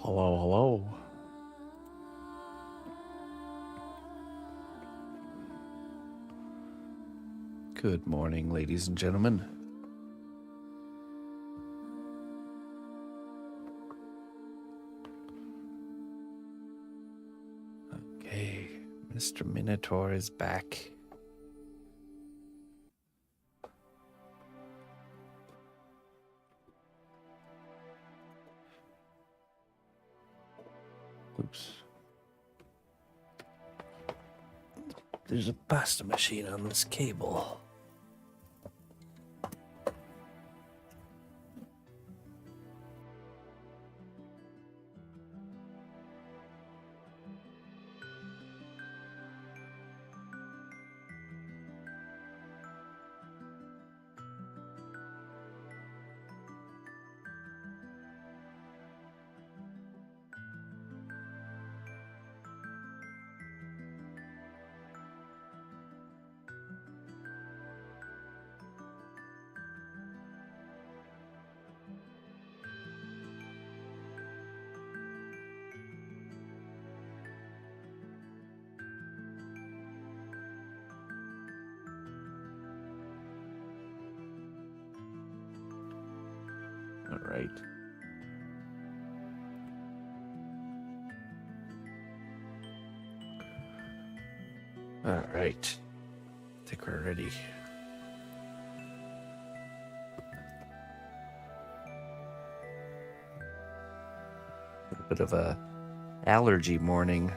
Hello, hello. Good morning, ladies and gentlemen. Okay, Mr. Minotaur is back. Oops. There's a pasta machine on this cable. All right. All right. I think we're ready. A little bit of a allergy morning.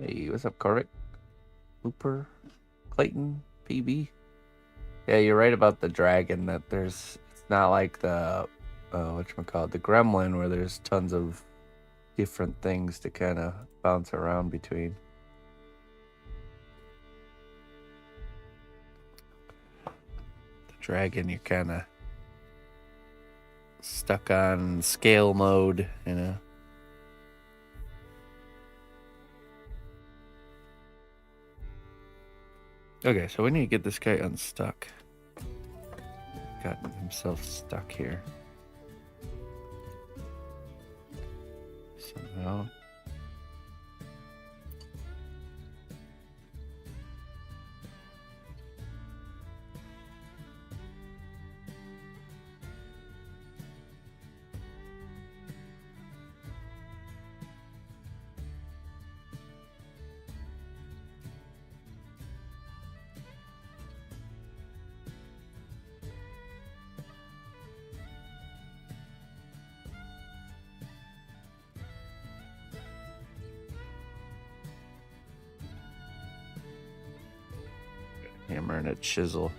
Hey, what's up, Corrick? Hooper? Clayton? PB? Yeah, you're right about the dragon, that it's not like the, whatchamacallit, the gremlin, where there's tons of different things to kind of bounce around between. The dragon, you're kind of stuck on scale mode, you know? Okay, so we need to get this guy unstuck. Gotten himself stuck here. Somehow. Hammer and a chisel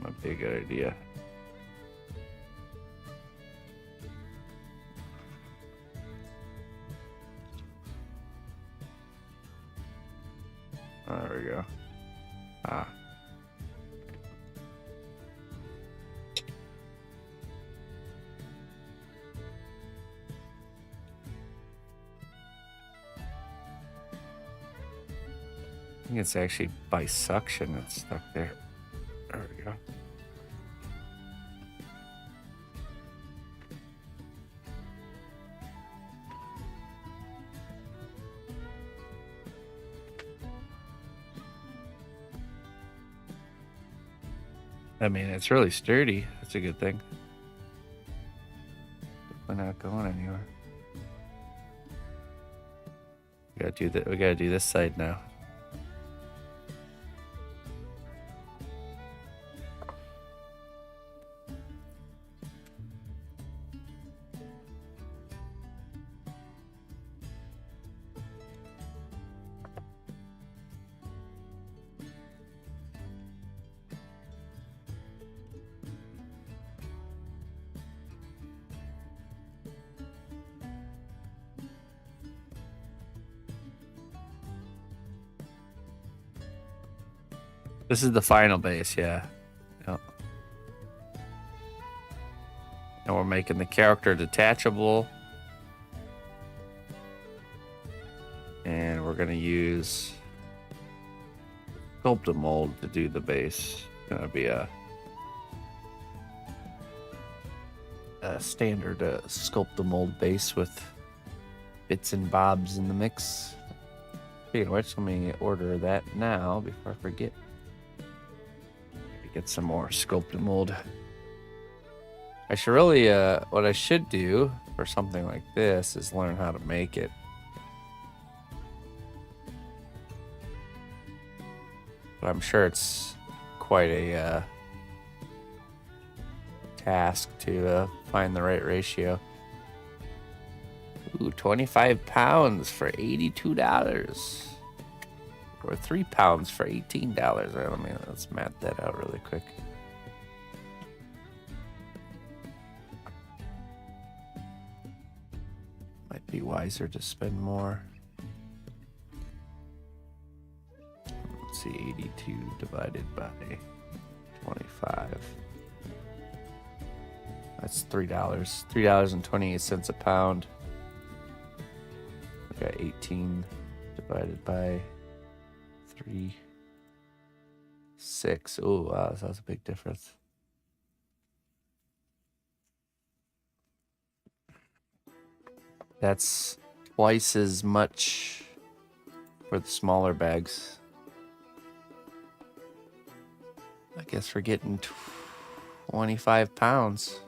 might be a good idea. There we go. Ah. I think it's actually by suction that's stuck there. There we go. I mean, it's really sturdy. That's a good thing. Definitely not going anywhere. We gotta do that. We gotta do this side now. This is the final base, yeah. Yep. And we're making the character detachable. And we're going to use Sculpting mold to do the base. It's going to be a standard Sculpting mold base with bits and bobs in the mix. Speaking of which, let me order that now before I forget. Maybe get some more Sculpting mold. I should really, what I should do for something like this is learn how to make it. But I'm sure it's quite a task to find the right ratio. Ooh, 25 pounds for $82. Or 3 pounds for $18. Let's map that out really quick. Might be wiser to spend more. Let's see, 82 divided by 25. That's $3. $3.28 a pound. We got 18 divided by 3. 6. Oh, wow, that's a big difference. That's twice as much for the smaller bags. I guess we're getting 25 pounds.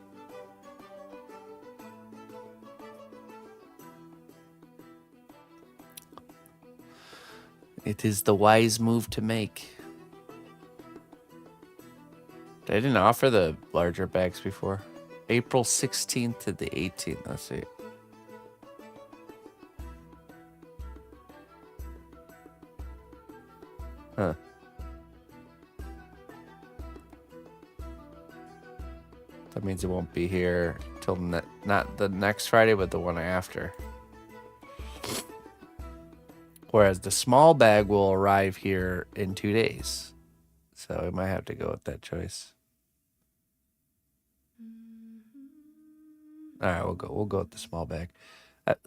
It is the wise move to make. They didn't offer the larger bags before. April 16th to the 18th. Let's see. Huh. That means it won't be here till not the next Friday, but the one after. Whereas the small bag will arrive here in 2 days. So we might have to go with that choice. All right, we'll go with the small bag.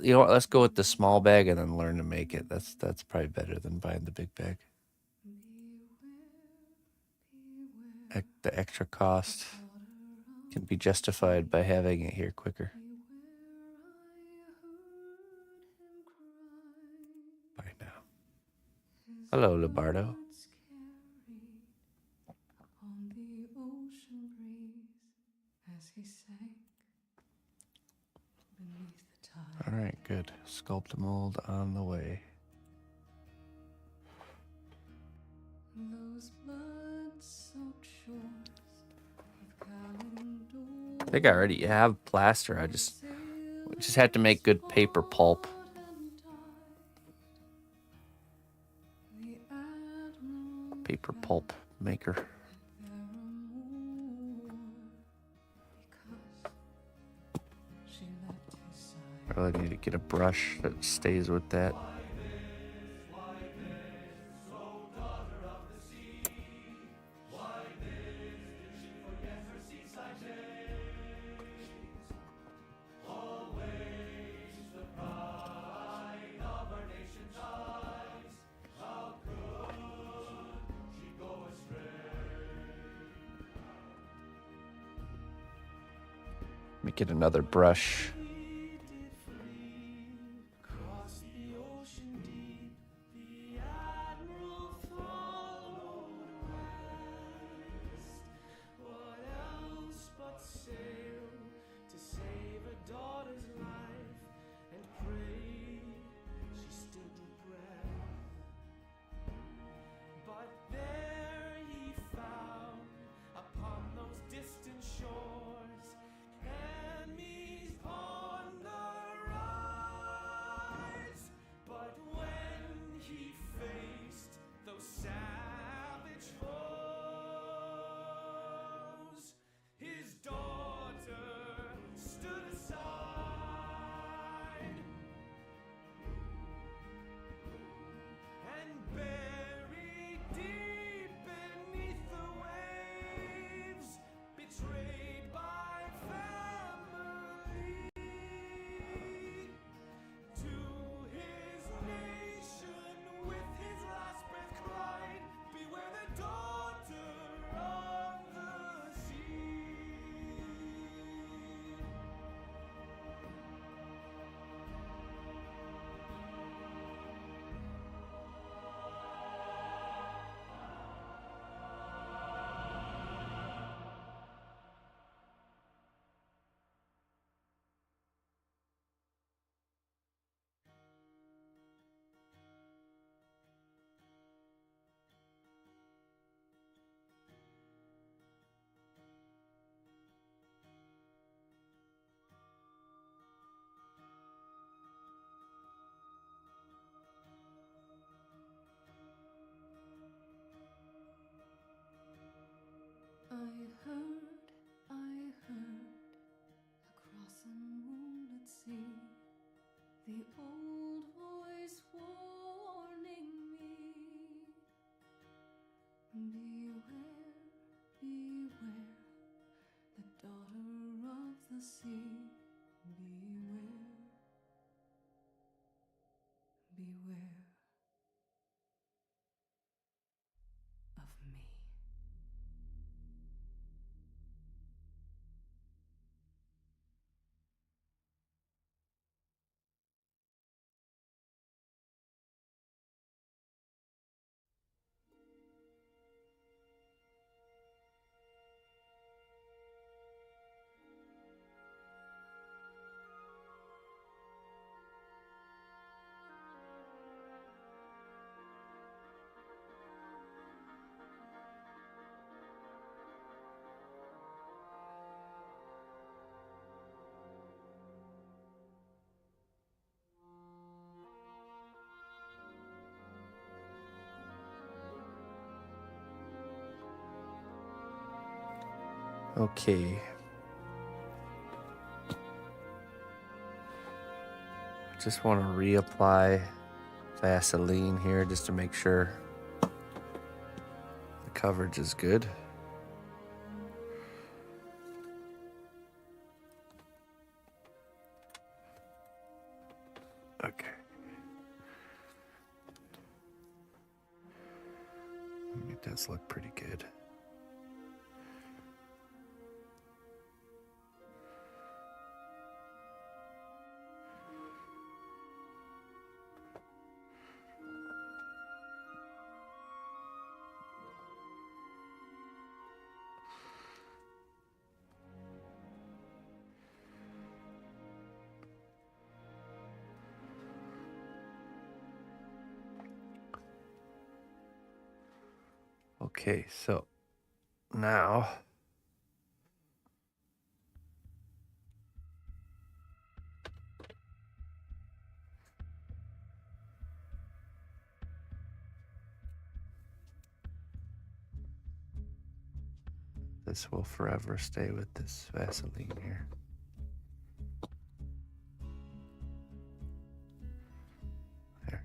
You know what? Let's go with the small bag and then learn to make it. That's probably better than buying the big bag. The extra cost can be justified by having it here quicker. Bye now. Hello, Lobardo. All right, good. Sculpt mold on the way. I think I already have plaster. We just had to make good paper pulp. Paper pulp maker. I really need to get a brush that stays with that. Let me get another brush. Upon those distant shores, and me's Okay. Just want to reapply Vaseline here just to make sure the coverage is good. Okay. It does look pretty good. Okay, so now this will forever stay with this Vaseline here. There.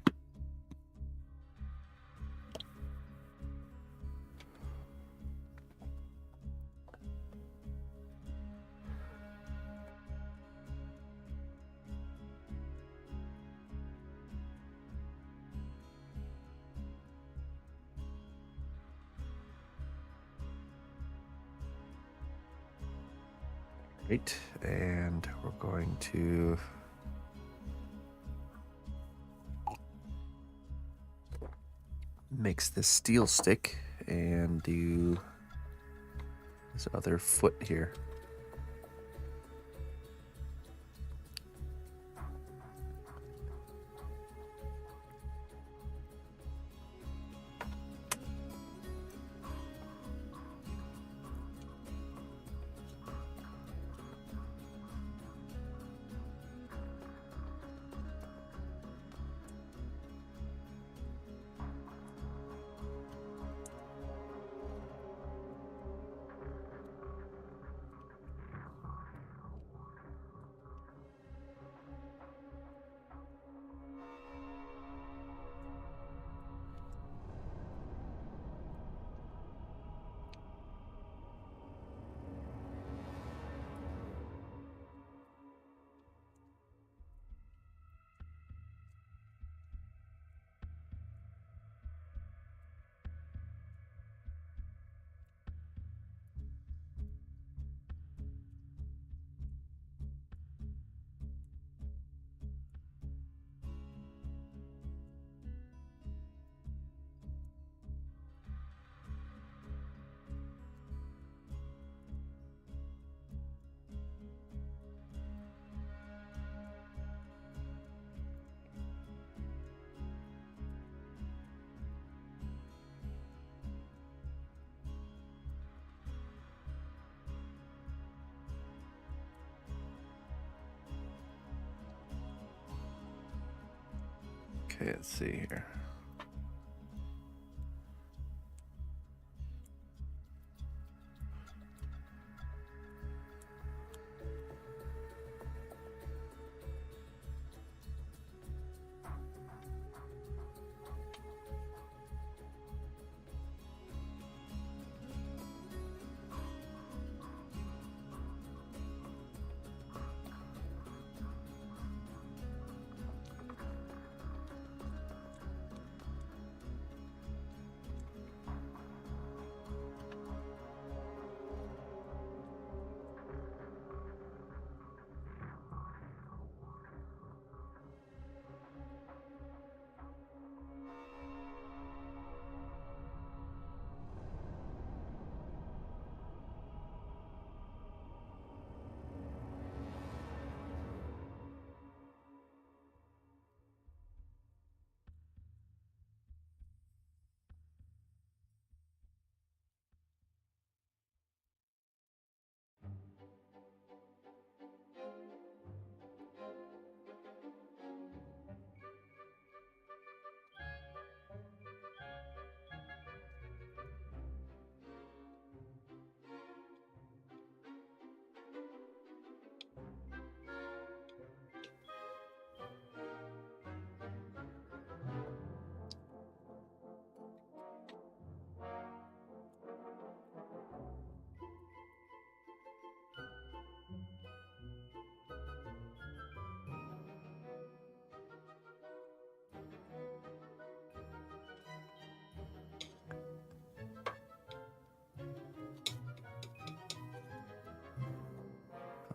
Right, and we're going to mix this steel stick and do this other foot here. Okay, let's see here.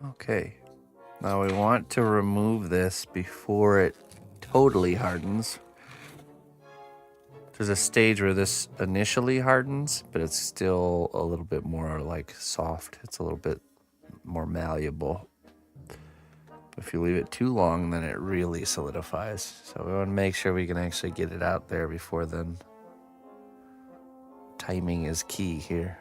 Okay. Now we want to remove this before it totally hardens. There's a stage where this initially hardens, but it's still a little bit more like soft. It's a little bit more malleable. If you leave it too long, then it really solidifies. So we want to make sure we can actually get it out there before then. Timing is key here.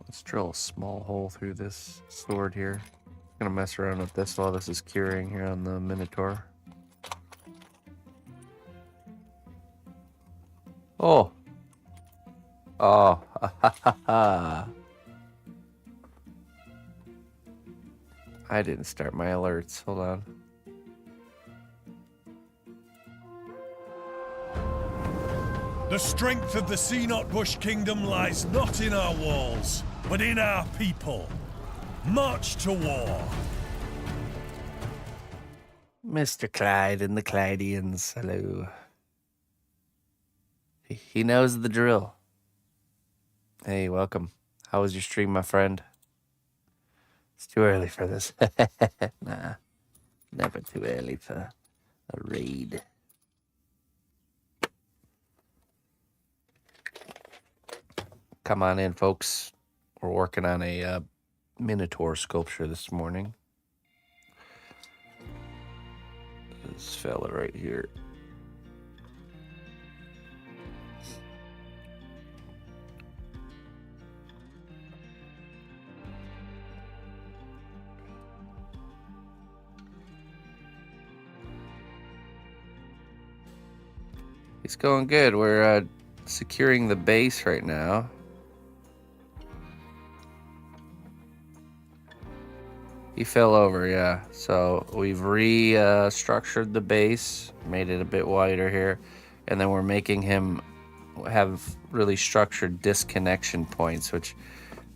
Let's drill a small hole through this sword here. I'm gonna mess around with this while this is curing here on the Minotaur. Oh! Oh! Ha ha ha! I didn't start my alerts. Hold on. The strength of the cnotbusch kingdom lies not in our walls, but in our people. March to war. Mr. Clyde and the Clydians, hello. He knows the drill. Hey, welcome. How was your stream, my friend? It's too early for this. Nah, never too early for a raid. Come on in, folks. We're working on a Minotaur sculpture this morning. This fella right here. It's going good. We're securing the base right now. He fell over, yeah. So we've restructured the base, made it a bit wider here, and then we're making him have really structured disconnection points, which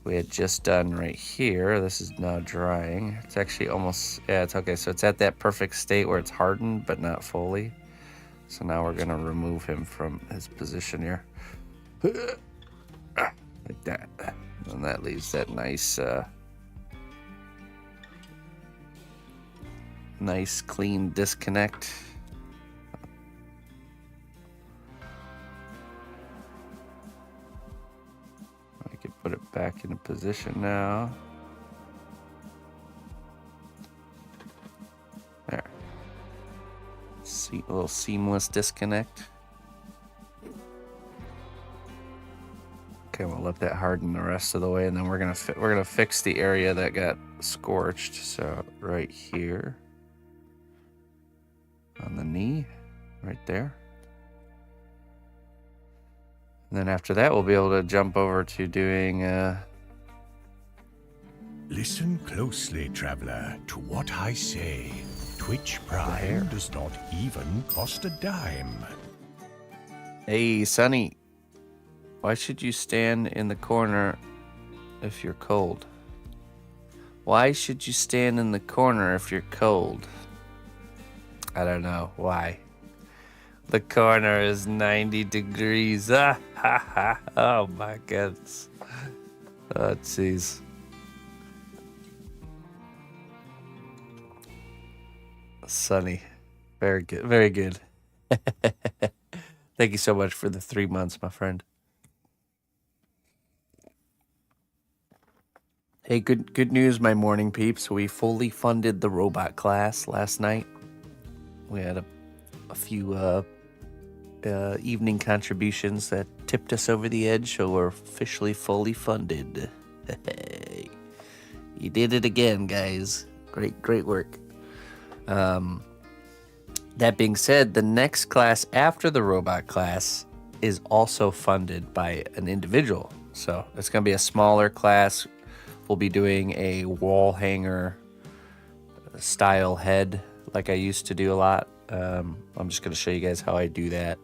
we had just done right here. This is now drying. It's actually almost, yeah, it's okay. So it's at that perfect state where it's hardened, but not fully. So now we're gonna remove him from his position here. Like that. And that leaves that nice, nice clean disconnect. I can put it back into position now. There. See, a little seamless disconnect. Okay, we'll let that harden the rest of the way, and then we're gonna fix the area that got scorched. So right here on the knee, right there. And then after that, we'll be able to jump over to doing. Listen closely, traveler, to what I say. Twitch Prime does not even cost a dime. Hey, Sonny. Why should you stand in the corner if you're cold? Why should you stand in the corner if you're cold? I don't know. Why? The corner is 90 degrees. Ah, ha, ha. Oh, my goodness. Jeez. Sunny. Very good. Very good. Thank you so much for the 3 months, my friend. Hey, good news, my morning peeps. We fully funded the robot class last night. We had a few evening contributions that tipped us over the edge, so we're officially fully funded. Hey, you did it again, guys. Great work. That being said, the next class after the robot class is also funded by an individual. So it's going to be a smaller class. We'll be doing a wall hanger style head like I used to do a lot. I'm just going to show you guys how I do that.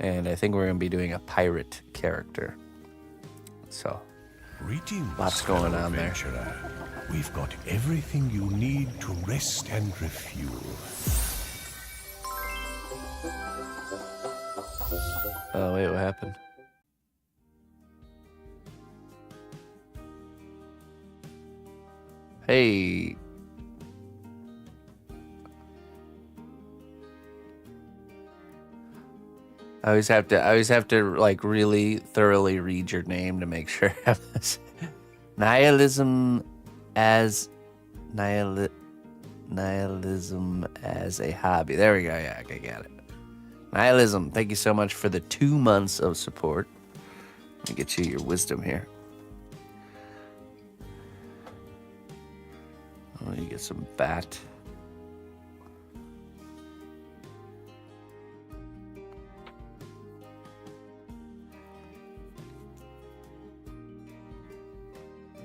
And I think we're going to be doing a pirate character. So, Greetings, lots going on there. adventurer. We've got everything you need to rest and refuel. Oh, wait, what happened? Hey. I always have to like really thoroughly read your name to make sure I have this. Nihilism as a hobby. There we go. Yeah, I got it. Nihilism, thank you so much for the 2 months of support. Let me get you your wisdom here. Oh, you get some bat.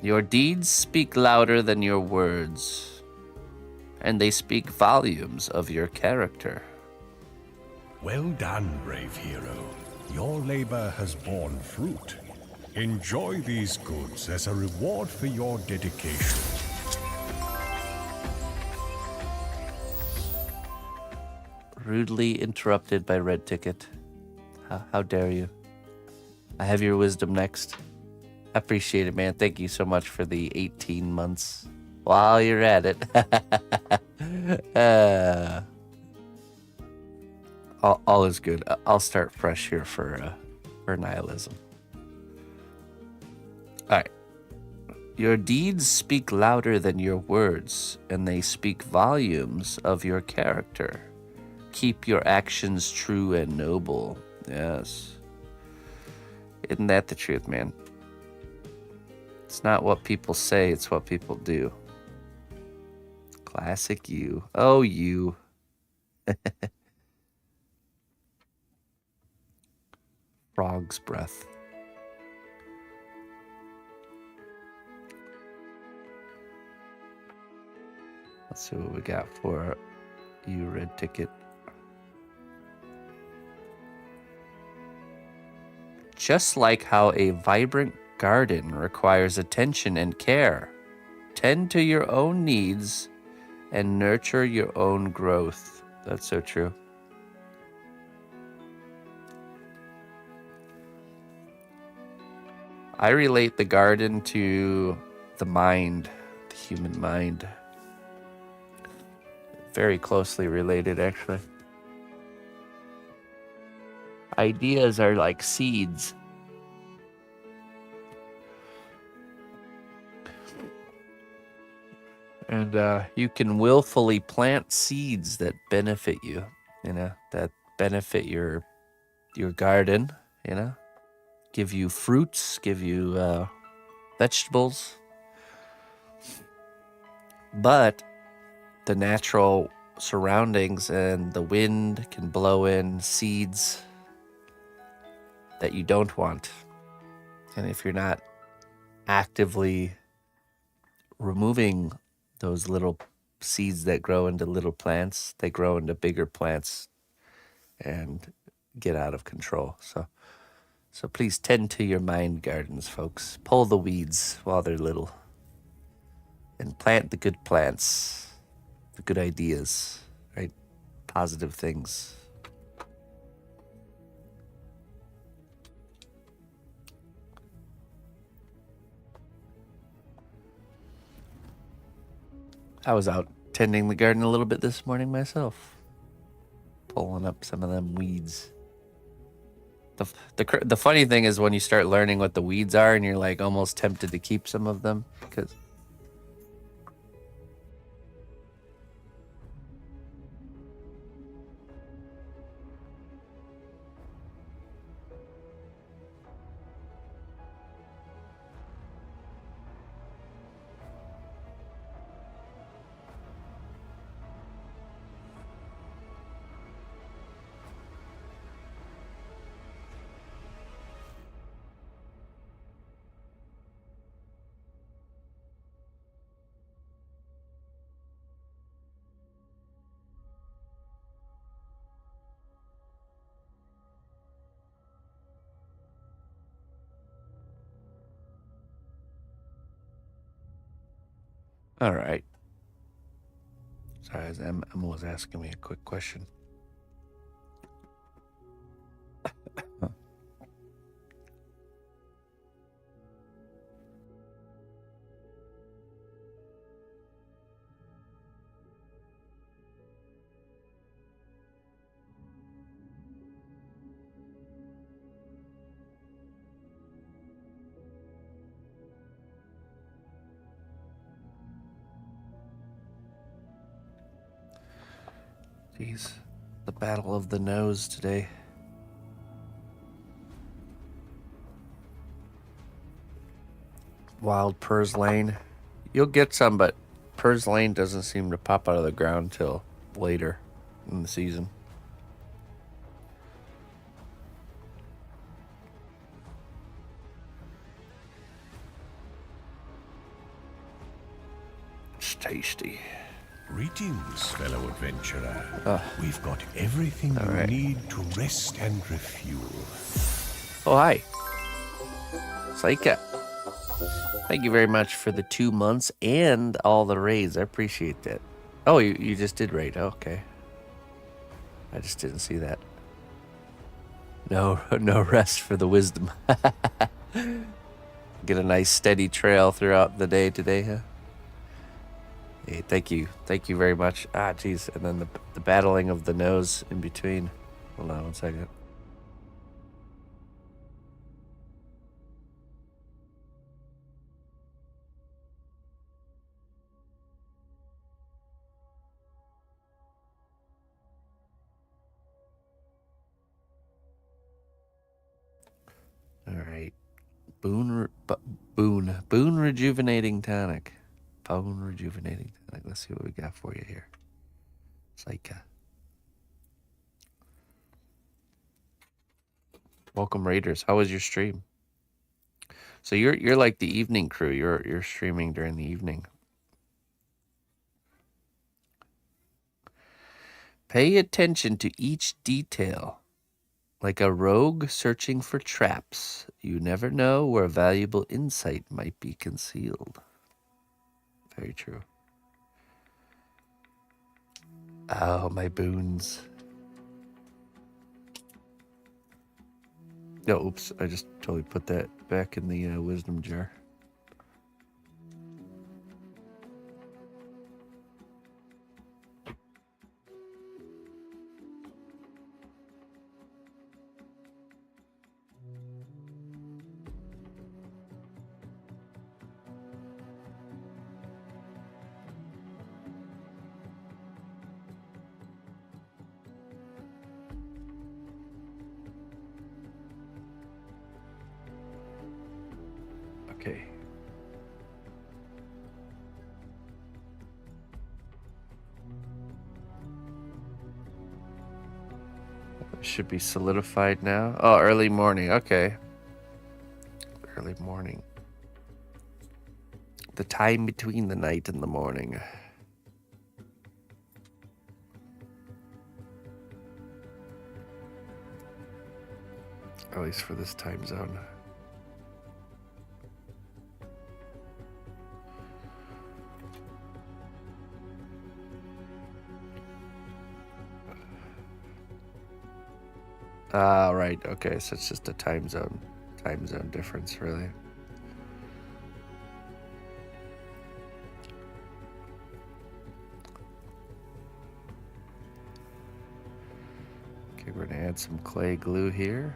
Your deeds speak louder than your words, and they speak volumes of your character. Well done, brave hero. Your labor has borne fruit. Enjoy these goods as a reward for your dedication. Rudely interrupted by red ticket. How dare you? I have your wisdom next. I appreciate it, man. Thank you so much for the 18 months. While you're at it. All is good. I'll start fresh here for nihilism. All right. Your deeds speak louder than your words, and they speak volumes of your character. Keep your actions true and noble. Yes. Isn't that the truth, man? It's not what people say, it's what people do. Classic you. Oh, you. Frog's breath. Let's see what we got for you, red ticket. Just like how a vibrant garden requires attention and care, tend to your own needs and nurture your own growth. That's so true. I relate the garden to the mind, the human mind. Very closely related, actually. Ideas are like seeds. And you can willfully plant seeds that benefit you, that benefit your garden, give you fruits, give you vegetables. But the natural surroundings and the wind can blow in seeds that you don't want. And if you're not actively removing those little seeds that grow into little plants, they grow into bigger plants and get out of control. So please tend to your mind gardens, folks. Pull the weeds while they're little and plant the good plants, the good ideas, right? Positive things. I was out tending the garden a little bit this morning myself, pulling up some of them weeds. The funny thing is when you start learning what the weeds are and you're like almost tempted to keep some of them because all right. Sorry, Emma was asking me a quick question. Jeez, the battle of the nose today. Wild purslane. You'll get some, but purslane doesn't seem to pop out of the ground till later in the season. It's tasty. Greetings, fellow adventurer. We've got everything you need to rest and refuel. Oh, hi. Saika. Thank you very much for the 2 months and all the raids. I appreciate that. Oh, you just did raid. Okay. I just didn't see that. No rest for the wisdom. Get a nice steady trail throughout the day today, huh? Hey, thank you very much. Ah, geez, and then the battling of the nose in between. Hold on 1 second. All right, Boone rejuvenating tonic. Bone rejuvenating tonic. Let's see what we got for you here. Saika. Welcome, Raiders. How was your stream? So you're like the evening crew. You're streaming during the evening. Pay attention to each detail. Like a rogue searching for traps, you never know where valuable insight might be concealed. Very true. Oh, my boons. No, oops, I just totally put that back in the wisdom jar. Okay. Should be solidified now. Oh, early morning. Okay. Early morning. The time between the night and the morning. At least for this time zone. Ah, right. Okay, so it's just a time zone difference, really. – Okay, we're gonna add some clay glue here.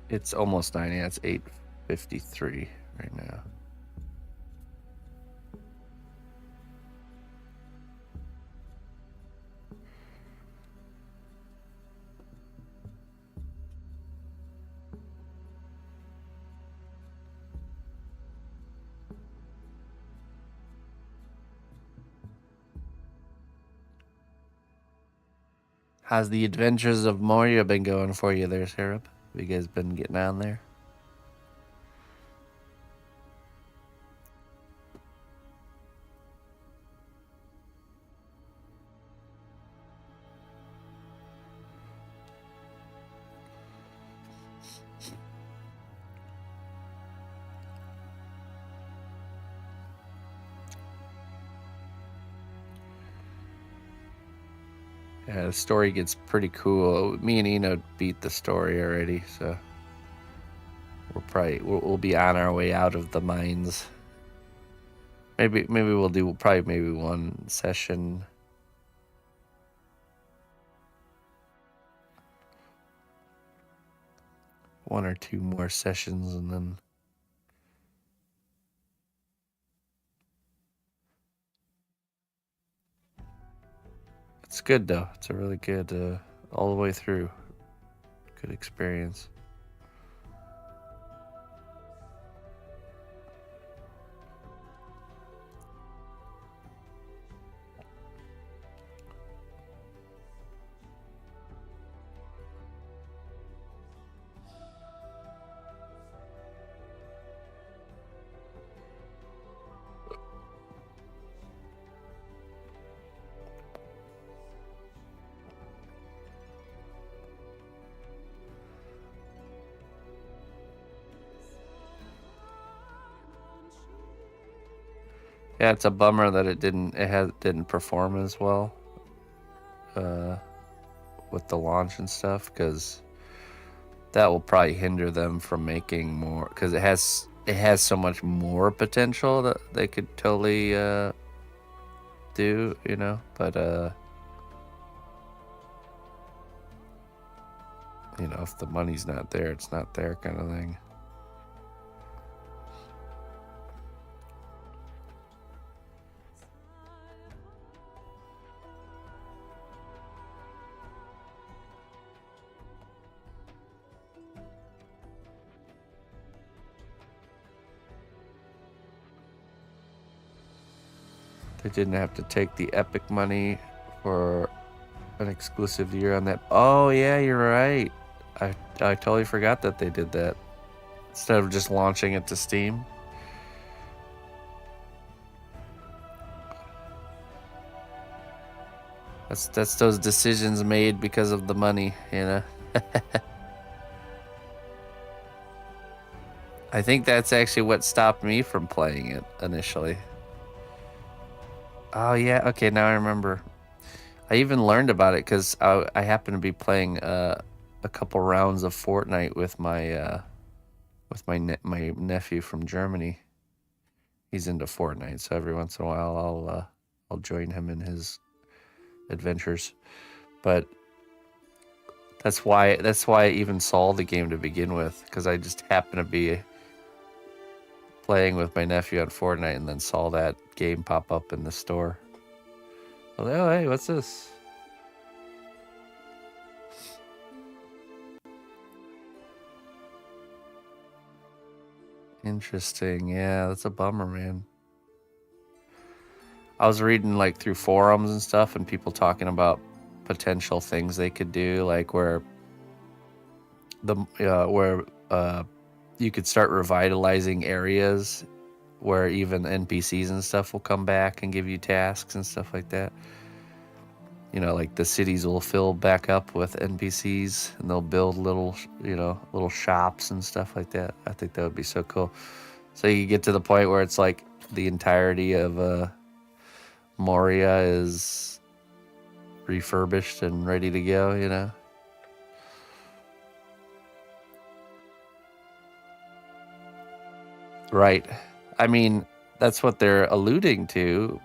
It's almost 9. Yeah, it's 8:53 right now. How's the Adventures of Moria been going for you there, Syrup? Have you guys been getting on there? Yeah, the story gets pretty cool. Me and Eno beat the story already, so we'll be on our way out of the mines. Maybe we'll do maybe one session. One or two more sessions, and then it's good though. It's a really good all the way through. Good experience. Yeah, it's a bummer that it didn't perform as well with the launch and stuff, because that will probably hinder them from making more, because it has so much more potential that they could totally do, you know, but you know, if the money's not there, it's not there, kind of thing. They didn't have to take the Epic money for an exclusive year on that. Oh yeah, you're right. I totally forgot that they did that. Instead of just launching it to Steam. That's those decisions made because of the money, you know. I think that's actually what stopped me from playing it initially. Oh yeah, okay, now I remember. I even learned about it because I happened to be playing a couple rounds of Fortnite with my my nephew from Germany. He's into Fortnite, so every once in a while I'll join him in his adventures. But that's why I even saw the game to begin with, because I just happened to be playing with my nephew on Fortnite and then saw that game pop up in the store. I was like, oh hey, what's this? Interesting. Yeah, that's a bummer, man. I was reading like through forums and stuff, and people talking about potential things they could do, like where you could start revitalizing areas where even NPCs and stuff will come back and give you tasks and stuff like that. You know, like the cities will fill back up with NPCs, and they'll build little shops and stuff like that. I think that would be so cool. So you get to the point where it's like the entirety of Moria is refurbished and ready to go, you know? Right. I mean, that's what they're alluding to.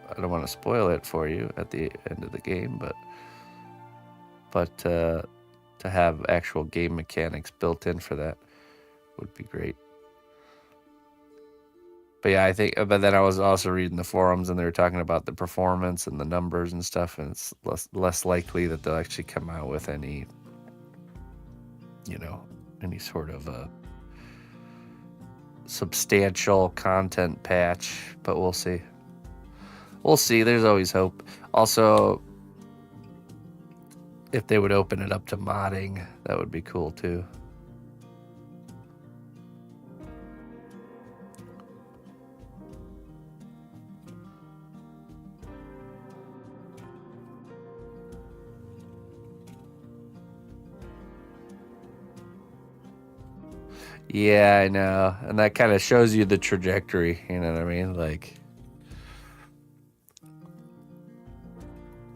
I don't want to spoil it for you at the end of the game, but to have actual game mechanics built in for that would be great. But yeah, but then I was also reading the forums and they were talking about the performance and the numbers and stuff, and it's less likely that they'll actually come out with any, you know, any sort of a substantial content patch, but we'll see. We'll see. There's always hope. Also, if they would open it up to modding, that would be cool too. Yeah, I know. And that kind of shows you the trajectory, you know what I mean? Like,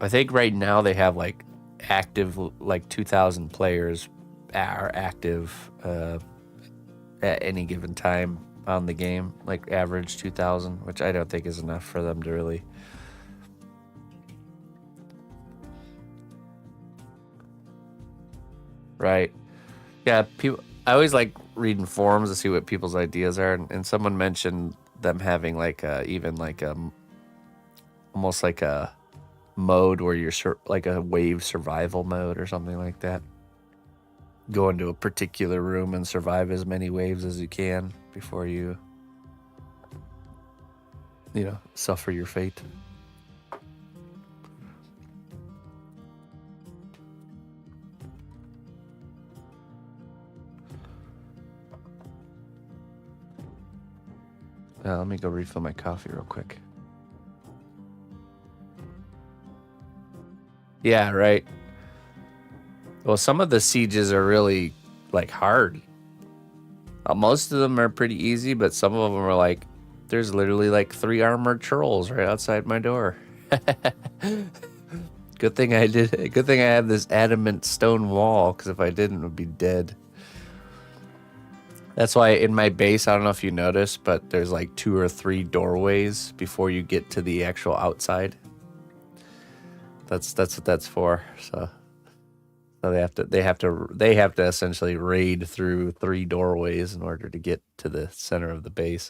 I think right now they have like active, like 2,000 players are active at any given time on the game, like average 2,000, which I don't think is enough for them to really. Right. Yeah, people. I always like reading forums to see what people's ideas are, and someone mentioned them having like even like almost like a mode where you're like a wave survival mode or something like that. Go into a particular room and survive as many waves as you can before you know, suffer your fate. Let me go refill my coffee real quick. Yeah, right. Well, some of the sieges are really like hard. Most of them are pretty easy, but some of them are like, there's literally like 3 armored trolls right outside my door. Good thing I did. Good thing I have this adamant stone wall, because if I didn't, it would be dead. That's why in my base, I don't know if you noticed, but there's like 2 or 3 doorways before you get to the actual outside. That's what that's for. So they have to essentially raid through 3 doorways in order to get to the center of the base.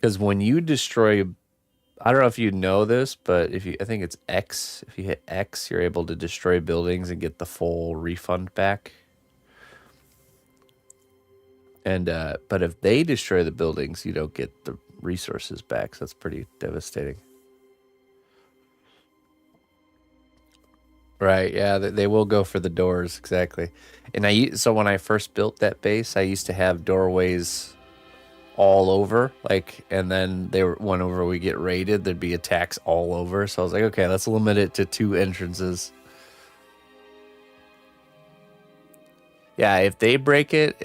Because when you destroy, I don't know if you know this, but I think it's X. If you hit X, you're able to destroy buildings and get the full refund back. And but if they destroy the buildings, you don't get the resources back. So that's pretty devastating. Right, yeah, they will go for the doors, exactly. And so when I first built that base, I used to have doorways all over, like, and then whenever we get raided, there'd be attacks all over. So I was like, okay, let's limit it to 2 entrances. Yeah, if they break it,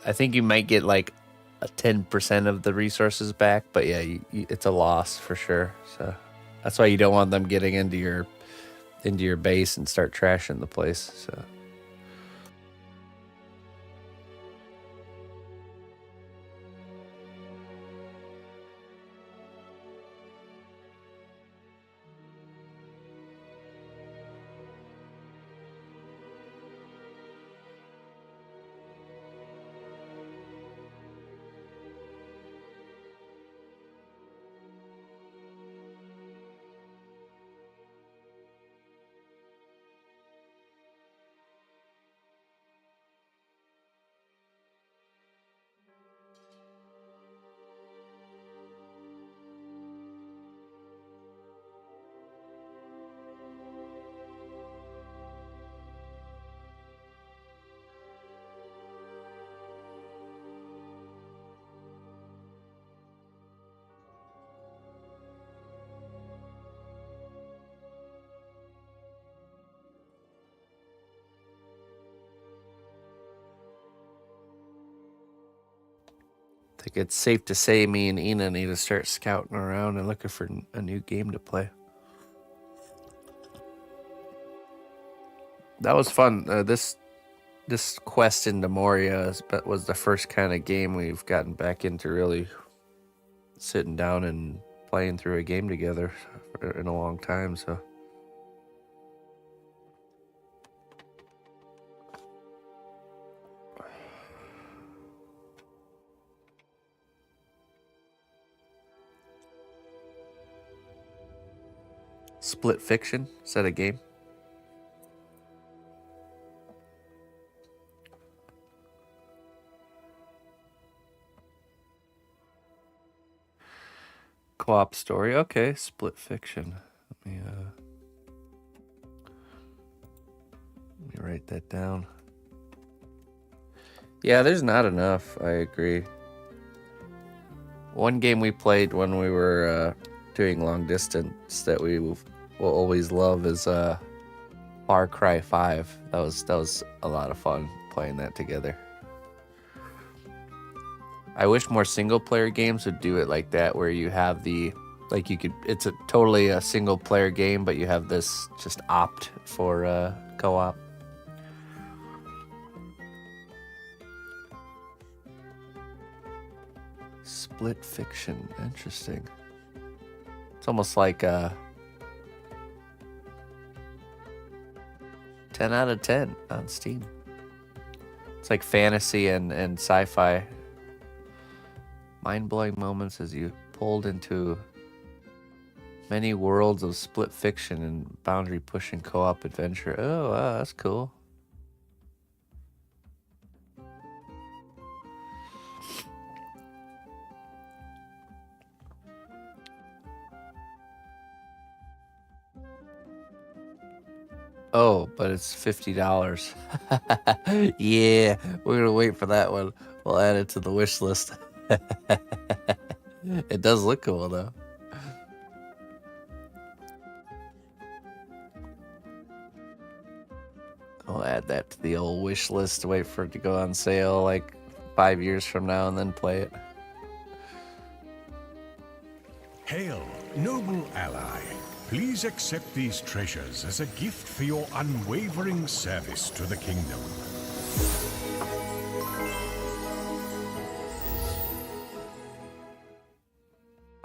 I think you might get like a 10% of the resources back, but yeah, it's a loss for sure. So that's why you don't want them getting into your base and start trashing the place. So I think it's safe to say me and Ina need to start scouting around and looking for a new game to play. That was fun. This quest into Moria was the first kind of game we've gotten back into, really sitting down and playing through a game together in a long time. So Split Fiction, is that a game? Co-op story. Okay, Split Fiction. Let me write that down. Yeah, there's not enough. I agree. One game we played when we were doing long distance that we will always love is Far Cry 5. That was a lot of fun playing that together. I wish more single player games would do it like that, where you have it's totally a single player game, but you have this just opt for co-op. Split Fiction, interesting. It's almost like 10 out of 10 on Steam. It's like fantasy and sci-fi. Mind-blowing moments as you pulled into many worlds of split fiction and boundary-pushing co-op adventure. Oh, wow, that's cool. Oh, but it's $50. Yeah, we're gonna wait for that one. We'll add it to the wish list. It does look cool though. I'll add that to the old wish list. Wait for it to go on sale like 5 years from now and then play it. Hail, noble ally. Please accept these treasures as a gift for your unwavering service to the kingdom.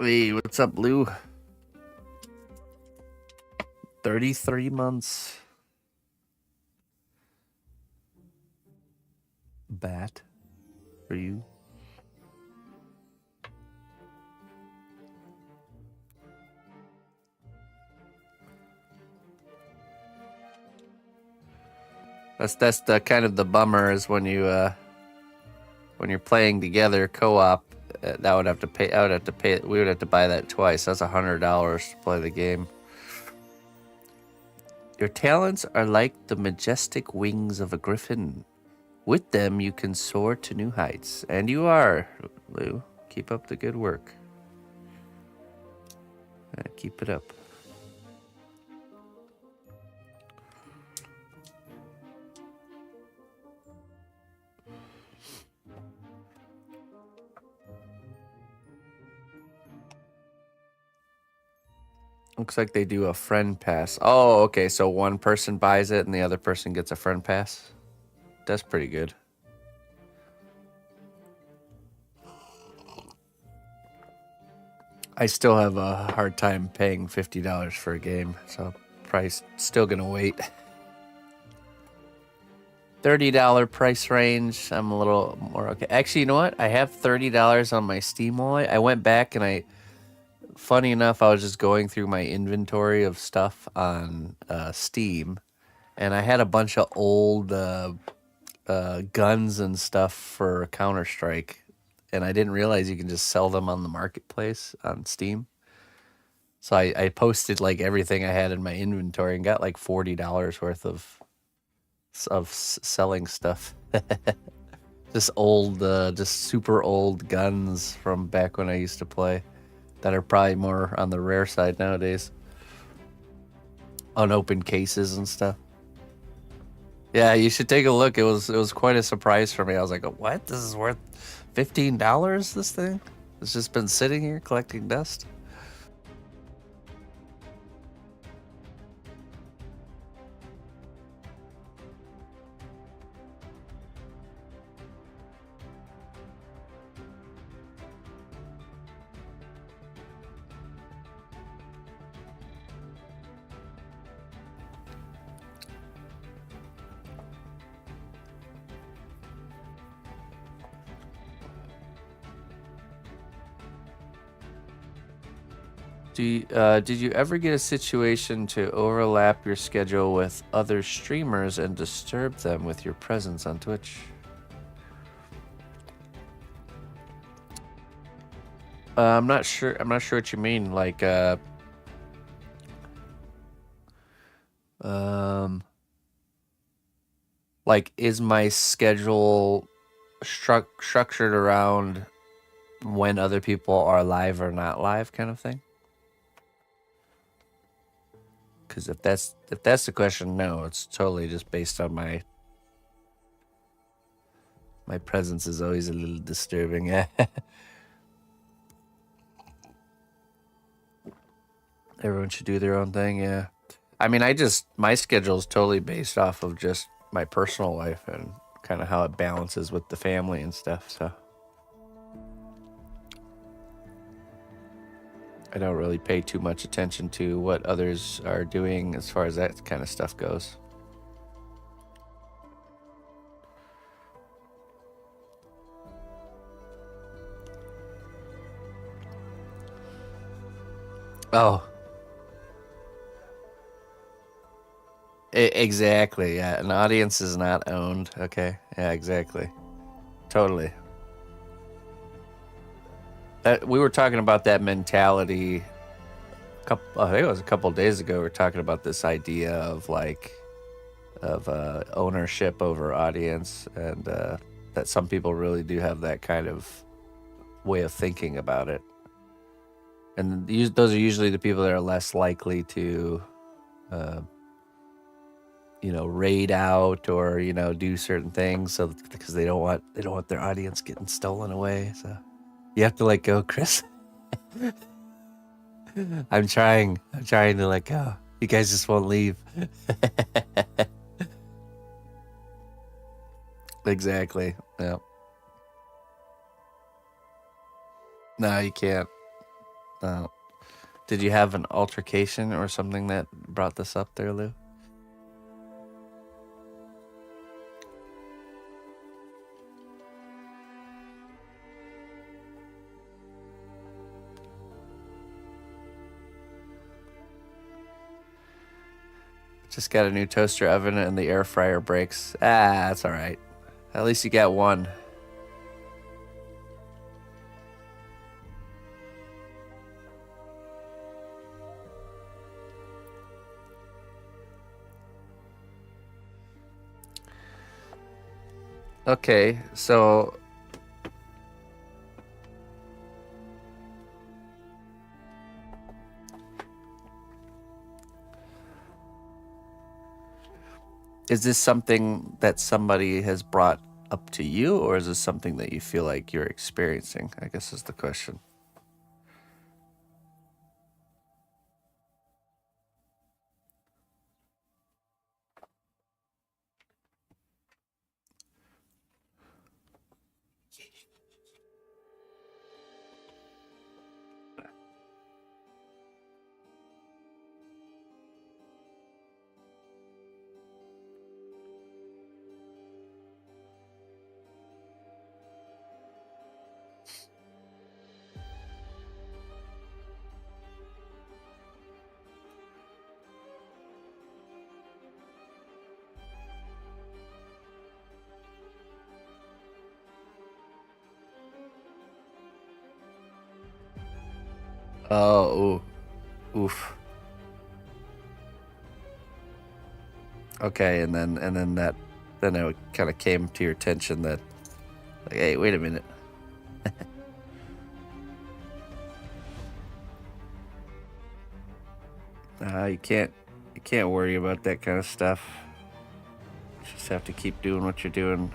Hey, what's up, Lou? 33 months. Bat for you. That's the kind of the bummer is when you're playing together co-op. That would have to pay. I would have to pay. We would have to buy that twice. That's $100 to play the game. Your talents are like the majestic wings of a griffin. With them, you can soar to new heights, and you are, Lou. Keep up the good work. Keep it up. Looks like they do a friend pass. Oh, okay. So one person buys it and the other person gets a friend pass. That's pretty good. I still have a hard time paying $50 for a game, so probably still gonna wait. $30 price range. I'm a little more okay. Actually, you know what? I have $30 on my Steam wallet. I went back and funny enough, I was just going through my inventory of stuff on Steam, and I had a bunch of old guns and stuff for Counter-Strike, and I didn't realize you can just sell them on the marketplace on Steam. So I posted like everything I had in my inventory and got like $40 worth of selling stuff. Just old, just super old guns from back when I used to play that are probably more on the rare side nowadays. Unopened cases and stuff. Yeah, you should take a look. It was quite a surprise for me. I was like, what? This is worth $15, this thing? It's just been sitting here collecting dust. Did you ever get a situation to overlap your schedule with other streamers and disturb them with your presence on Twitch? I'm not sure. I'm not sure what you mean. Like, like, is my schedule structured around when other people are live or not live, kind of thing? Because if that's the question, no, it's totally just based on my presence is always a little disturbing. Everyone should do their own thing. Yeah, I mean, my schedule is totally based off of just my personal life and kind of how it balances with the family and stuff. So I don't really pay too much attention to what others are doing as far as that kind of stuff goes. Oh, exactly. Yeah, an audience is not owned. Okay. Yeah, exactly. Totally. We were talking about that mentality. I think it was a couple days ago. We were talking about this idea of like ownership over audience, and that some people really do have that kind of way of thinking about it. And those are usually the people that are less likely to, raid out or do certain things. So because they don't want their audience getting stolen away. So you have to let go, Chris. I'm trying to let go. You guys just won't leave. Exactly. Yeah. No, you can't. No. Did you have an altercation or something that brought this up there, Lou? Just got a new toaster oven and the air fryer breaks. That's all right. At least you got one. Okay, so is this something that somebody has brought up to you, or is this something that you feel like you're experiencing? I guess is the question. Oh, oof. Okay, and then it kind of came to your attention that, like, hey, wait a minute. You can't worry about that kind of stuff. You just have to keep doing what you're doing.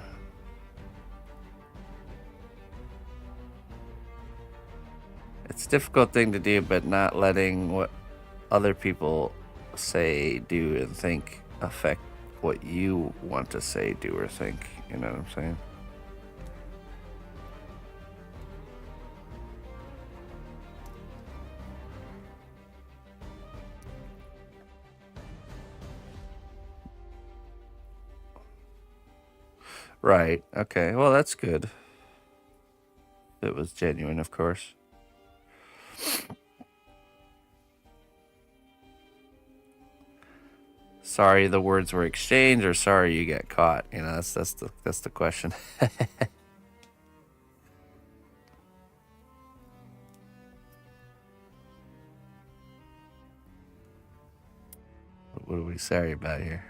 It's a difficult thing to do, but not letting what other people say, do, and think affect what you want to say, do, or think. You know what I'm saying? Right. Okay. Well, that's good. It was genuine, of course. sorry the words were exchanged, or sorry you got caught. You know, that's the question. What are we sorry about here?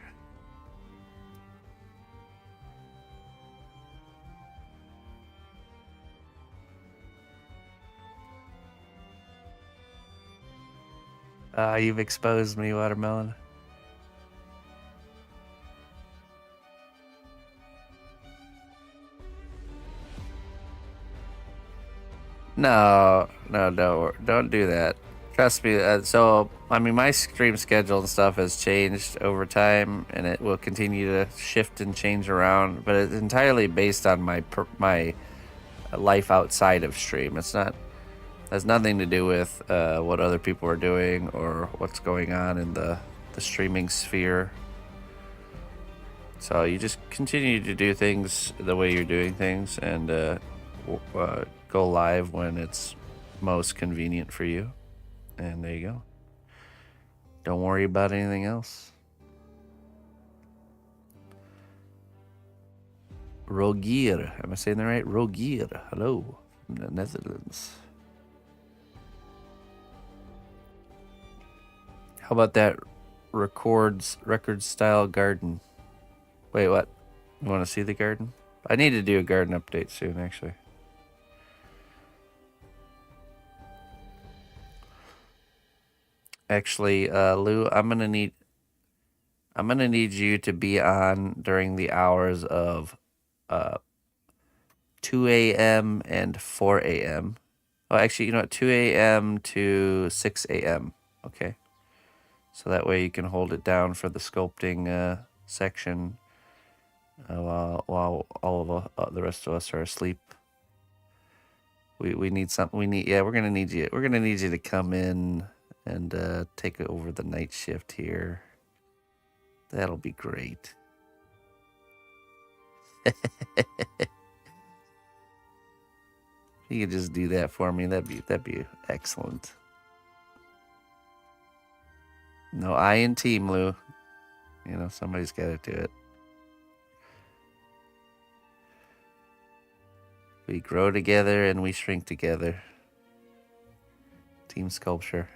You've exposed me, Watermelon. No, don't do that. Trust me. So, I mean, my stream schedule and stuff has changed over time, and it will continue to shift and change around. But it's entirely based on my life outside of stream. It's not has nothing to do with what other people are doing or what's going on in the streaming sphere. So you just continue to do things the way you're doing things, and go live when it's most convenient for you. And there you go. Don't worry about anything else. Rogier. Am I saying that right? Rogier. Hello. From the Netherlands. How about that record style garden? Wait, what? You want to see the garden? I need to do a garden update soon, actually. Actually, Lou, I'm gonna need you to be on during the hours of 2 a.m. and 4 a.m. Oh, actually, you know what? 2 a.m. to 6 a.m. Okay. So that way you can hold it down for the sculpting section while all of the rest of us are asleep. We need something. We're gonna need you. We're gonna need you to come in and take over the night shift here. That'll be great. You could just do that for me. That'd be excellent. No, I in team, Lou. You know, somebody's got to do it. We grow together and we shrink together. Team sculpture.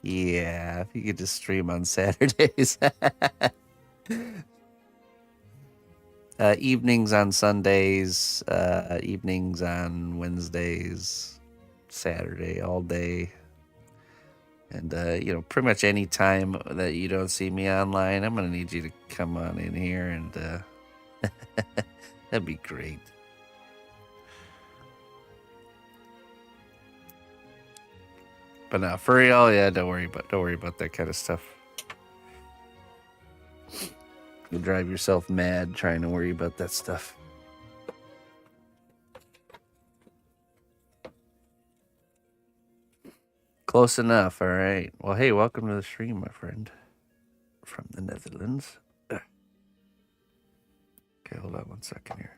Yeah, if you could just stream on Saturdays. Evenings on Sundays, evenings on Wednesdays, Saturday, all day. And, you know, pretty much any time that you don't see me online, I'm going to need you to come on in here and that'd be great. But no, for real, yeah, don't worry about that kind of stuff. You'll drive yourself mad trying to worry about that stuff. Close enough, all right. Well, hey, welcome to the stream, my friend. From the Netherlands. Okay, hold on 1 second here.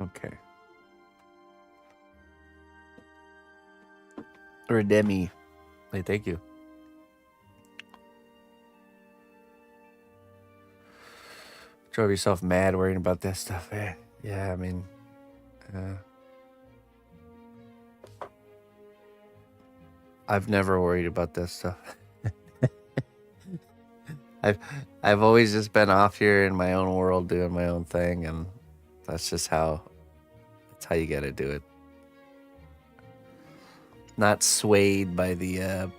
Okay. Redemi. Hey, thank you. drove yourself mad worrying about that stuff. Yeah, I mean, I've never worried about that stuff. I've always just been off here in my own world doing my own thing, and that's how you gotta do it. Not swayed by the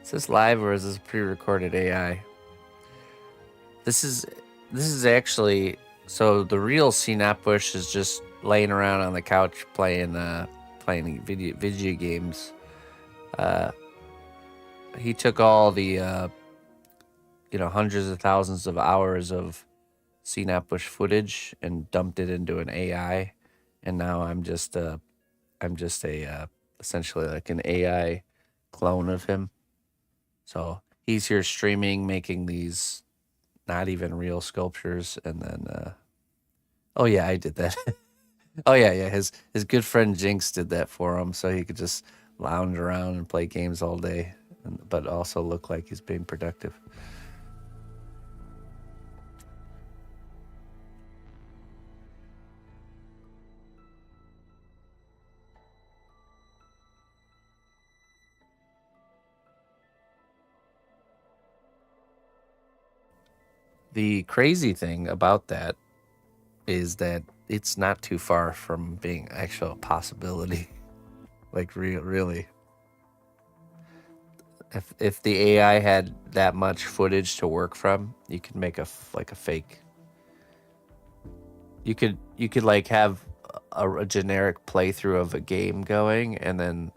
is this live or is this pre-recorded AI? This is actually, so the real cnotbusch is just laying around on the couch playing video games. He took all the hundreds of thousands of hours of cnotbusch footage and dumped it into an AI, and now I'm just a essentially like an AI clone of him. So he's here streaming, making these not even real sculptures, and then oh yeah, I did that. Oh yeah, his good friend Jinx did that for him, so he could just lounge around and play games all day, but also look like he's being productive. The crazy thing about that is that it's not too far from being actual possibility. Like really. If the AI had that much footage to work from, you could make a fake. You could like have a generic playthrough of a game going, and then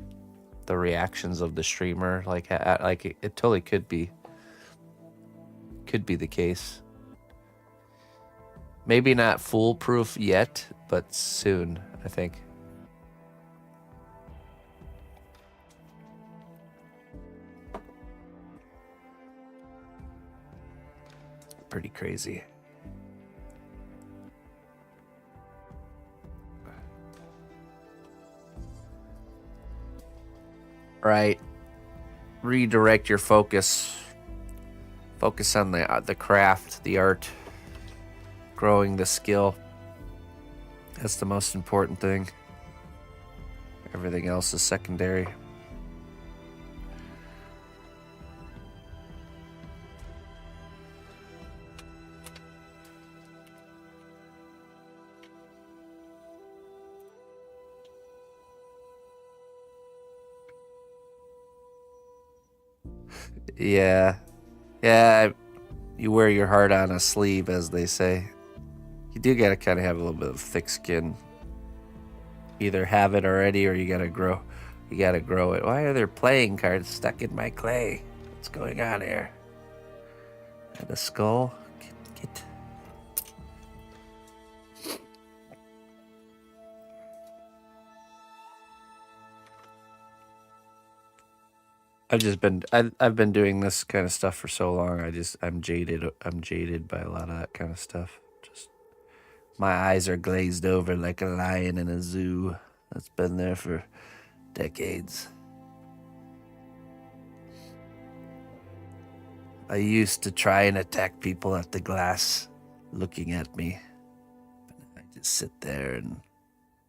the reactions of the streamer, like it totally could be the case. Maybe not foolproof yet, but soon, I think. Pretty crazy. Right. Redirect your focus. Focus on the craft, the art, growing the skill. That's the most important thing. Everything else is secondary. Yeah. You wear your heart on a sleeve, as they say. You do gotta kind of have a little bit of thick skin. Either have it already, or you gotta grow it. Why are there playing cards stuck in my clay? What's going on here? And a skull? Get. I've been doing this kind of stuff for so long. I'm jaded by a lot of that kind of stuff. Just my eyes are glazed over like a lion in a zoo that's been there for decades. I used to try and attack people at the glass looking at me. But I just sit there and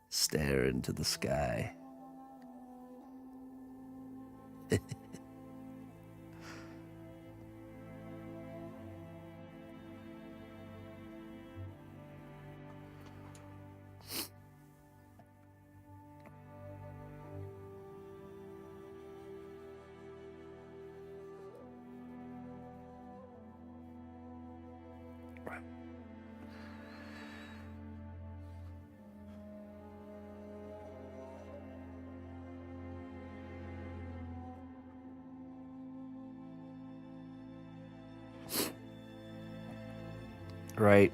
stare into the sky. Right.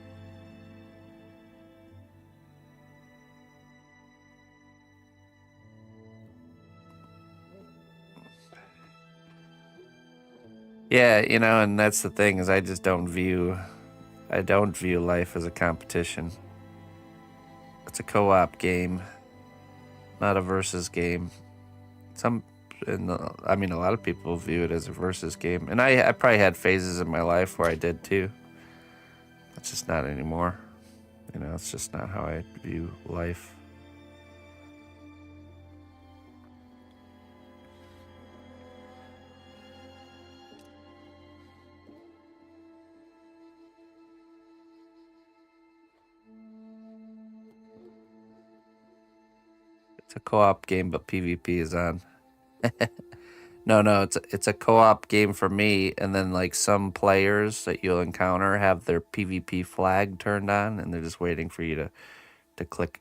Yeah, and that's the thing, is I don't view life as a competition. It's a co-op game, not a versus game. A lot of people view it as a versus game, and I probably had phases in my life where I did too. It's just not anymore. You know, it's just not how I view life. It's a co-op game, but PvP is on. No, it's a co-op game for me, and then like some players that you'll encounter have their PvP flag turned on, and they're just waiting for you to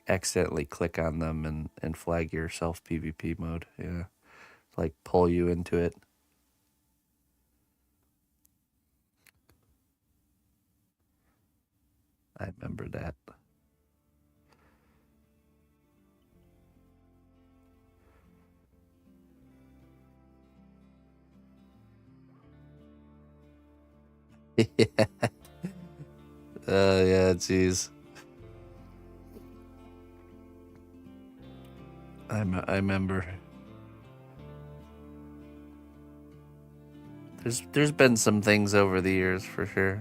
accidentally click on them and flag yourself PvP mode. Yeah, like pull you into it. I remember that. Yeah. Yeah, jeez. I remember. There's been some things over the years for sure.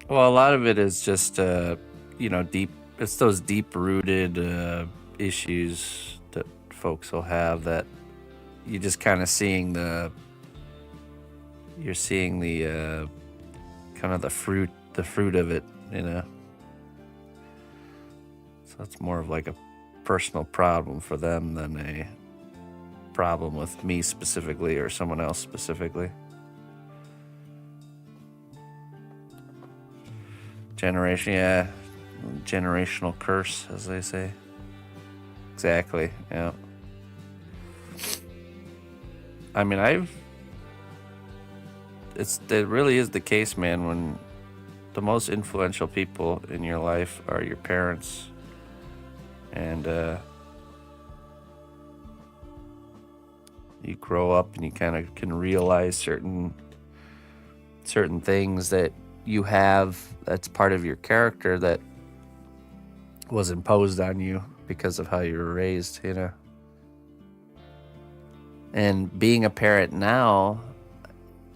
Well, a lot of it is just deep. It's those deep-rooted issues that folks will have that you just kind of seeing the. You're seeing the kind of the fruit of it, you know. So it's more of like a personal problem for them than a problem with me specifically or someone else specifically. Generational curse, as they say. Exactly, yeah. I mean, it really is the case, man, when the most influential people in your life are your parents, and you grow up and you kind of can realize certain things that you have that's part of your character that was imposed on you because of how you were raised, you know. And being a parent now,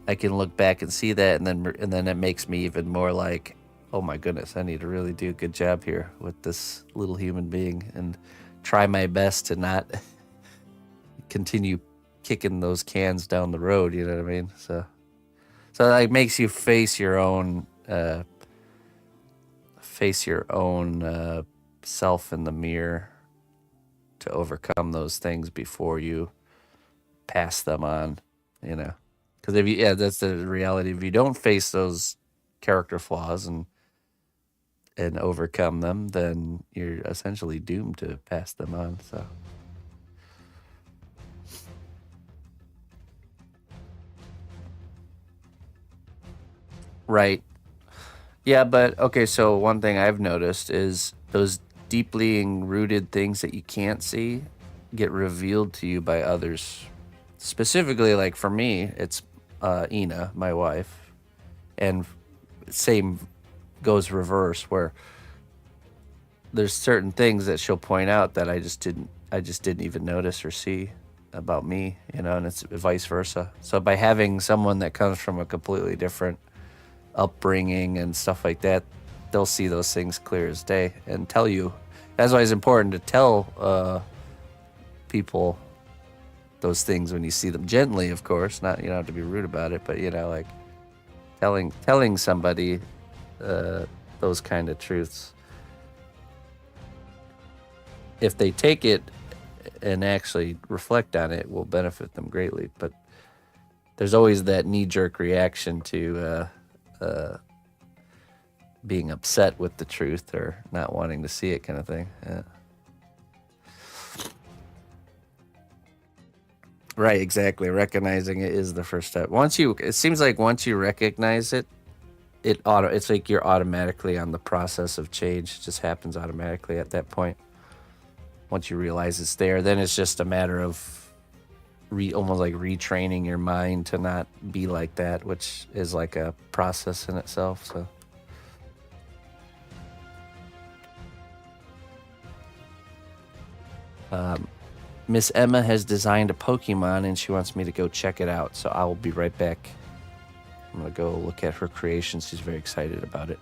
I can look back and see that, and then it makes me even more like, oh my goodness, I need to really do a good job here with this little human being and try my best to not continue kicking those cans down the road, you know what I mean? So it like makes you face your own self in the mirror to overcome those things before you pass them on, you know. Because that's the reality. If you don't face those character flaws and overcome them, then you're essentially doomed to pass them on. So. Right. Yeah, but okay, so one thing I've noticed is those deeply rooted things that you can't see get revealed to you by others. Specifically, like for me, it's Ina, my wife, and same goes reverse, where there's certain things that she'll point out that I just didn't even notice or see about me, you know, and it's vice versa. So by having someone that comes from a completely different upbringing and stuff like that, they'll see those things clear as day and tell you. That's why it's important to tell people those things when you see them, gently, of course. Not, you don't have to be rude about it, but you know, like telling somebody those kind of truths. If they take it and actually reflect on it, will benefit them greatly. But there's always that knee-jerk reaction to being upset with the truth or not wanting to see it, kind of thing. Yeah. Right, exactly. Recognizing it is the first step. It seems like once you recognize it, it's like you're automatically on the process of change. It just happens automatically at that point. once you realize it's there, then it's just a matter of almost like retraining your mind to not be like that, which is like a process in itself. So Miss Emma has designed a Pokemon and she wants me to go check it out, so I will be right back. I'm gonna go look at her creation. She's very excited about it.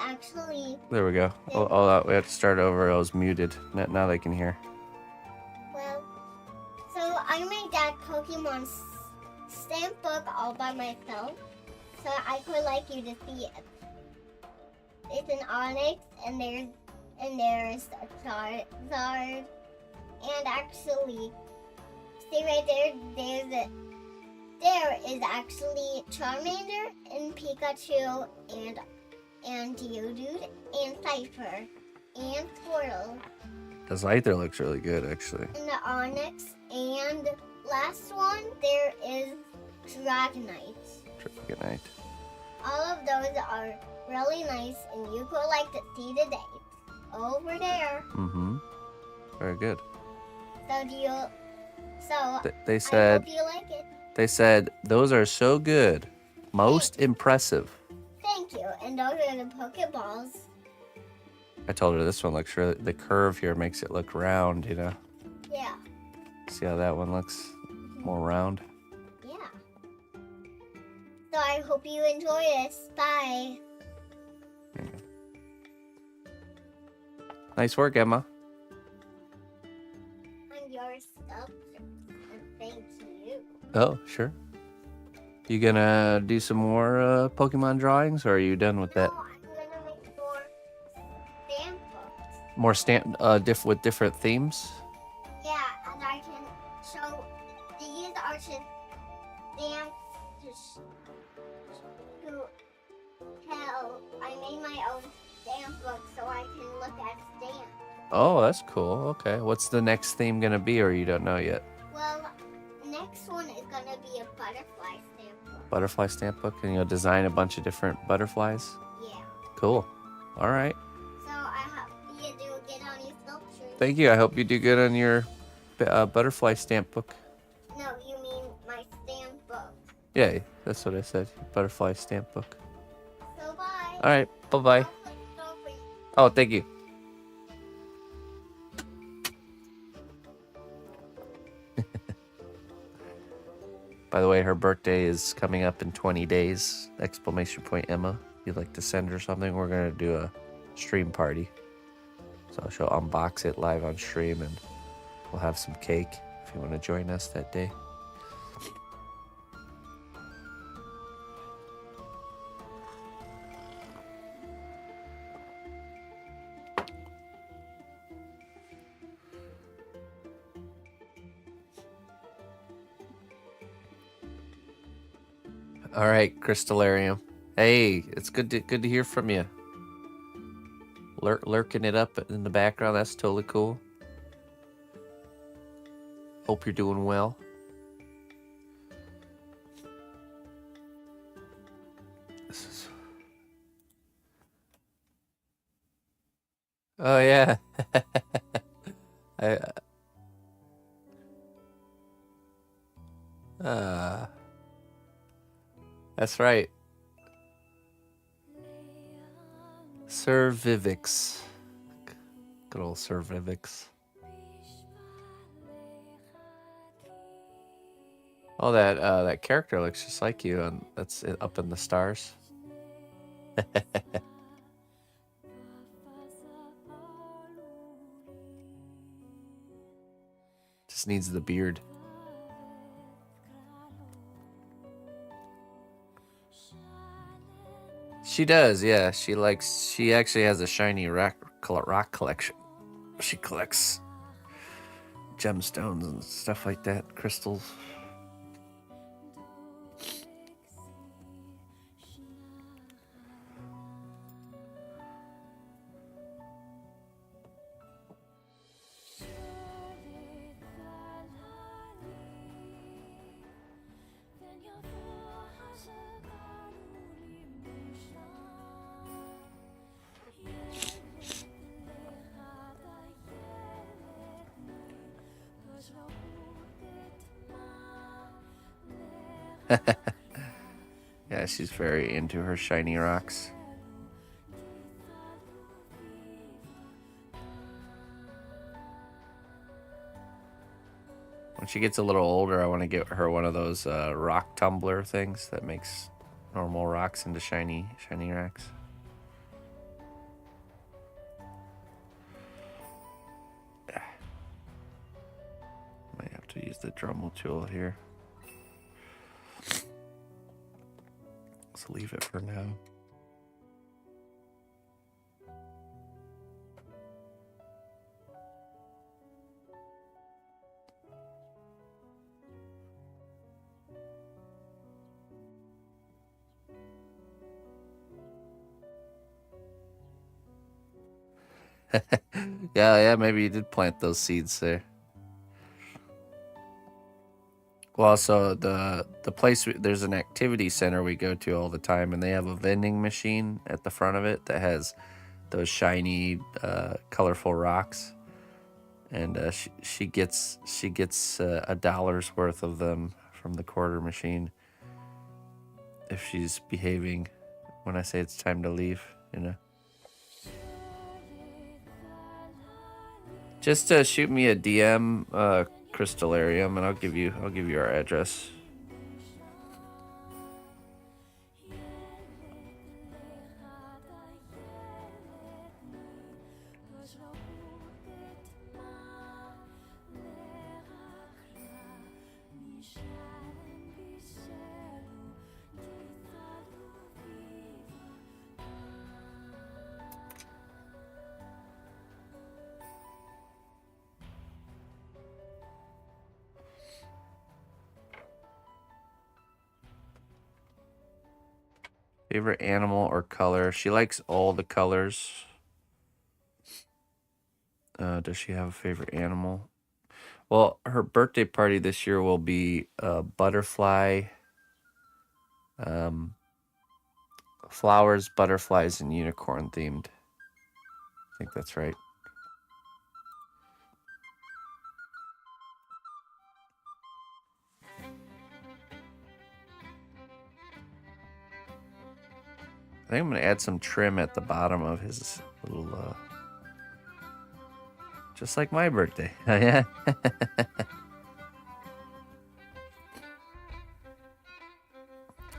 Actually, There we go. Oh, we have to start over. I was muted. Now they can hear. well, so I made that Pokemon stamp book all by myself, so I could like you to see it. It's an Onyx, and there's a Charizard, and actually, see right there, there is actually Charmander and Pikachu and Geodude and Cypher and Squirtle. The Scyther looks really good, actually. And the Onyx, and last one there is Dragonite. Good night. All of those are really nice, and you could like to see the dates over there. Mm-hmm. Very good. So So They I said, hope you like it. those are so good. Most impressive. Thank you. And those are the Pokeballs. I told her this one looks really, the curve here makes it look round, you know? Yeah. See how that one looks more round? Yeah. So I hope you enjoy this. Bye. Nice work, Emma. I'm your sculptor. And thank you. Oh, sure. You gonna do some more Pokemon drawings, or are you done with that? No, I'm gonna make more stamp books. More stamp, with different themes? Yeah, and I can show these are just stamps to tell. I made my own stamp book so I can look at stamps. Oh, that's cool. Okay. What's the next theme gonna be, or you don't know yet? Well, next one is gonna be a butterfly stamp book. Butterfly stamp book, and you'll design a bunch of different butterflies? Yeah. Cool. All right. So I hope you do good on your sculpture. Thank you. I hope you do good on your butterfly stamp book. No, you mean my stamp book. Yeah, that's what I said. Butterfly stamp book. So bye. All right. Bye-bye. I'll put it over you. Oh, thank you. By the way, her birthday is coming up in 20 days. Exclamation point, Emma. If you'd like to send her something, we're going to do a stream party. So she'll unbox it live on stream, and we'll have some cake if you want to join us that day. All right, Crystallarium. Hey, it's good to hear from you. Lurking it up in the background. That's totally cool. Hope you're doing well. This is. Oh yeah. I. That's right. Sir Vivix. Good old Sir Vivix. Oh, that character looks just like you, and that's up in the stars. Just needs the beard. She does, yeah. She actually has a shiny rock collection. She collects gemstones and stuff like that, crystals. Yeah, she's very into her shiny rocks. When she gets a little older, I want to get her one of those rock tumbler things that makes normal rocks into shiny rocks. Might have to use the Dremel tool here. Let's leave it for now. Yeah, maybe you did plant those seeds there. Well, so the place, there's an activity center we go to all the time, and they have a vending machine at the front of it that has those shiny, colorful rocks. and she gets a dollar's worth of them from the quarter machine if she's behaving when I say it's time to leave, you know. Just shoot me a DM, Crystallarium, and I'll give you our address. Favorite animal or color? She likes all the colors. Does she have a favorite animal? Well, her birthday party this year will be butterfly, flowers, butterflies, and unicorn themed. I think that's right. I think I'm gonna add some trim at the bottom of his little, just like my birthday. Yeah.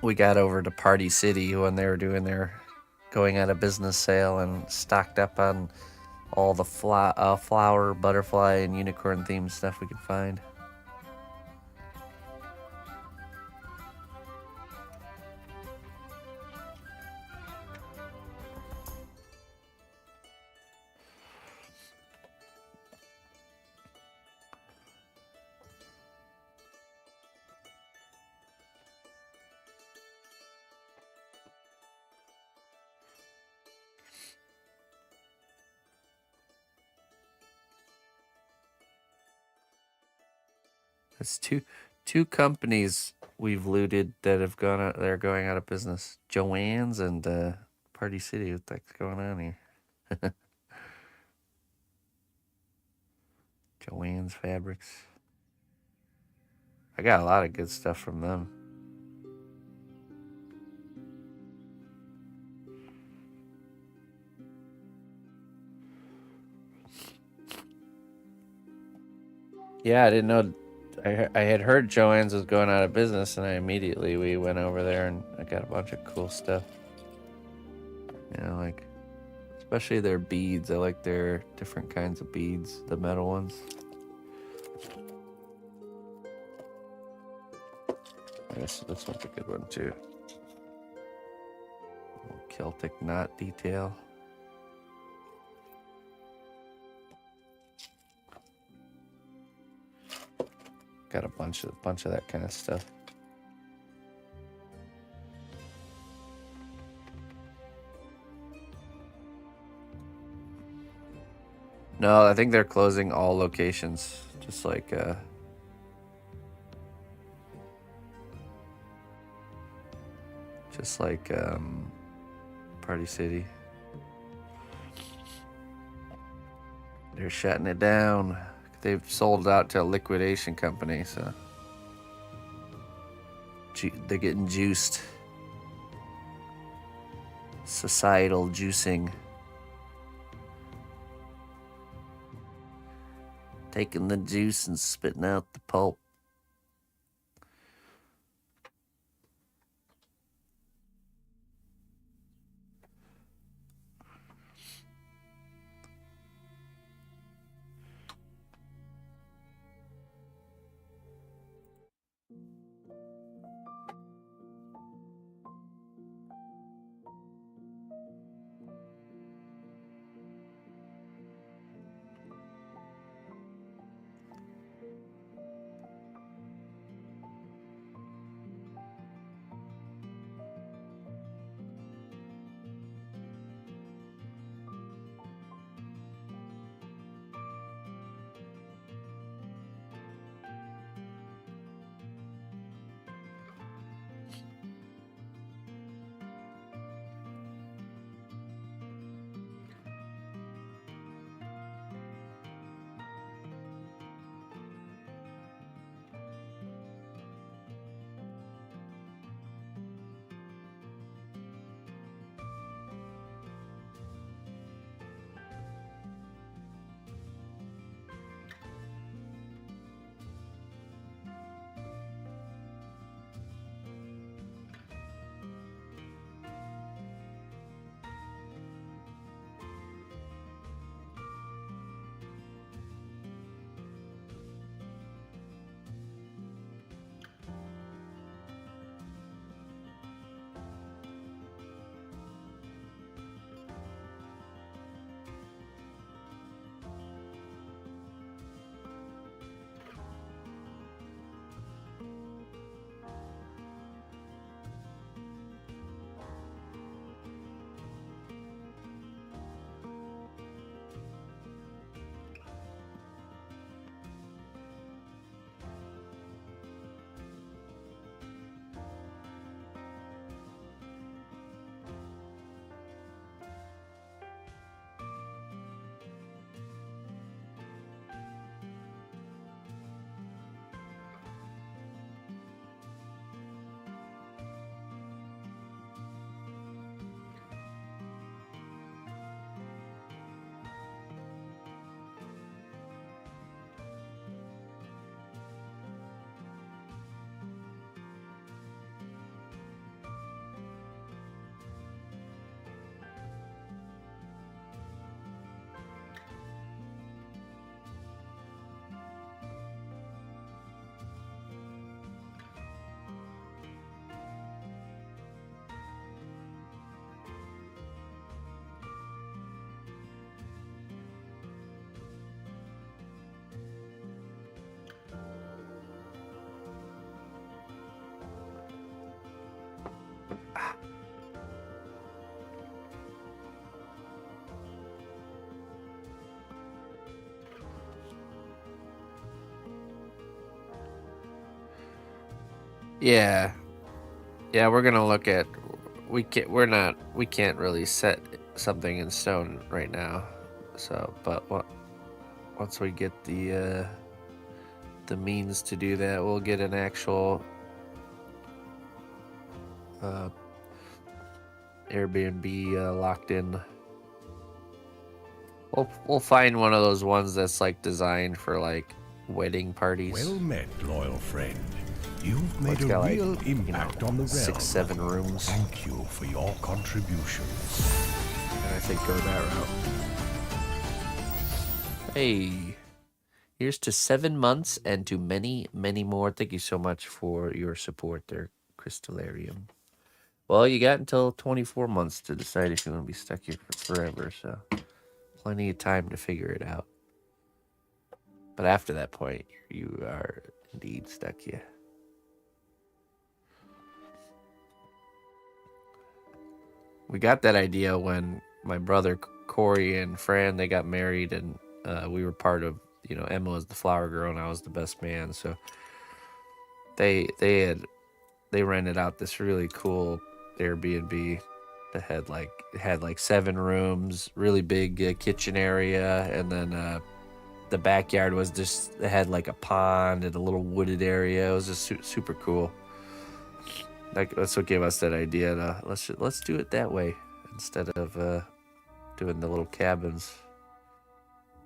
We got over to Party City when they were doing their going out of business sale and stocked up on all the flower, butterfly, and unicorn themed stuff we could find. It's two companies we've looted that have gone out. They're going out of business. Joann's and Party City. What the heck's going on here? Joann's Fabrics. I got a lot of good stuff from them. Yeah, I didn't know. I had heard Joann's was going out of business, and we went over there and I got a bunch of cool stuff. You know, like especially their beads. I like their different kinds of beads, the metal ones. This one's a good one too. Celtic knot detail. Got a bunch of that kind of stuff. No, I think they're closing all locations, just like Party City. They're shutting it down. They've sold out to a liquidation company, so they're getting juiced. Societal juicing. Taking the juice and spitting out the pulp. Yeah. Yeah, we're gonna look at we can't really set something in stone right now. So, but once we get the means to do that, we'll get an actual Airbnb locked in. We'll find one of those ones that's like designed for like wedding parties. Well met, loyal friend. You've made It's got, a like, real impact on the realm. 6-7 rooms. Thank you for your contributions. And I think go that route. Hey, here's to 7 months and to many, many more. Thank you so much for your support there, Crystallarium. Well, you got until 24 months to decide if you want to be stuck here for forever, so plenty of time to figure it out. But after that point, you are indeed stuck here. We got that idea when my brother Corey and Fran, they got married, and we were part of, Emma was the flower girl and I was the best man. So they rented out this really cool Airbnb that had like 7 rooms, really big kitchen area, and then the backyard was just, it had like a pond and a little wooded area. It was just super cool. Like, that's what gave us that idea to let's do it that way instead of doing the little cabins.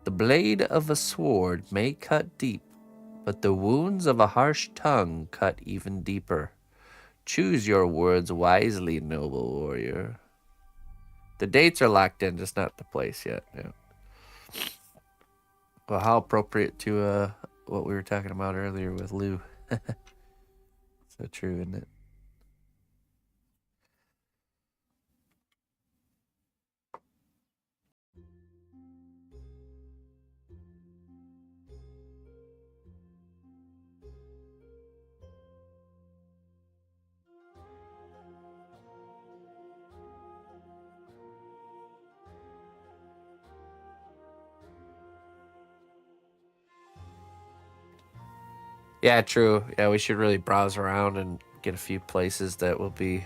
The blade of a sword may cut deep, but the wounds of a harsh tongue cut even deeper. Choose your words wisely, noble warrior. The dates are locked in, just not the place yet. Yeah. Well, how appropriate to what we were talking about earlier with Lou. So true, isn't it? Yeah, true. Yeah, we should really browse around and get a few places that will be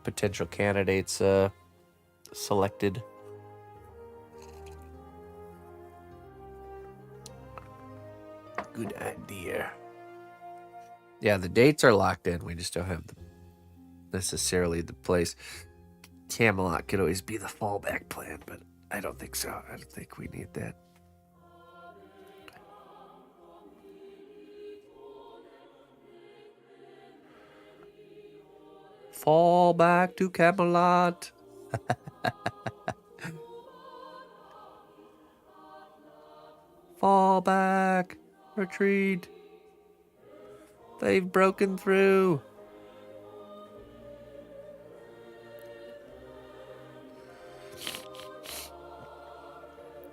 potential candidates selected. Good idea. Yeah, the dates are locked in. We just don't have necessarily the place. Camelot could always be the fallback plan, but I don't think so. I don't think we need that. Fall back to Camelot. Fall back. Retreat. They've broken through.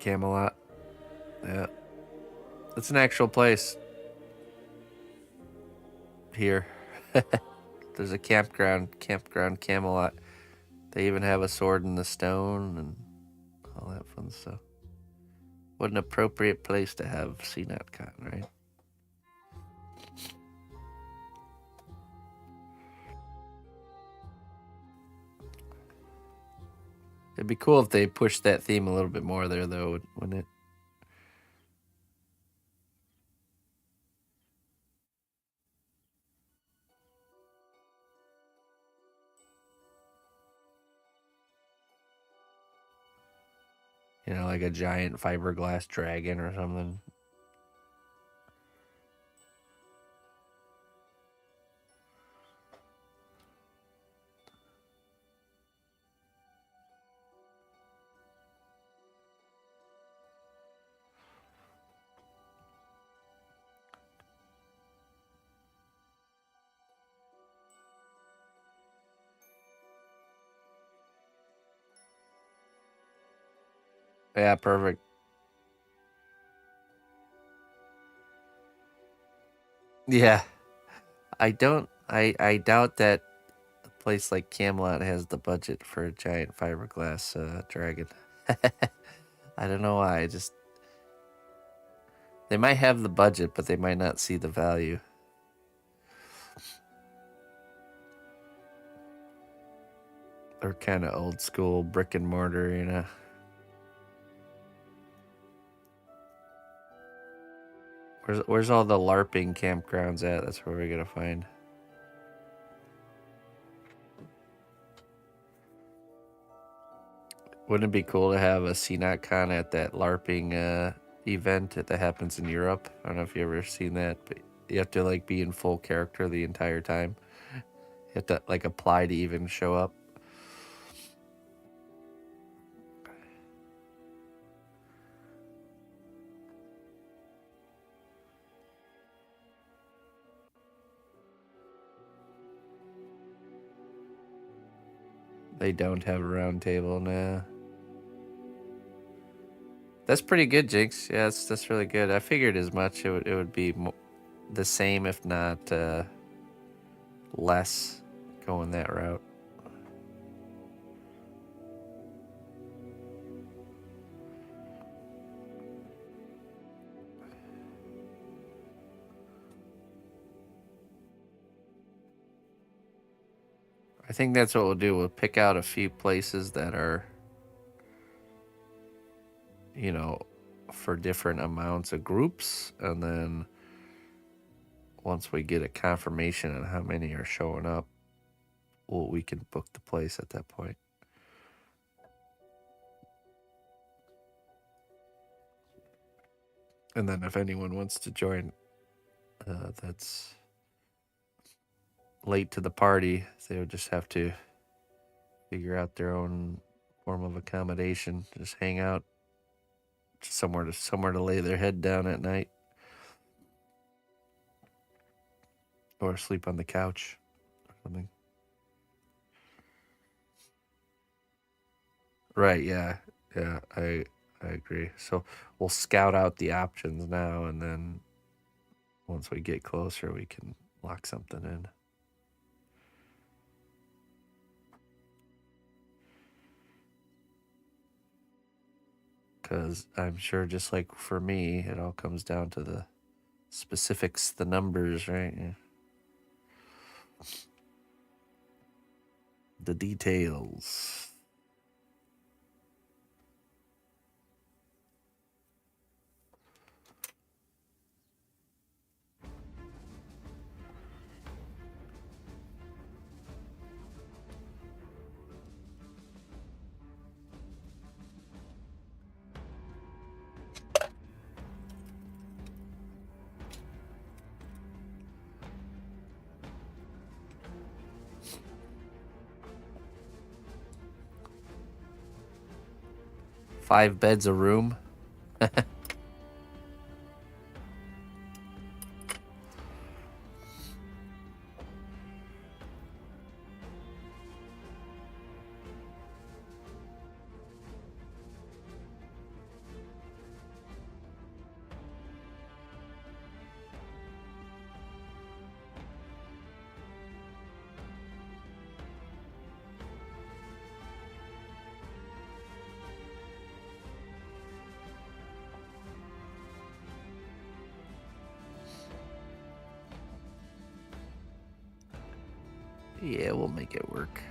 Camelot. Yeah. It's an actual place. Here. There's a campground Camelot. They even have a sword in the stone and all that fun stuff. What an appropriate place to have cnotcon, right? It'd be cool if they pushed that theme a little bit more there, though, wouldn't it? Like a giant fiberglass dragon or something. Yeah, perfect. Yeah. I doubt that a place like Camelot has the budget for a giant fiberglass dragon. I don't know why. They might have the budget, but they might not see the value. Or kind of old school brick and mortar, you know. Where's all the LARPing campgrounds at? That's where we're gonna find. Wouldn't it be cool to have a cnotcon at that LARPing event that happens in Europe? I don't know if you ever seen that, but you have to like be in full character the entire time. You have to like apply to even show up. They don't have a round table now. That's pretty good, Jinx. Yeah, that's really good. I figured as much. It would be the same, if not less, going that route. I think that's what we'll do. We'll pick out a few places that are, you know, for different amounts of groups, and then once we get a confirmation on how many are showing up, we can book the place at that point. And then if anyone wants to join, that's late to the party, they would just have to figure out their own form of accommodation. Just hang out, just somewhere to lay their head down at night, or sleep on the couch or something. Right? Yeah. I agree. So we'll scout out the options now, and then once we get closer, we can lock something in. Because I'm sure, just like for me, it all comes down to the specifics, the numbers, right? Yeah. The details. Five beds a room. Yeah, we'll make it work.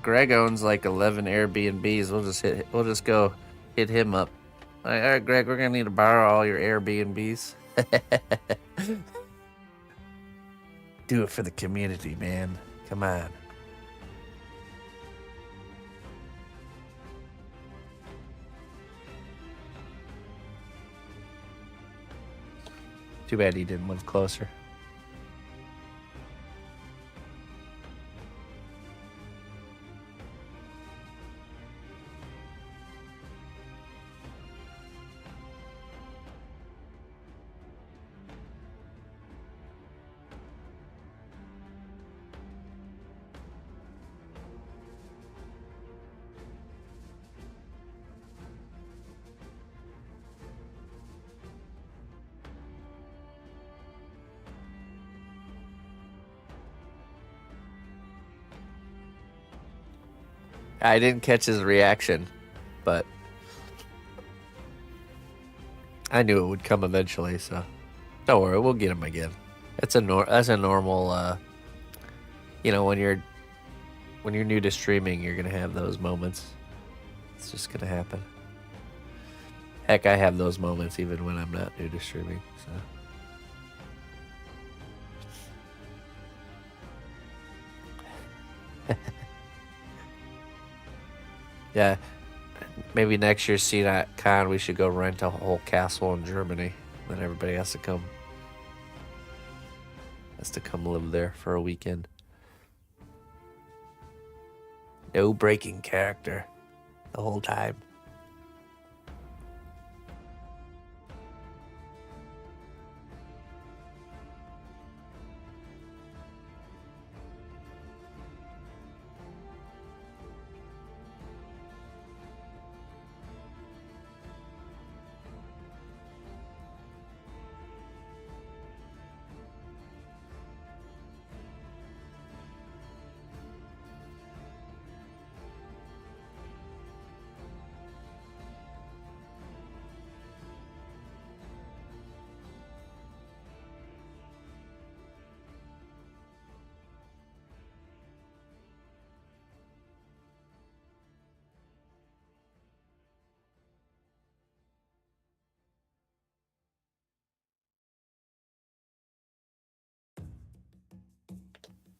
Greg owns like 11 Airbnbs. We'll just go hit him up. All right, Greg, we're gonna need to borrow all your Airbnbs. Do it for the community, man. Come on. Too bad he didn't live closer. I didn't catch his reaction, but I knew it would come eventually, so don't worry, we'll get him again. That's a normal you know, when you're new to streaming, you're gonna have those moments. It's just gonna happen. Heck, I have those moments even when I'm not new to streaming, so. Yeah, maybe next year's CNOT we should go rent a whole castle in Germany. Then everybody has to come live there for a weekend. No breaking character the whole time.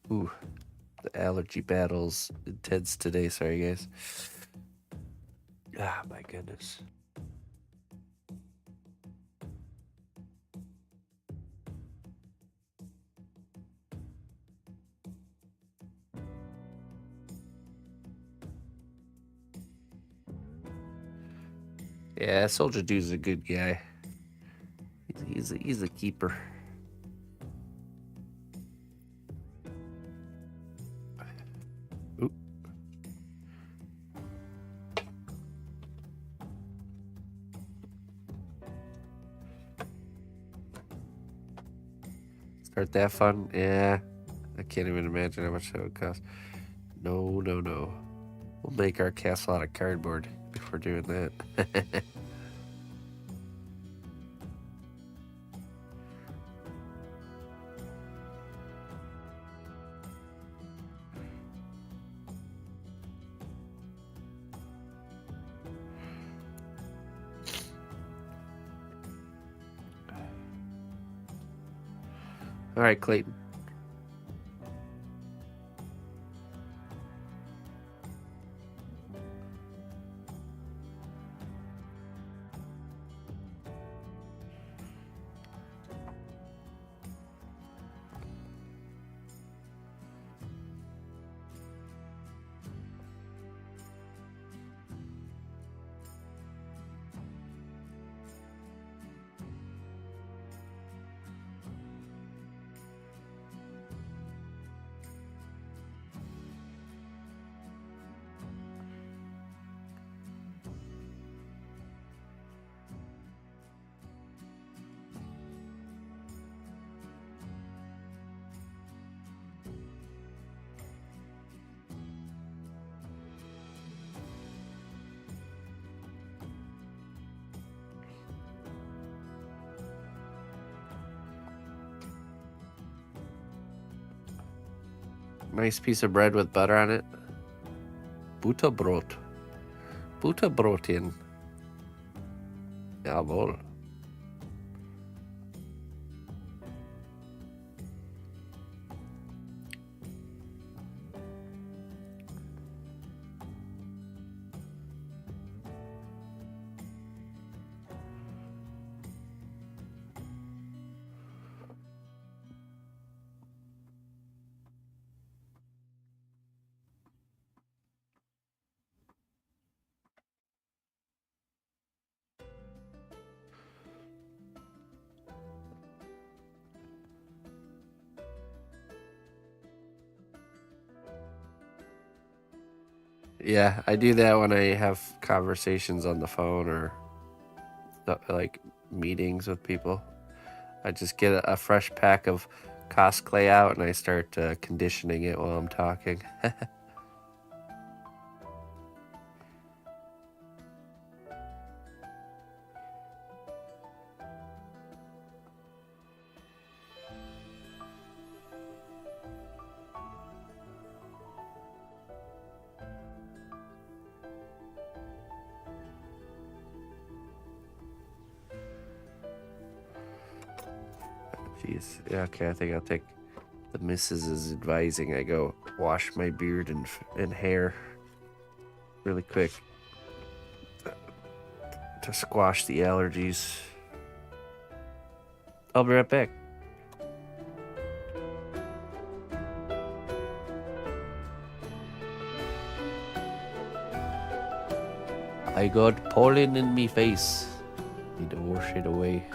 Ooh, the allergy battle's intense today. Sorry, guys. Ah, my goodness. Yeah, Soldier Dude's a good guy. He's a keeper. Oop. Start that fun? Yeah. I can't even imagine how much that would cost. No. We'll make our castle out of cardboard before doing that. All right, Clayton. Nice piece of bread with butter on it. Butterbrot. Butterbrotin. Jawohl. Yeah, I do that when I have conversations on the phone or like meetings with people. I just get a fresh pack of cosplay out and I start conditioning it while I'm talking. Jeez. Yeah, okay, I think I'll take the missus is advising I go wash my beard and hair really quick to squash the allergies. I'll be right back. I got pollen in me face. Need to wash it away.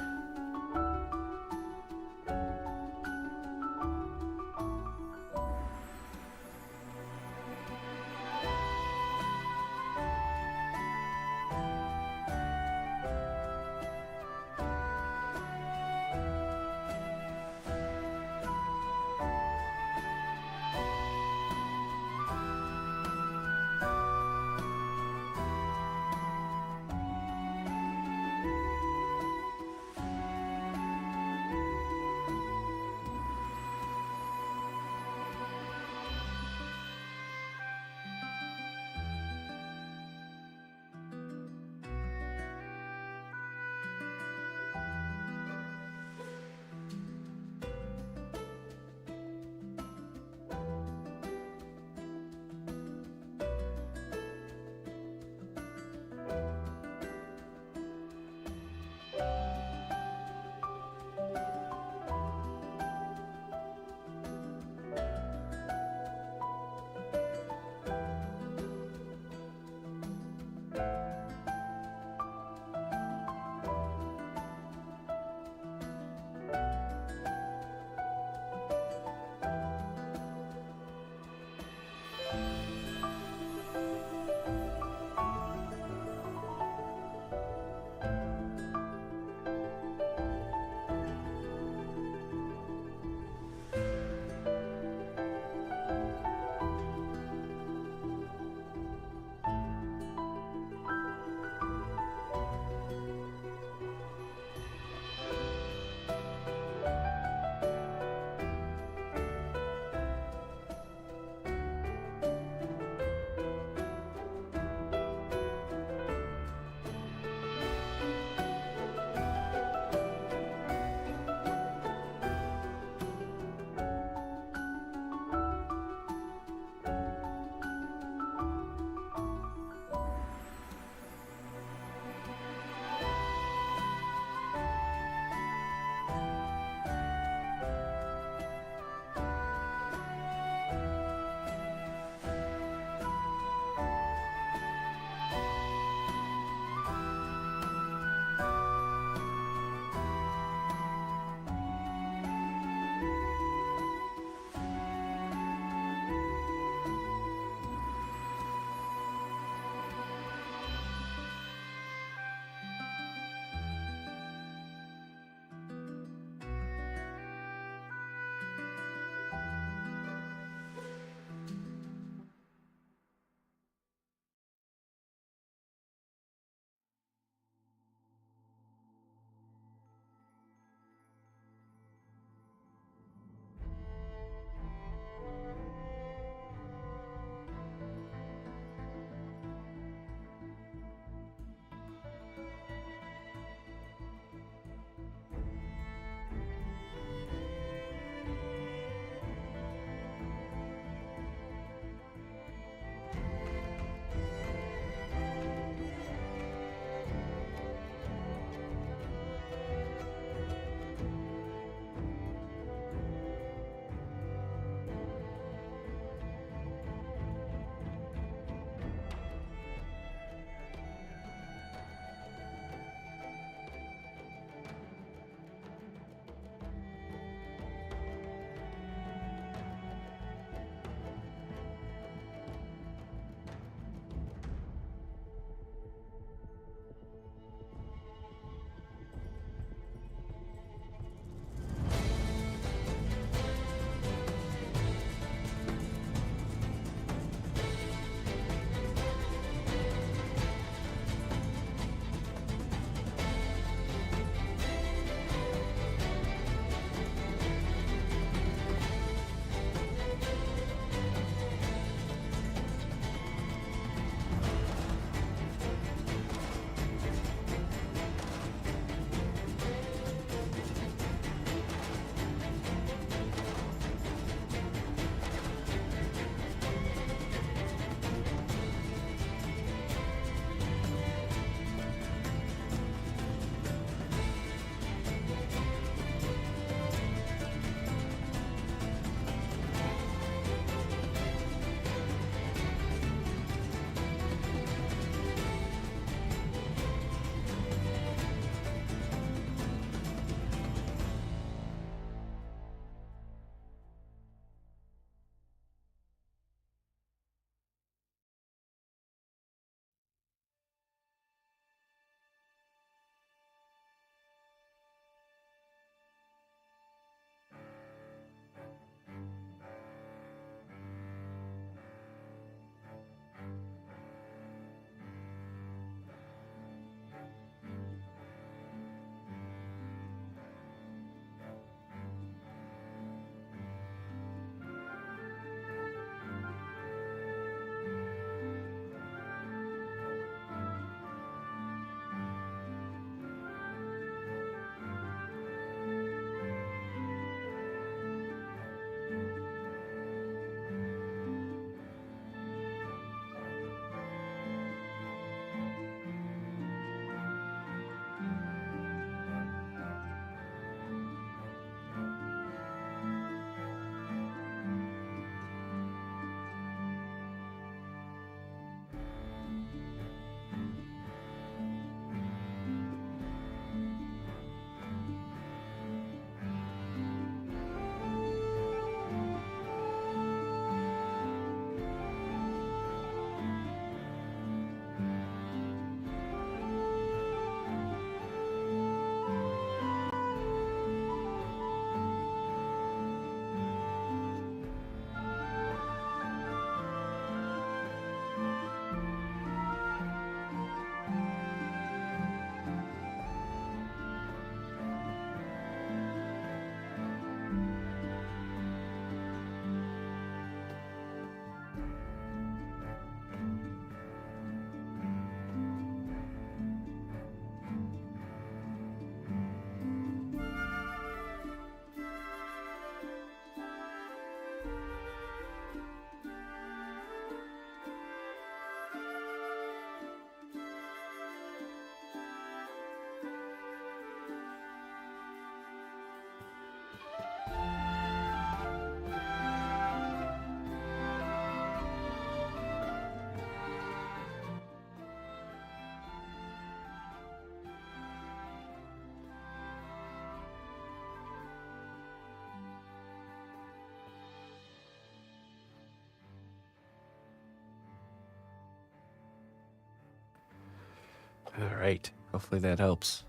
All right. Hopefully that helps.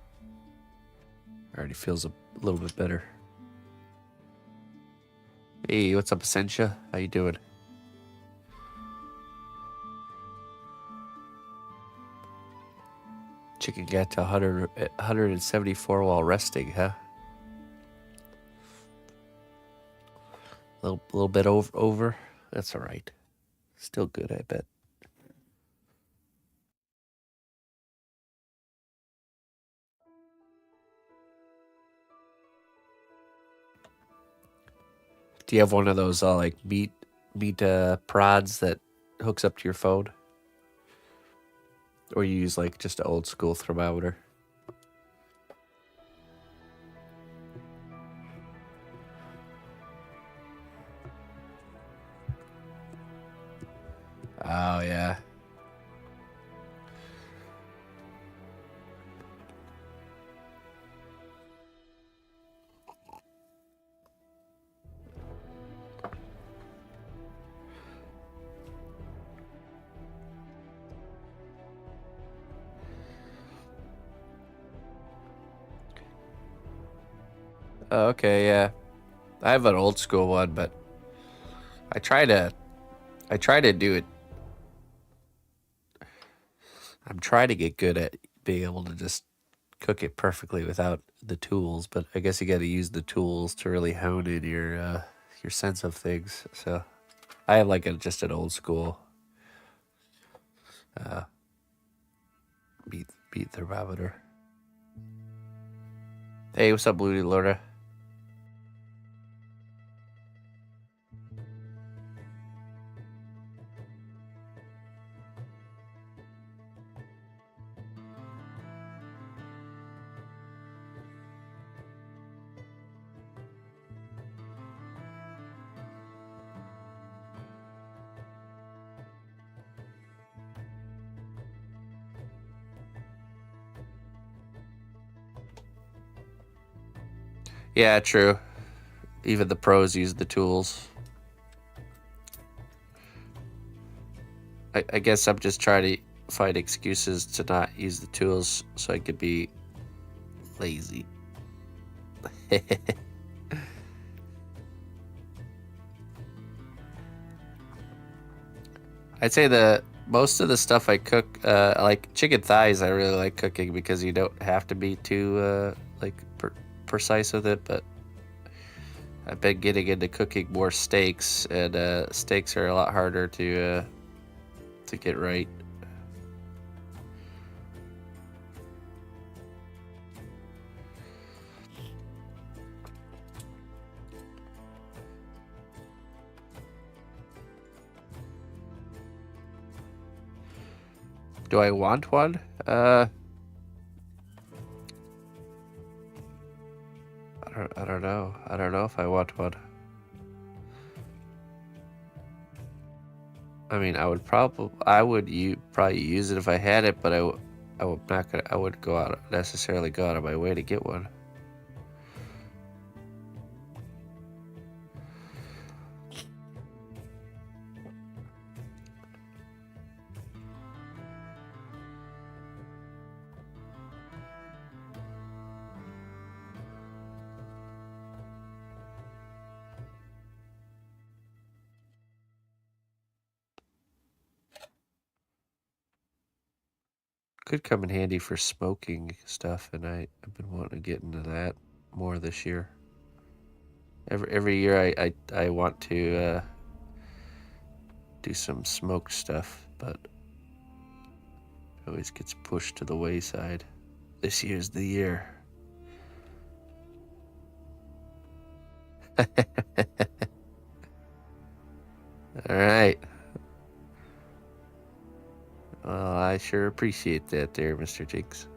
Already feels a little bit better. Hey, what's up, Essentia? How you doing? Chicken got to 174 while resting, huh? Little bit over. That's all right. Still good, I bet. Do you have one of those like meat prods that hooks up to your phone, or you use like just an old school thermometer? Oh yeah. Oh, okay, yeah. I have an old school one, but I try to do it. I'm trying to get good at being able to just cook it perfectly without the tools, but I guess you got to use the tools to really hone in your sense of things. So I have like just an old school meat thermometer. Hey, what's up, Bloody Lorna? Yeah, true. Even the pros use the tools. I guess I'm just trying to find excuses to not use the tools so I could be lazy. I'd say most of the stuff I cook, like chicken thighs, I really like cooking because you don't have to be too precise with it. But I've been getting into cooking more steaks, and steaks are a lot harder to get right. Do I want one? I don't know. I don't know if I want one. I mean, I would probably use it if I had it, but I wouldn't necessarily go out of my way to get one. Could come in handy for smoking stuff, and I've been wanting to get into that more this year. Every year I want to do some smoked stuff, but it always gets pushed to the wayside. This year's the year. All right. Well, I sure appreciate that there, Mr. Jinx.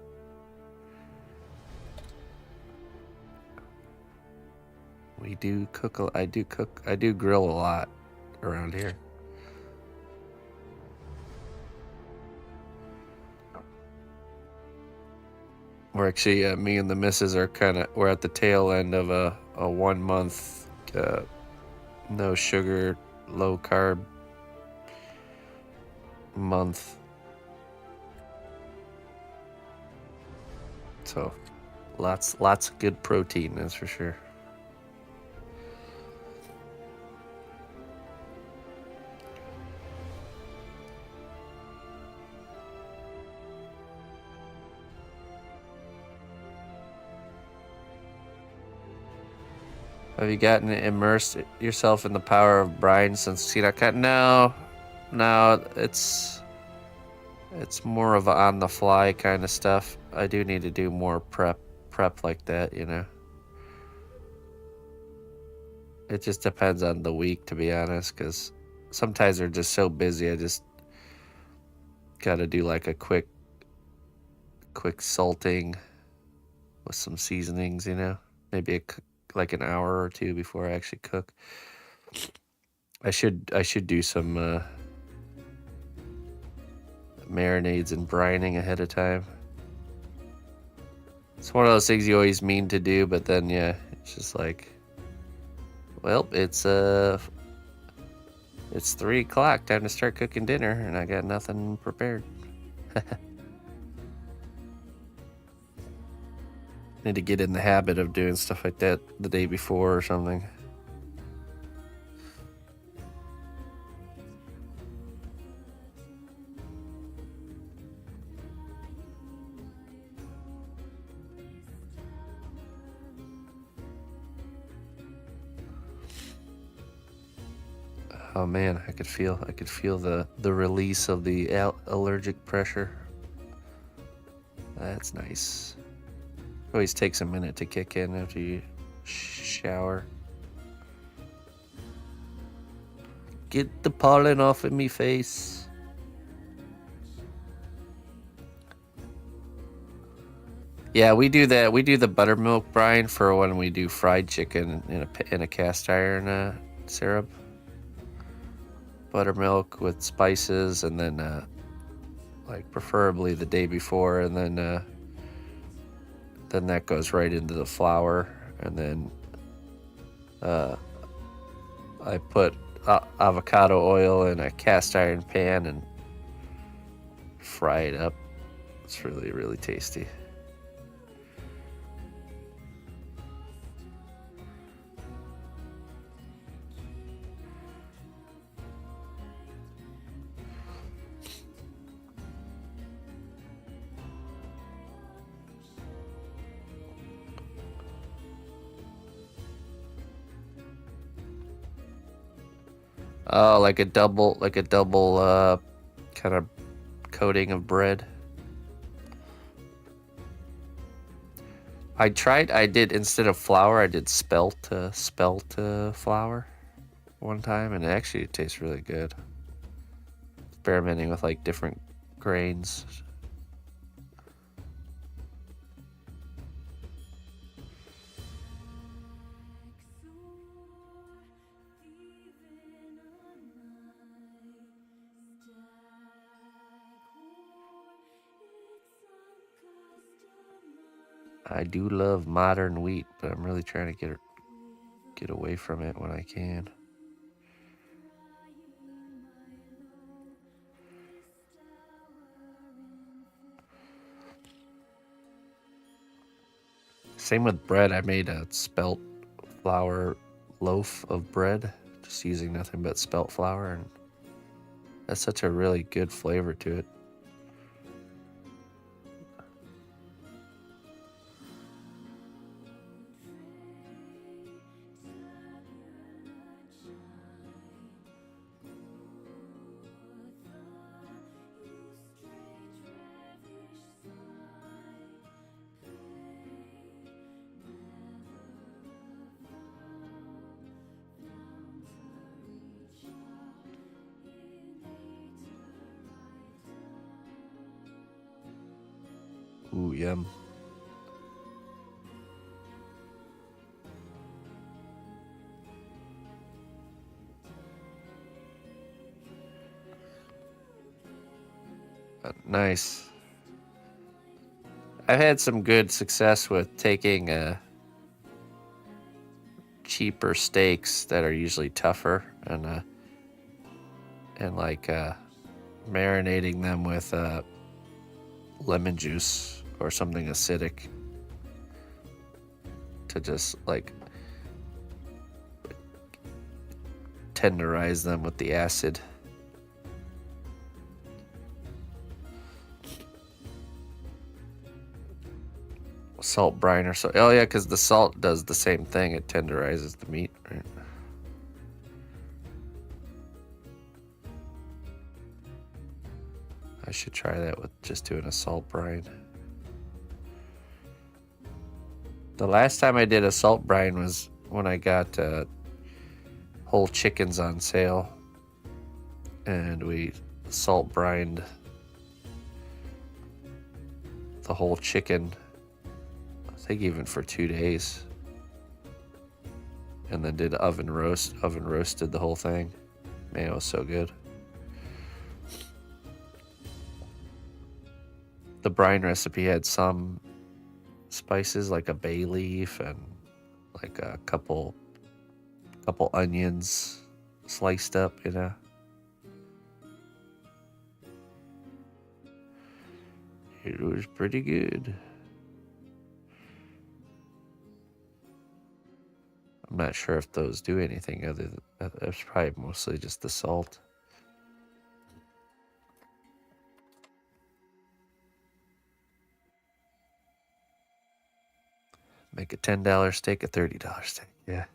We do cook. I do grill a lot around here. We're actually, me and the missus are we're at the tail end of a 1 month, no sugar, low carb month. So lots of good protein, that's for sure. Have you gotten immersed yourself in the power of brine since cnotcut? No, it's more of a on the fly kind of stuff. I do need to do more prep like that, you know. It just depends on the week, to be honest, because sometimes they're just so busy. I just gotta do like a quick salting with some seasonings, you know. Maybe like an hour or two before I actually cook. I should do some marinades and brining ahead of time. It's one of those things you always mean to do, but then yeah, it's just like, well, it's 3 o'clock, time to start cooking dinner, and I got nothing prepared. Need to get in the habit of doing stuff like that the day before or something. Oh man, I could feel the release of the allergic pressure. That's nice. Always takes a minute to kick in after you shower. Get the pollen off of me face. Yeah, we do that. We do the buttermilk brine for when we do fried chicken in a cast iron syrup. Buttermilk with spices, and then like preferably the day before, and then that goes right into the flour, and then I put avocado oil in a cast iron pan and fry it up. It's really, really tasty. Oh, like a double kind of coating of bread. I did, instead of flour, I did spelt flour one time, and actually it tastes really good. Experimenting with like different grains. I do love modern wheat, but I'm really trying to get away from it when I can. Same with bread. I made a spelt flour loaf of bread, just using nothing but spelt flour, and that's such a really good flavor to it. Ooh, yum. Nice. I've had some good success with taking cheaper steaks that are usually tougher and marinating them with lemon juice or something acidic to just like tenderize them with the acid. Salt brine or so. Oh yeah, because the salt does the same thing. It tenderizes the meat, right? I should try that with just doing a salt brine. The last time I did a salt brine was when I got whole chickens on sale, and we salt brined the whole chicken, I think even for 2 days, and then did oven roasted the whole thing. Man, it was so good. The brine recipe had some spices like a bay leaf and like a couple onions sliced up, you know. It was pretty good. I'm not sure if those do anything other than that's probably mostly just the salt. Make a $10 steak a $30 steak. Yeah.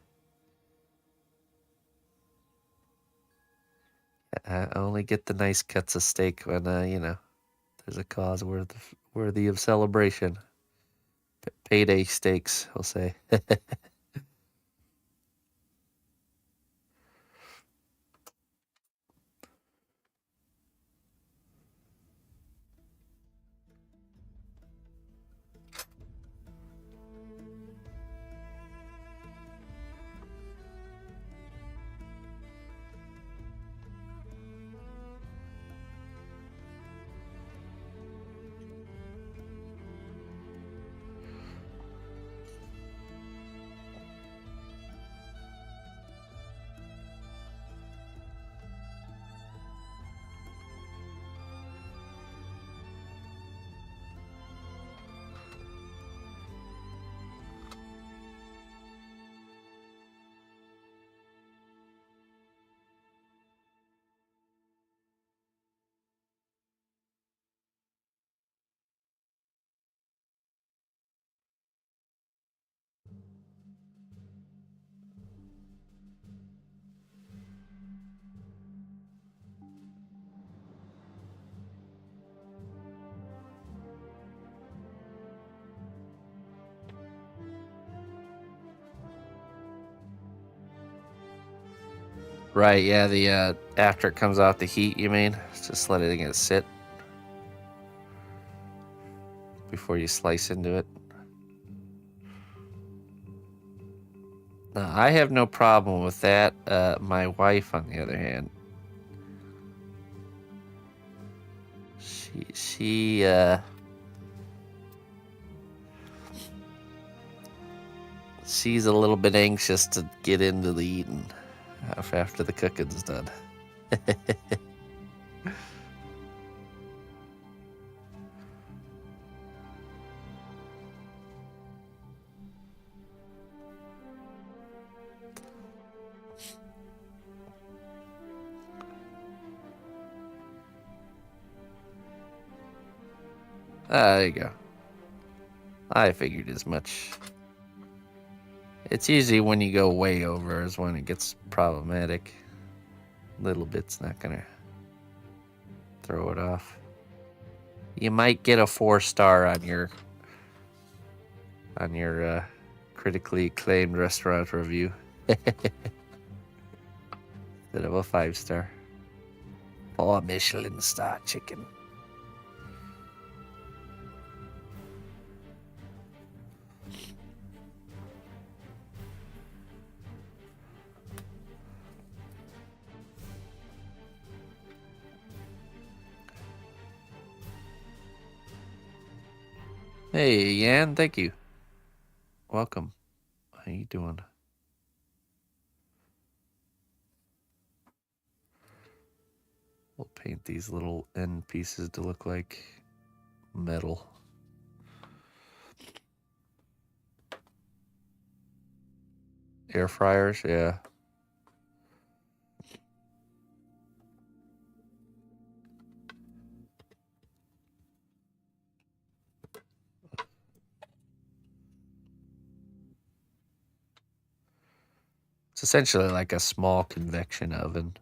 I only get the nice cuts of steak when you know, there's a cause worthy of celebration. Payday steaks, I'll say. Right, yeah, the after it comes out the heat, you mean? Just letting it sit before you slice into it. I have no problem with that. My wife, on the other hand, she's a little bit anxious to get into the eating after the cooking's done. There you go. I figured as much. It's usually when you go way over is when it gets problematic. Little bit's not gonna throw it off. You might get a 4-star on your critically acclaimed restaurant review instead of a 5-star. 4 Michelin star chicken. Hey, Yan, thank you. Welcome. How you doing? We'll paint these little end pieces to look like metal. Air fryers, yeah. It's essentially like a small convection oven,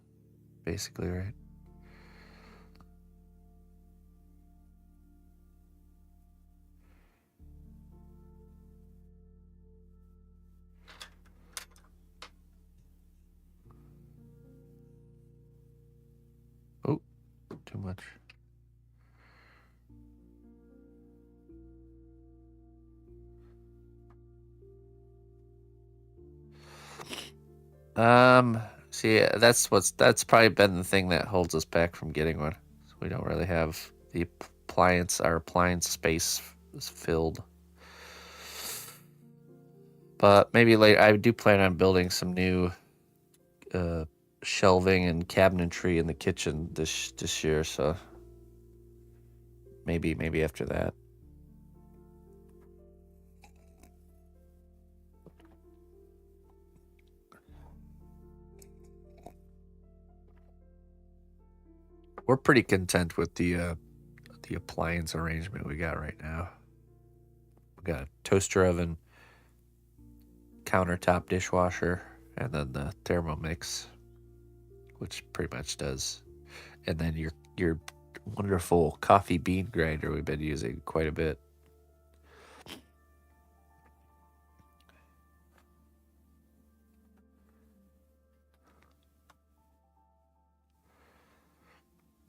basically, right? Oh, too much. See, that's probably been the thing that holds us back from getting one. So we don't really have our appliance space is filled. But maybe later, I do plan on building some new shelving and cabinetry in the kitchen this year. So maybe after that. We're pretty content with the appliance arrangement we got right now. We got a toaster oven, countertop dishwasher, and then the Thermomix, which pretty much does. And then your wonderful coffee bean grinder we've been using quite a bit.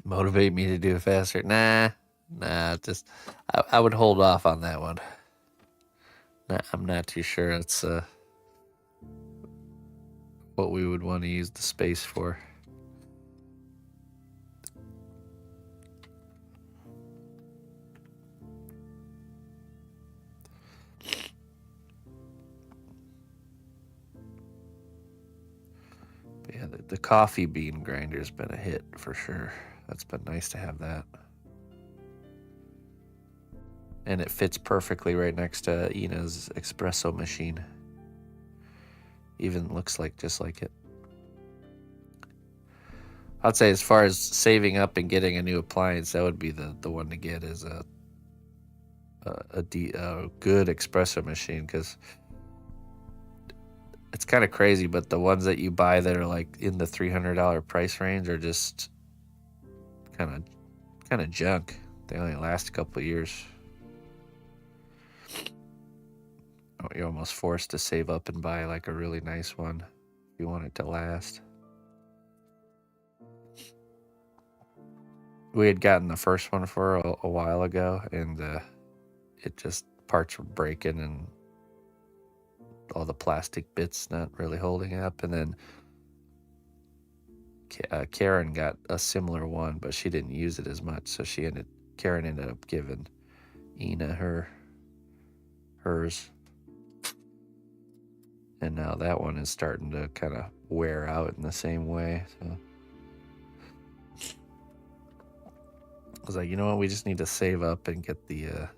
Motivate me to do it faster. Nah. Just I would hold off on that one. Nah, I'm not too sure it's what we would want to use the space for. But yeah, the coffee bean grinder's been a hit for sure. That's been nice to have that. And it fits perfectly right next to Ina's espresso machine. Even looks like just like it. I'd say as far as saving up and getting a new appliance, that would be the one to get is a good espresso machine, because it's kind of crazy, but the ones that you buy that are like in the $300 price range are just kind of junk. They only last a couple of years. You're almost forced to save up and buy like a really nice one if you want it to last. We had gotten the first one for a while ago, and it just parts were breaking and all the plastic bits not really holding up. And then Karen got a similar one, but she didn't use it as much, so Karen ended up giving Ina hers. And now that one is starting to kind of wear out in the same way. So I was like, you know what? We just need to save up and get the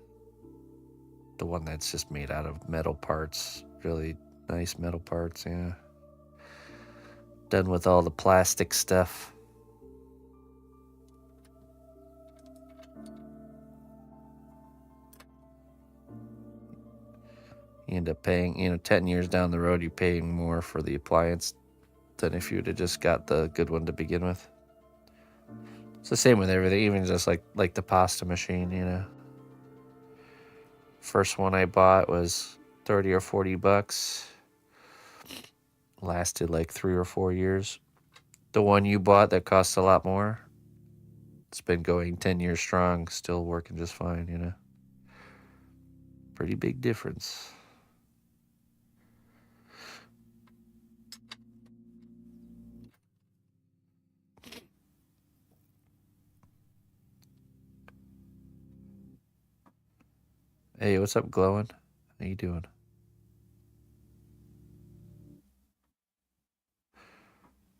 one that's just made out of metal parts. Really nice metal parts, yeah. Done with all the plastic stuff. You end up paying, 10 years down the road, you're paying more for the appliance than if you would have just got the good one to begin with. It's the same with everything, even just like the pasta machine, First one I bought was $30 or $40. Lasted like 3 or 4 years. The one you bought that costs a lot more, it's been going 10 years strong, still working just fine, Pretty big difference. Hey, what's up, Glowing? How you doing?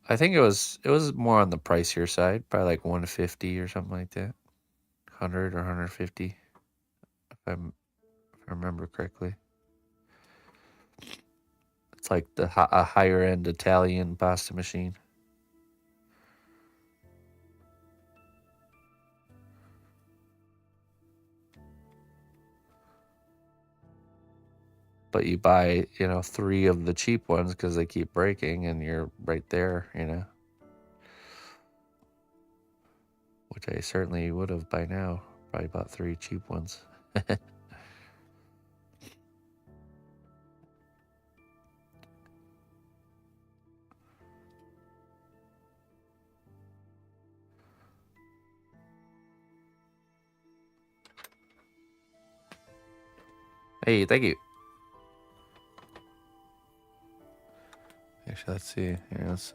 I think it was more on the pricier side, probably like 150 or something like that. 100 or 150, if I remember correctly. It's like a higher end Italian pasta machine. But you buy, 3 of the cheap ones because they keep breaking, and you're right there, Which I certainly would have by now. Probably bought 3 cheap ones. Hey, thank you. Actually, let's see. Here, let's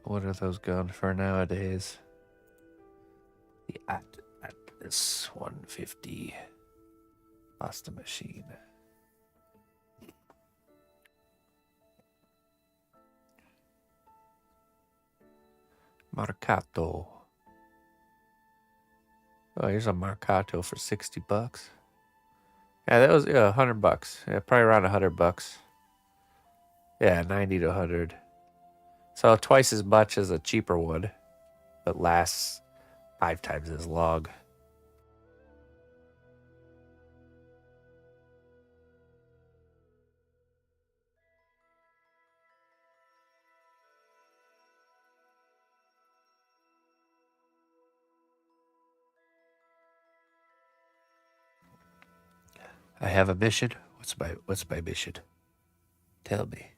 what are those going for nowadays? The Atlas 150 pasta machine. Marcato. Oh, here's a Marcato for $60. Yeah, that was $100. Yeah, probably around $100. Yeah, 90 to 100. So twice as much as a cheaper one, but lasts 5 times as long. I have a mission. What's my mission? Tell me.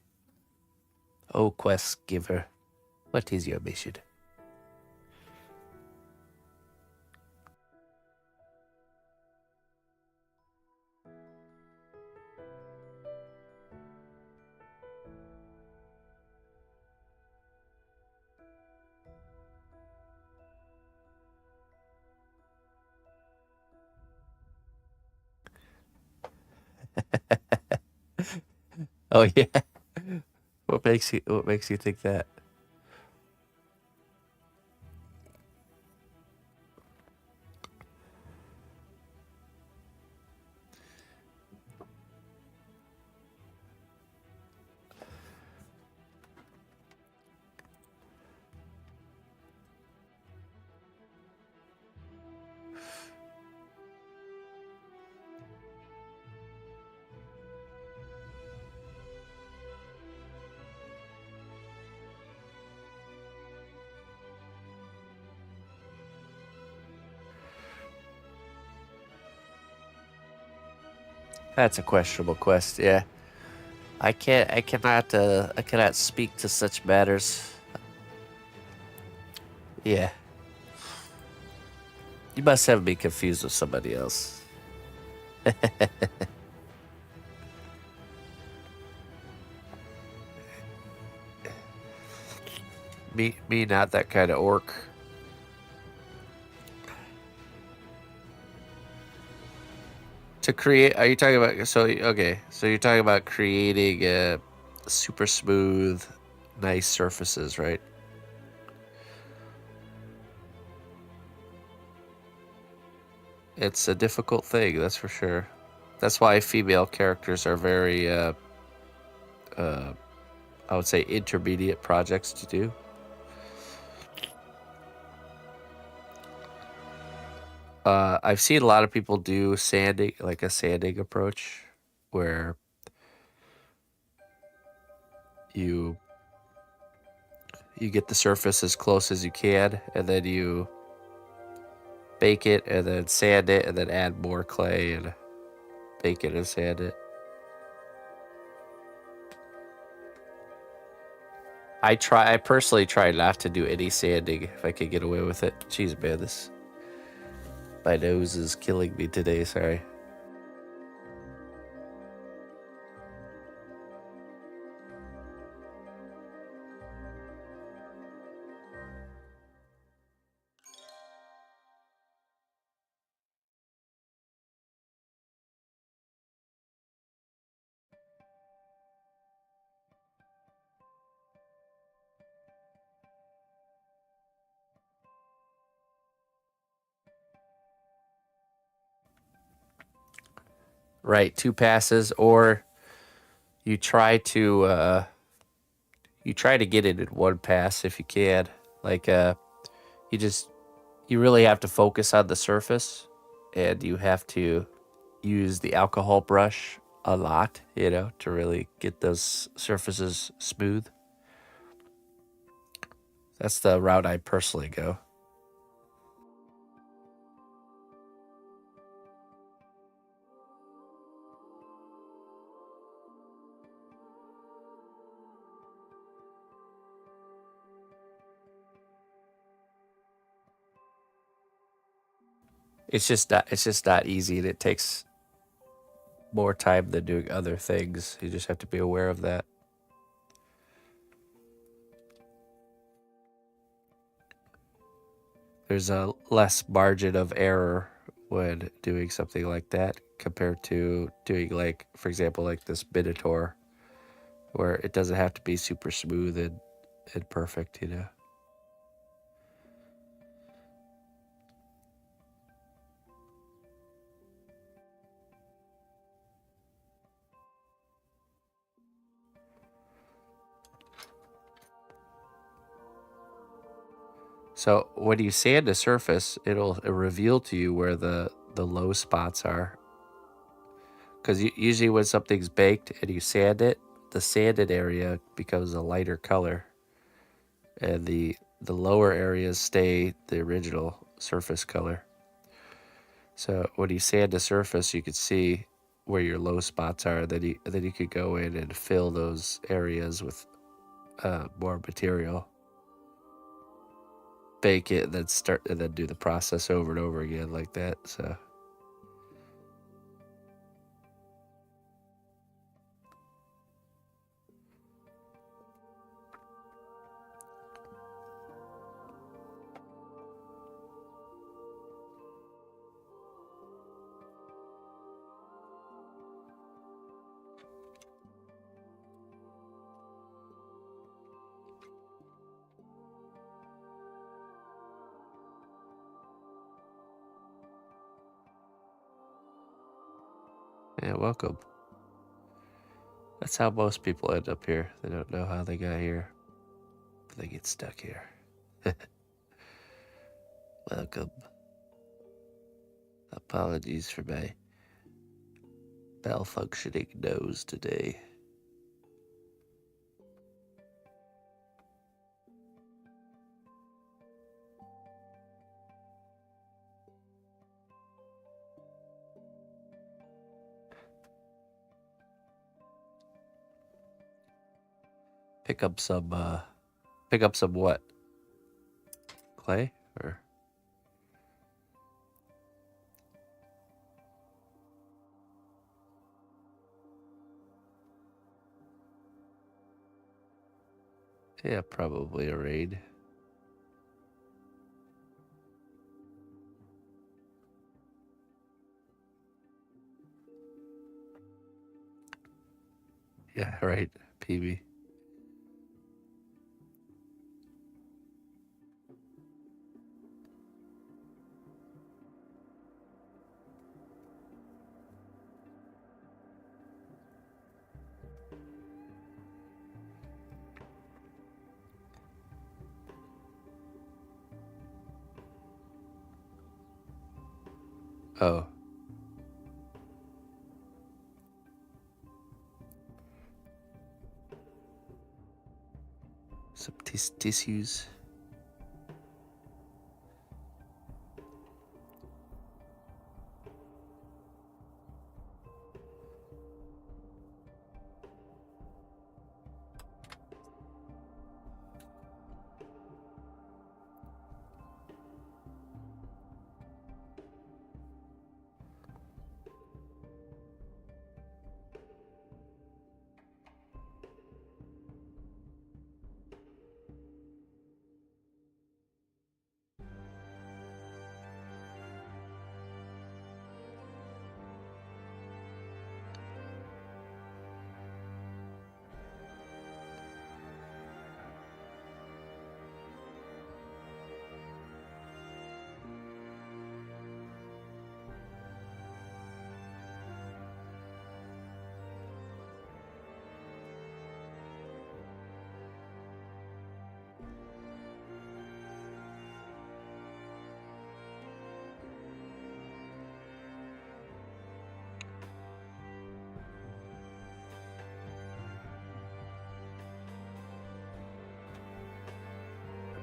Oh, quest giver, what is your mission? Oh yeah. What makes you think that? That's a questionable quest, yeah. I cannot speak to such matters. Yeah. You must have me confused with somebody else. Me not that kind of orc. To create, are you talking about, so you're talking about creating super smooth, nice surfaces, right? It's a difficult thing, that's for sure. That's why female characters are very, I would say, intermediate projects to do. I've seen a lot of people do sanding, like a sanding approach, where you get the surface as close as you can, and then you bake it, and then sand it, and then add more clay, and bake it and sand it. I personally try not to do any sanding if I could get away with it. Jeez, man, my nose is killing me today, sorry. Right, 2 passes, or you try to get it in one pass if you can. Like you just you really have to focus on the surface, and you have to use the alcohol brush a lot, to really get those surfaces smooth. That's the route I personally go. It's just not easy, and it takes more time than doing other things. You just have to be aware of that. There's a less margin of error when doing something like that compared to doing, like, for example, like this Minotaur, where it doesn't have to be super smooth and perfect. So when you sand a surface, it'll reveal to you where the low spots are. Because usually when something's baked and you sand it, the sanded area becomes a lighter color, and the lower areas stay the original surface color. So when you sand a surface, you can see where your low spots are. Then you could go in and fill those areas with more material, bake it, and then do the process over and over again like that. So yeah, welcome. That's how most people end up here. They don't know how they got here, but they get stuck here. Welcome. Apologies for my malfunctioning nose today. Pick up some what? Clay? Or yeah, probably a raid. Yeah, right, PB. Oh, some tissues.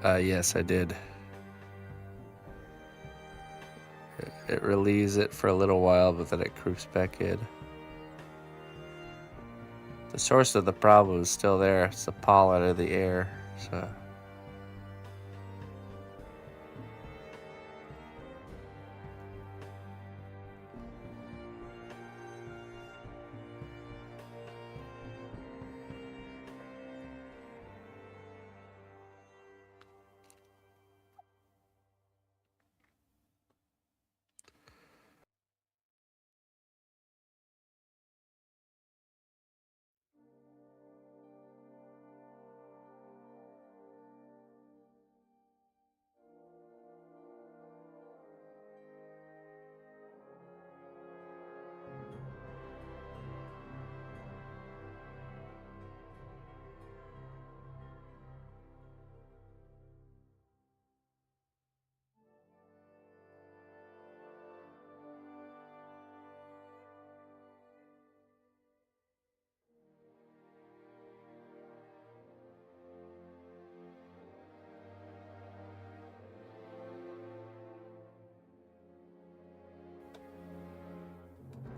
Yes, I did. It relieves it for a little while, but then it creeps back in. The source of the problem is still there. It's the pollen in the air. So.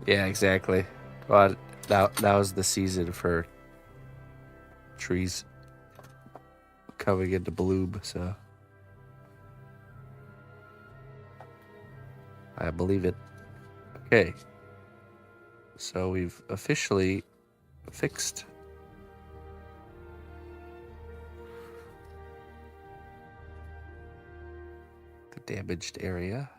Yeah, exactly. Well, that was the season for trees coming into bloom, so I believe it. Okay, so we've officially fixed the damaged area.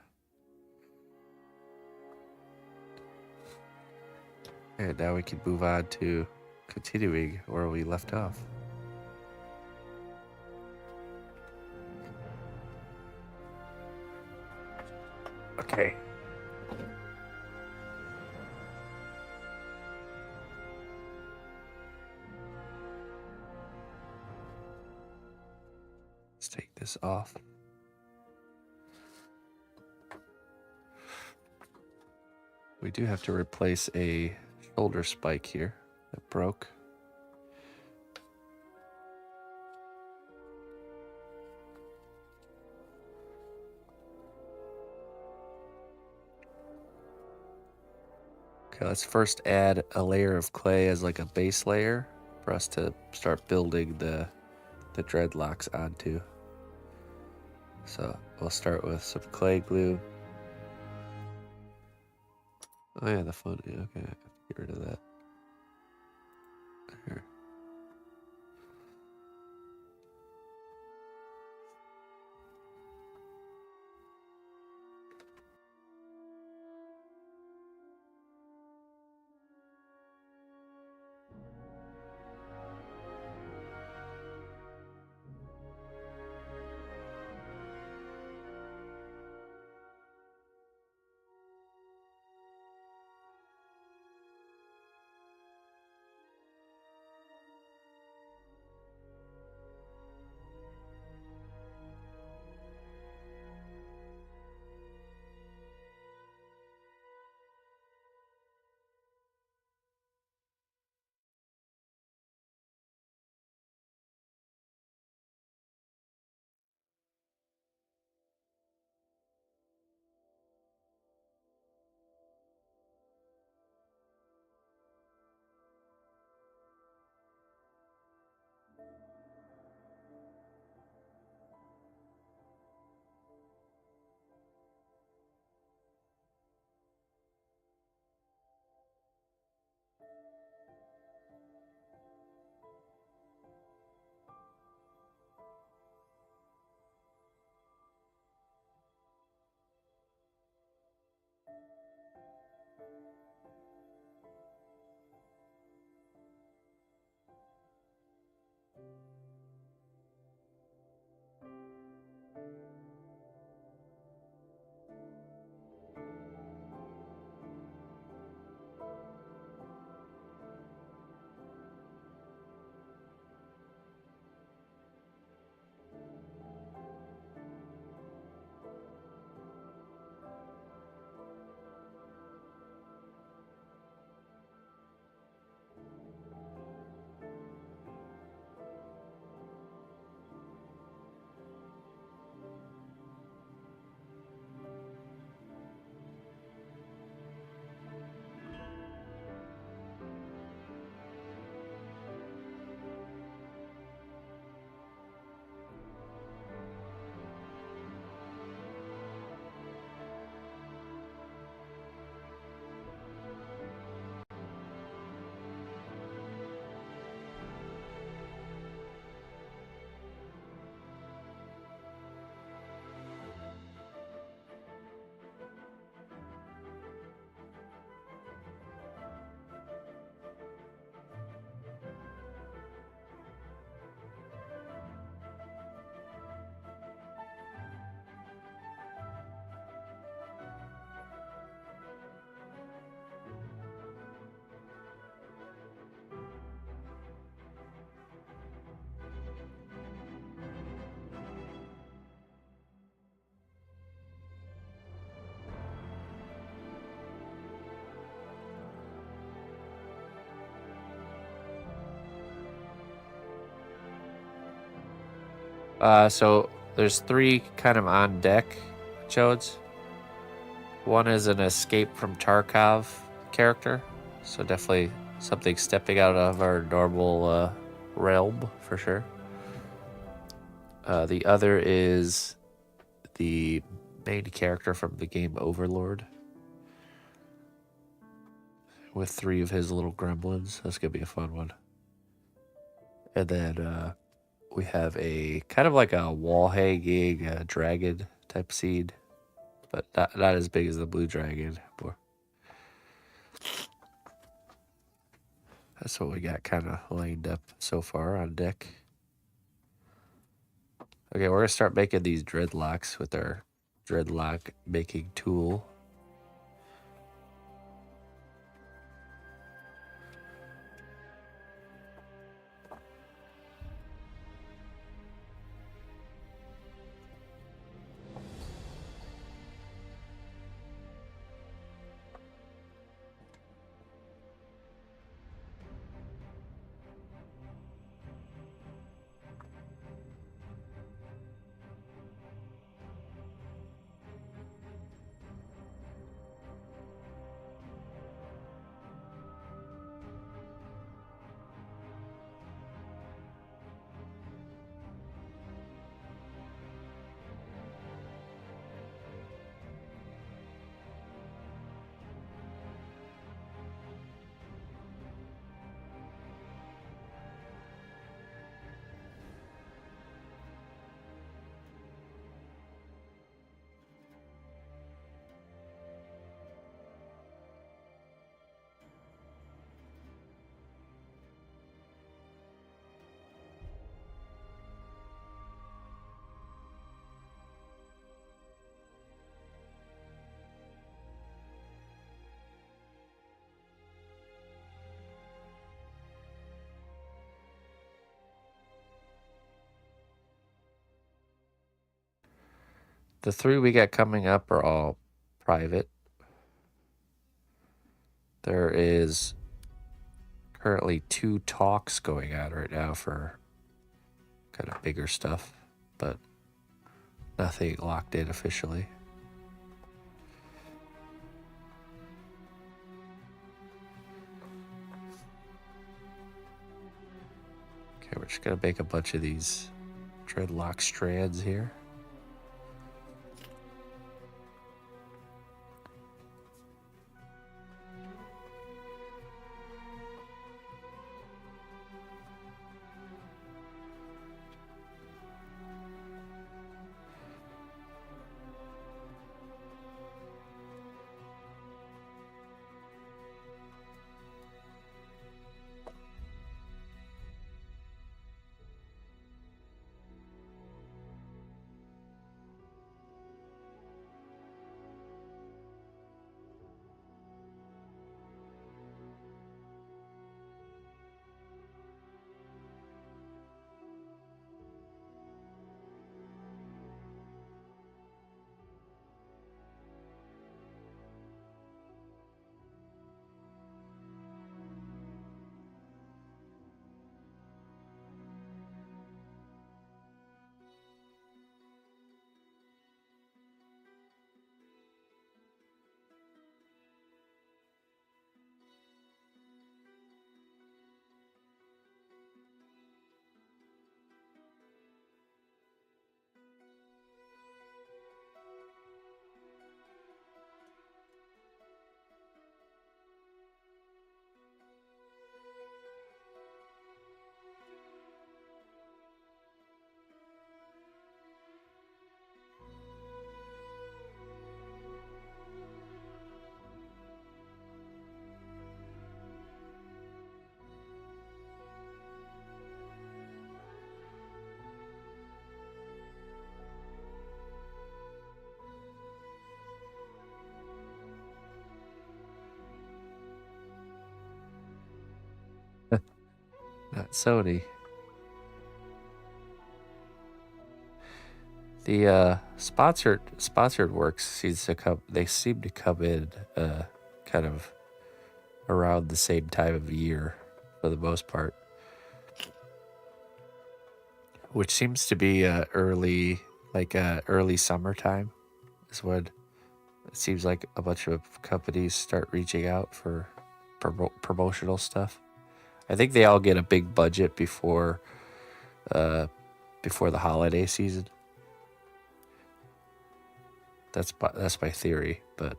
And now we can move on to continuing where we left off. Okay. Let's take this off. We do have to replace a shoulder spike here that broke. Okay, let's first add a layer of clay as like a base layer for us to start building the dreadlocks onto. So we'll start with some clay glue. Oh yeah, the fun. Yeah, okay, I have to get rid of that. Here. So there's 3 kind of on deck chodes. One is an escape from Tarkov character, so definitely something stepping out of our normal realm for sure. The other is the main character from the game Overlord, with 3 of his little gremlins. That's gonna be a fun one. And then we have a kind of like a wall hanging dragon type seed, but not as big as the blue dragon. That's what we got kind of lined up so far on deck. Okay, we're gonna start making these dreadlocks with our dreadlock making tool. The 3 we got coming up are all private. There is currently 2 talks going on right now for kind of bigger stuff, but nothing locked in officially. Okay, we're just gonna make a bunch of these dreadlock strands here. Not Sony. The sponsored works seems to come. They seem to come in kind of around the same time of year for the most part. which seems to be early, like early summertime, is when it seems like a bunch of companies start reaching out for promotional stuff. I think they all get a big budget before the holiday season. That's my theory, but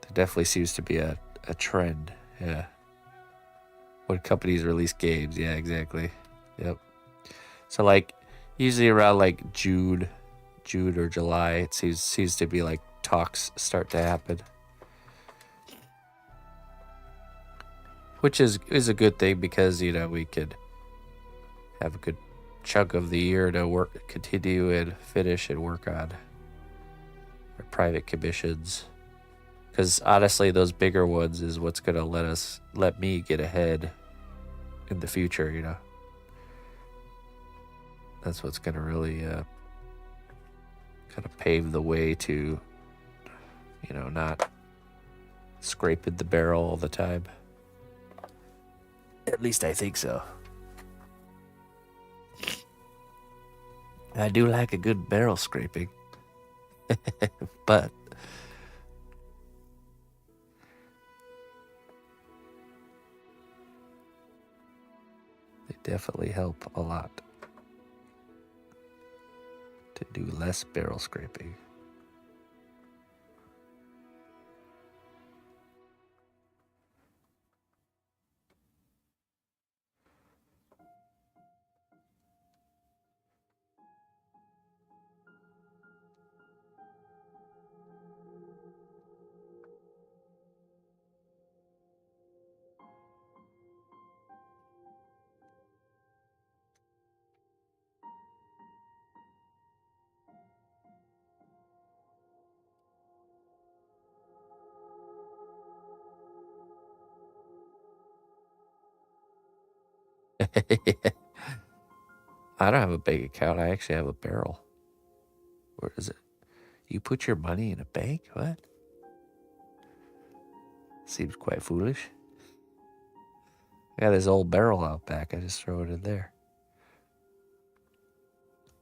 there definitely seems to be a trend. Yeah, when companies release games, yeah, exactly. Yep. So like usually around like June or July, it seems to be like talks start to happen, which is a good thing because we could have a good chunk of the year to continue and finish and work on our private commissions. Because honestly, those bigger ones is what's gonna let me get ahead in the future. That's what's gonna really kind of pave the way to, not scraping the barrel all the time. At least I think so. I do like a good barrel scraping. But they definitely help a lot to do less barrel scraping. I don't have a bank account. I actually have a barrel. Where is it? You put your money in a bank? What? Seems quite foolish. I got this old barrel out back. I just throw it in there.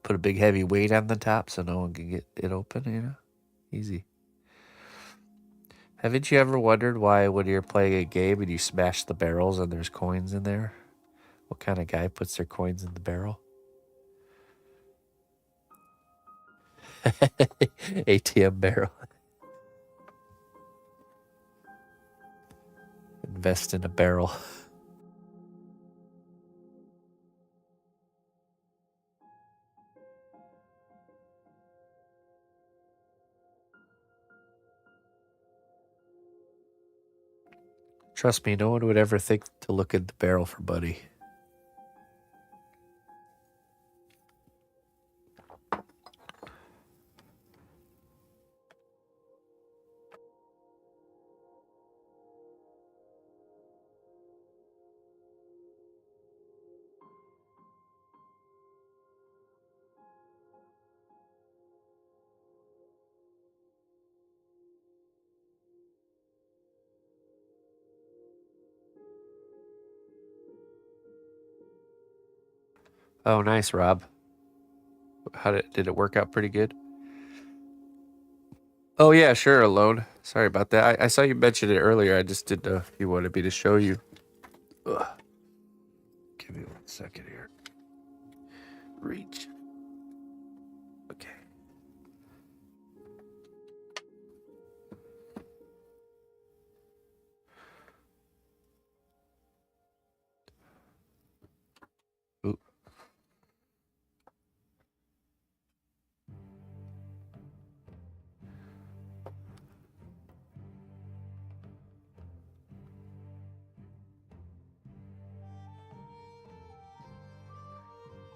Put a big heavy weight on the top so no one can get it open, Easy. Haven't you ever wondered why when you're playing a game and you smash the barrels and there's coins in there? What kind of guy puts their coins in the barrel? ATM barrel. Invest in a barrel. Trust me, no one would ever think to look in the barrel for money. Oh, nice, Rob. Did it work out pretty good? Oh yeah, sure, Alone. Sorry about that. I saw you mention it earlier. I just didn't know if you wanted me to show you. Ugh. Give me 1 second here. Reach. Okay. Ooh.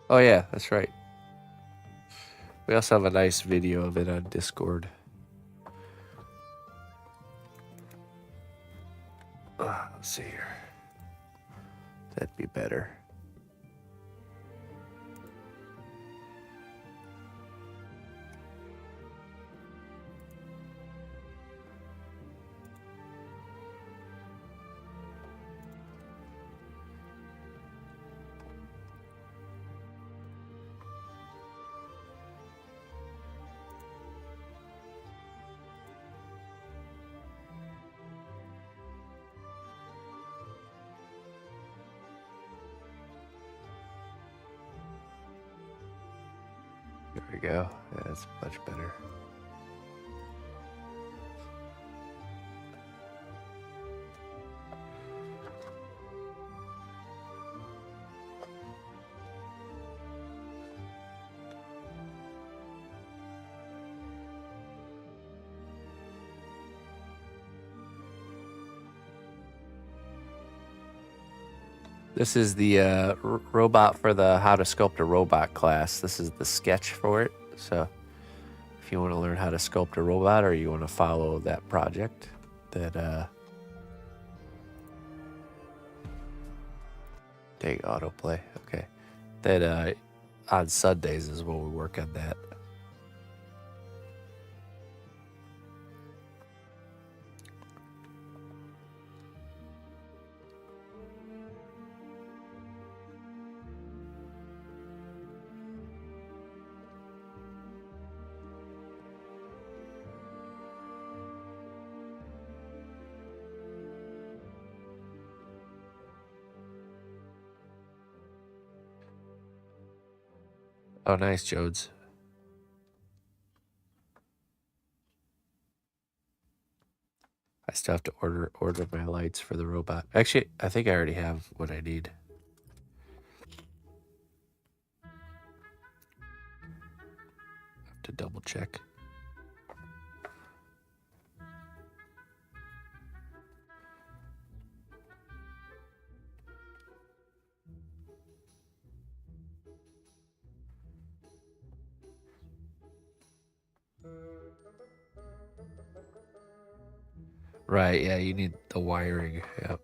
Oh yeah, that's right. We also have a nice video of it on Discord. Let's see here. That'd be better. we go. Yeah, that's much better. This is the robot for the how to sculpt a robot class. This is the sketch for it. So if you want to learn how to sculpt a robot or you want to follow that project, that take autoplay. Okay. That on Sundays is when we work on that. Oh, nice, Jodes. I still have to order my lights for the robot. Actually, I think I already have what I need. Have to double check. Right, yeah, you need the wiring. Yep.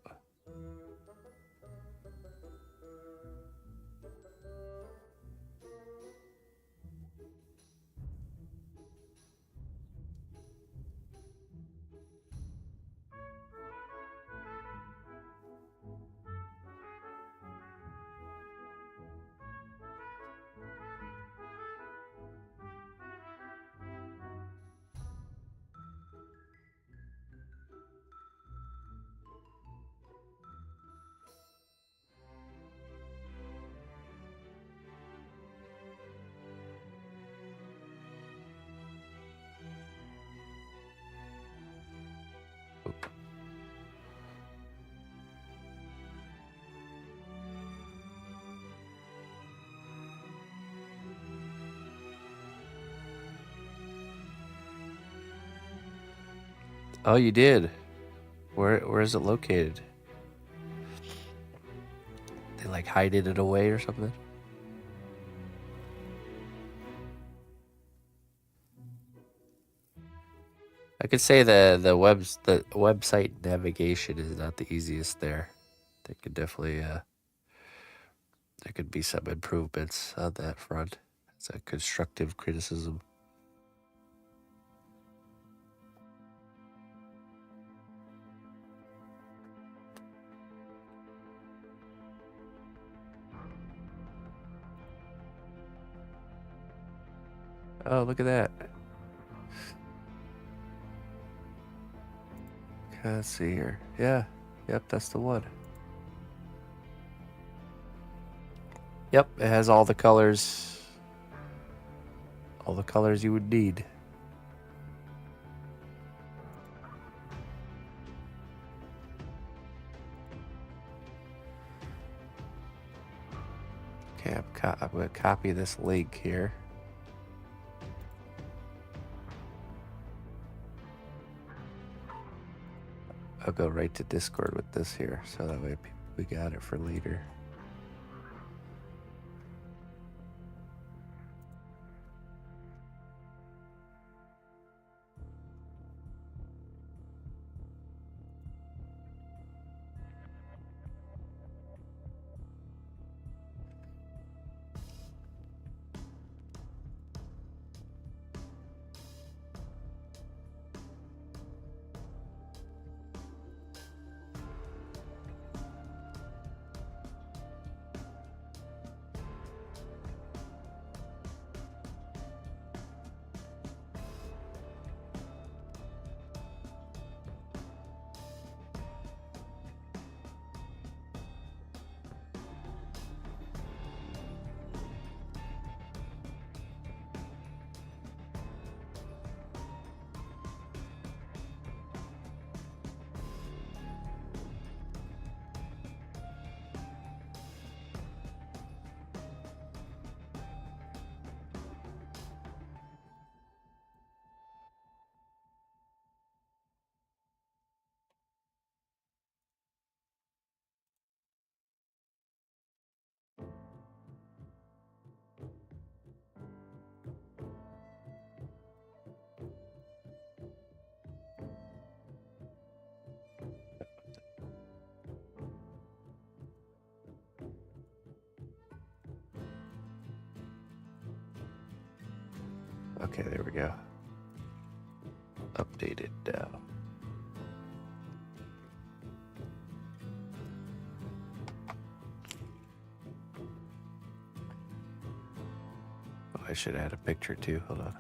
Oh, you did. Where is it located? They like hided it away or something? I could say the website navigation is not the easiest there. They could definitely there could be some improvements on that front. It's a constructive criticism. Oh, look at that. Okay, let's see here. Yeah. Yep, that's the one. Yep, it has all the colors. All the colors you would need. Okay, I'm going to copy this link here. I'll go right to Discord with this here, so that way we got it for later. Okay, there we go. Updated now. Oh, I should add a picture too. Hold on.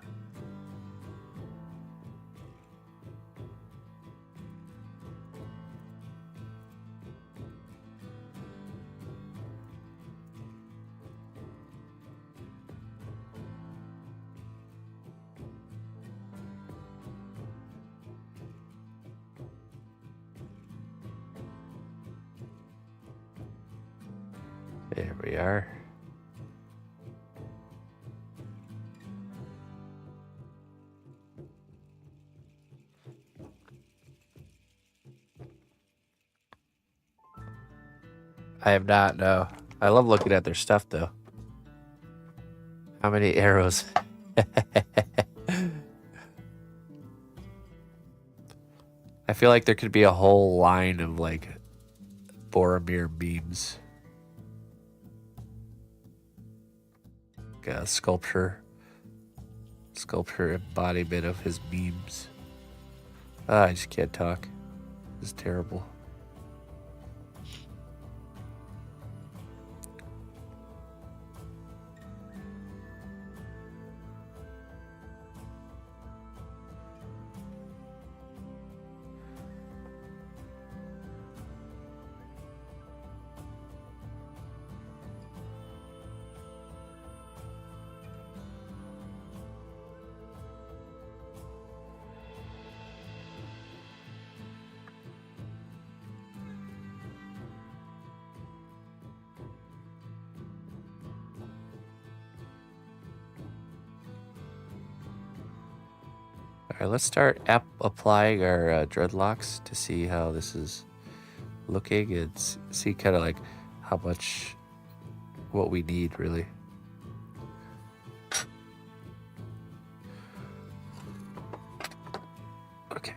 There we are. I have not, no. I love looking at their stuff, though. How many arrows? I feel like there could be a whole line of, like, Boromir memes. Like a sculpture embodiment of his memes. Ah, I just can't talk. This is terrible. All right, let's start applying our dreadlocks to see how this is looking and see kind of like how much, what we need really. Okay.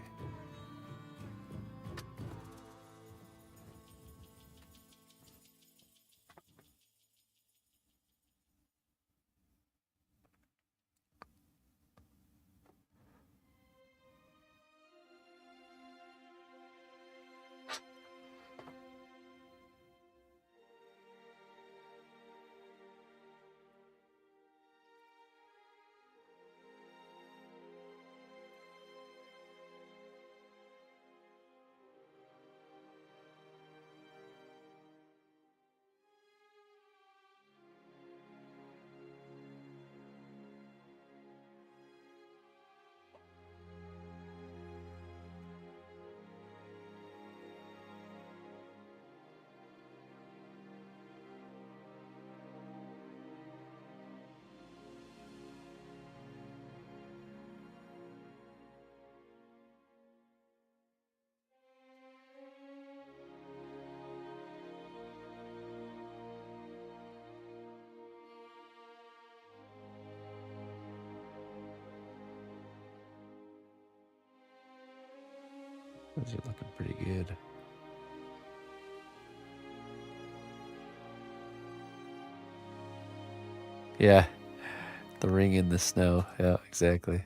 Those are looking pretty good. Yeah, the ring in the snow. Yeah, exactly.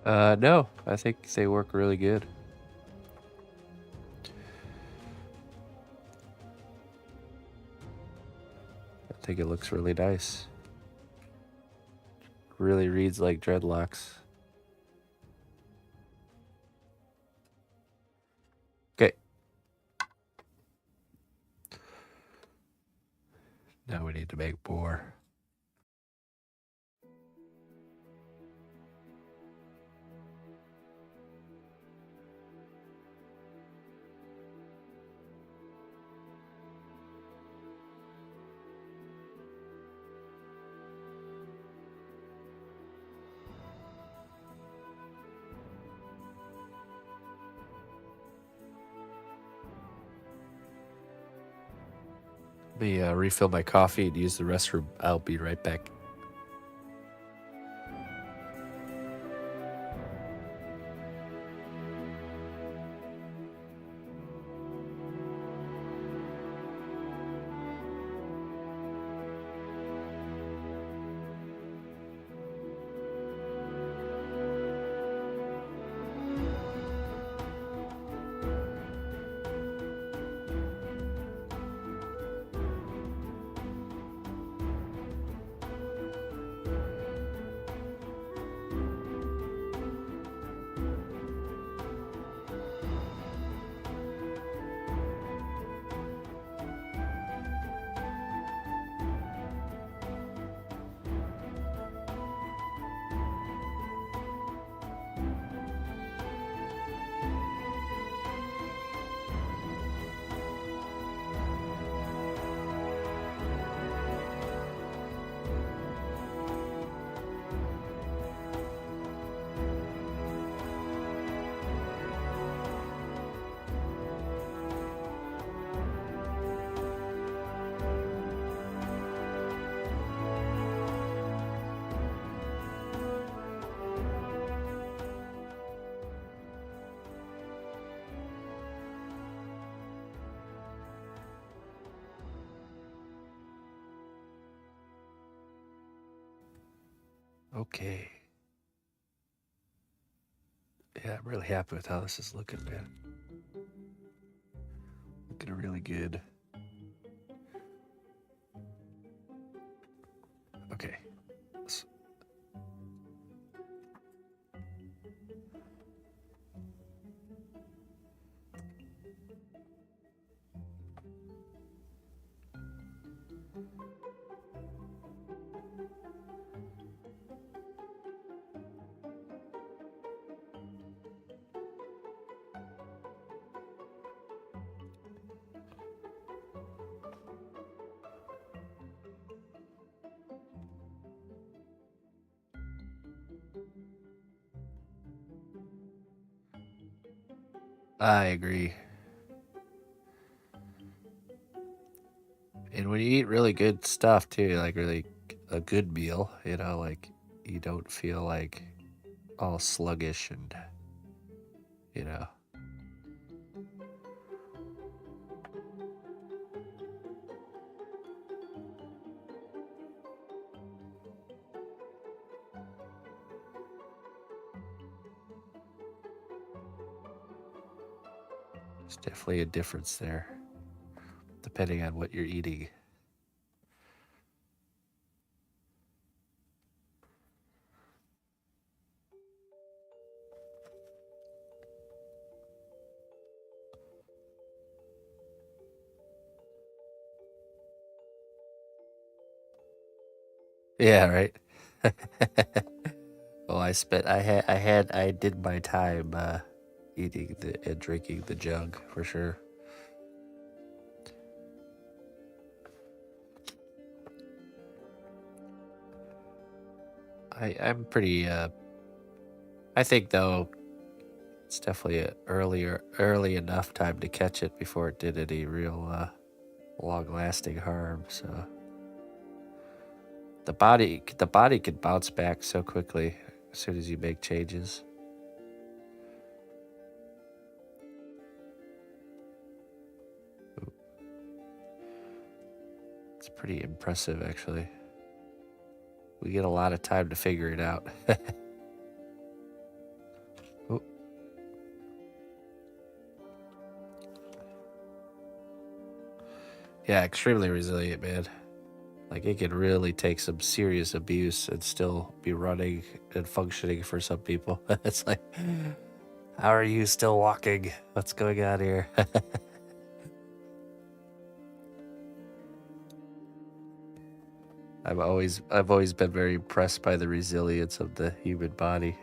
No, I think they work really good. I think it looks really nice. Really reads like dreadlocks. Okay. Now we need to make more. Let me refill my coffee and use the restroom. I'll be right back. Okay. Yeah, I'm really happy with how this is looking, man. Looking really good. Okay. I agree. And when you eat really good stuff too, like really a good meal, you know, like you don't feel like all sluggish and, you know. There's definitely a difference there, depending on what you're eating. Yeah, right. Well, I did my time eating and drinking the jug for sure. I'm pretty. I think though it's definitely early enough time to catch it before it did any real long-lasting harm. So the body can bounce back so quickly as soon as you make changes. It's pretty impressive, actually. We get a lot of time to figure it out. Yeah, extremely resilient, man. Like, it could really take some serious abuse and still be running and functioning for some people. It's like, how are you still walking? What's going on here? I've always been very impressed by the resilience of the human body.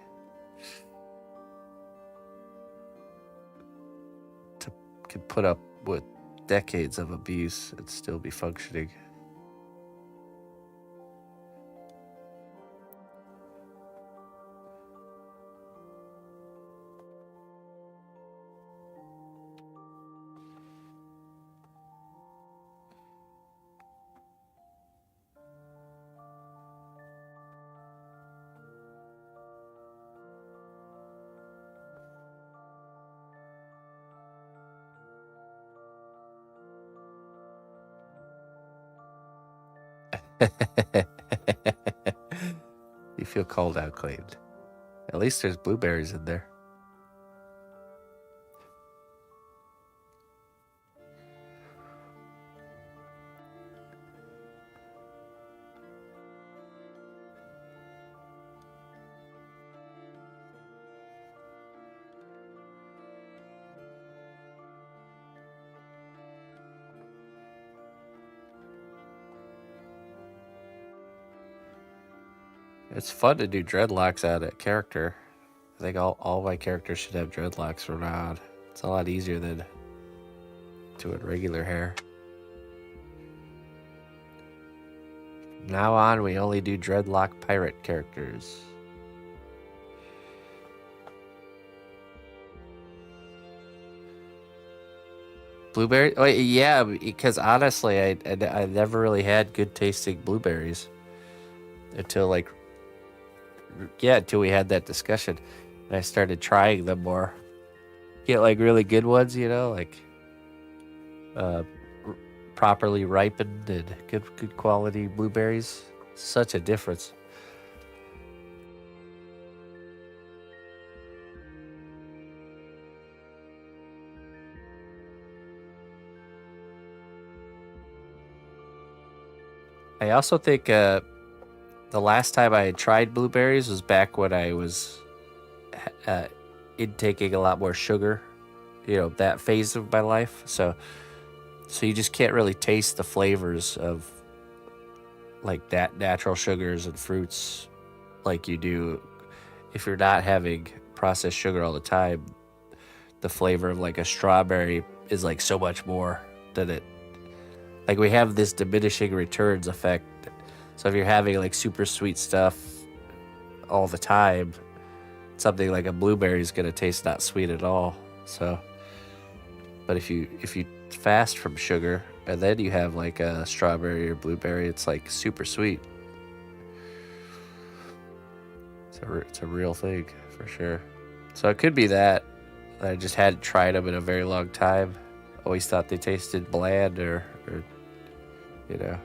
Can put up with decades of abuse and still be functioning. You feel cold out, Clayton. At least there's blueberries in there. It's fun to do dreadlocks out of character. I think all my characters should have dreadlocks from now on. It's a lot easier than doing regular hair. From now on, we only do dreadlock pirate characters. Blueberry? Oh, yeah, because honestly, I never really had good tasting blueberries until until we had that discussion, and I started trying them more. Get like really good ones, like uh, r- properly ripened and good quality blueberries. Such a difference. I also think the last time I tried blueberries was back when I was uh, intaking a lot more sugar. That phase of my life. So you just can't really taste the flavors of like that natural sugars and fruits like you do if you're not having processed sugar all the time. The flavor of like a strawberry is like so much more than it. Like, we have this diminishing returns effect. So if you're having like super sweet stuff all the time, something like a blueberry is gonna taste not sweet at all. So, but if you fast from sugar and then you have like a strawberry or blueberry, it's like super sweet. It's a real thing for sure. So it could be that I just hadn't tried them in a very long time. Always thought they tasted bland or you know.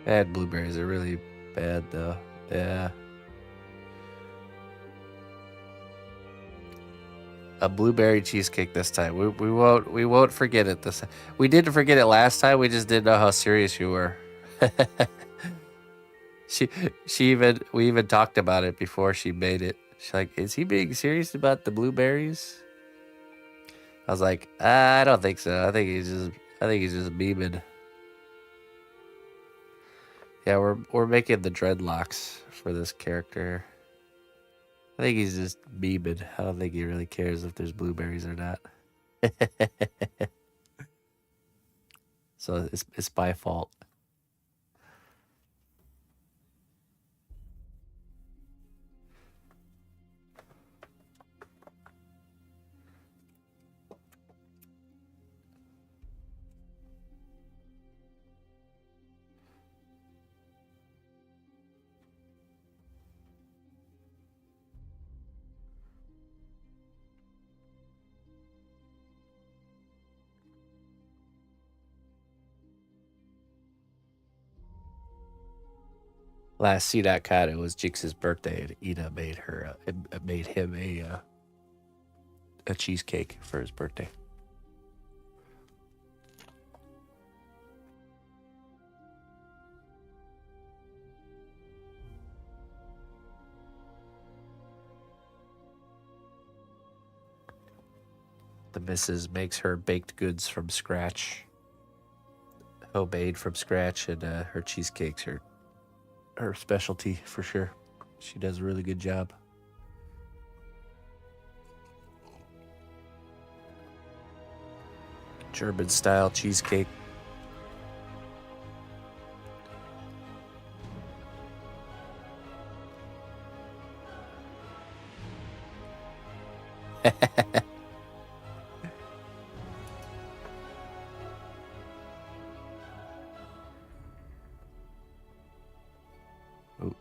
Bad blueberries are really bad though. Yeah. A blueberry cheesecake this time. We won't forget it this time. We didn't forget it last time. We just didn't know how serious you were. she we even talked about it before she made it. She's like, "Is he being serious about the blueberries?" I was like, I don't think so. I think he's just beaming. Yeah, we're making the dreadlocks for this character. I think he's just beaming. I don't think he really cares if there's blueberries or not. So it's my fault. last C.Cat, it was Jix's birthday, and Ida made him a cheesecake for his birthday. The missus makes her baked goods from scratch, homemade from scratch, and her cheesecakes are her specialty for sure. She does a really good job. German style cheesecake. Ooh.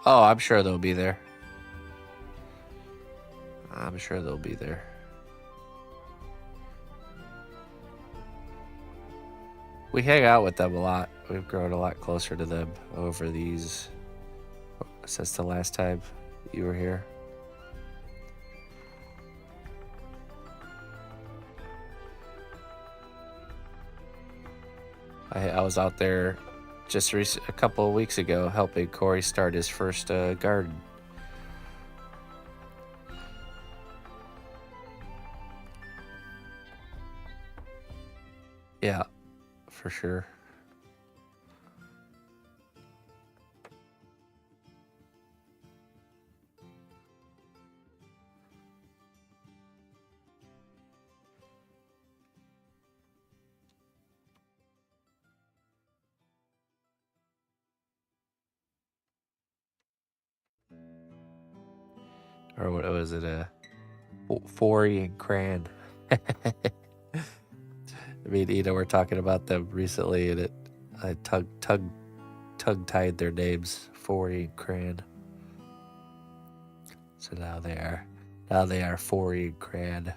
Oh, I'm sure they'll be there. I'm sure they'll be there. We hang out with them a lot. We've grown a lot closer to them over these, since the last time you were here. I was out there just a couple of weeks ago helping Corey start his first garden. Yeah, for sure. Or what was it? Forey and Cran. Me and Ina were talking about them recently, and I tongue-tied their names, Forey and Cran. So now they are Forey and Cran.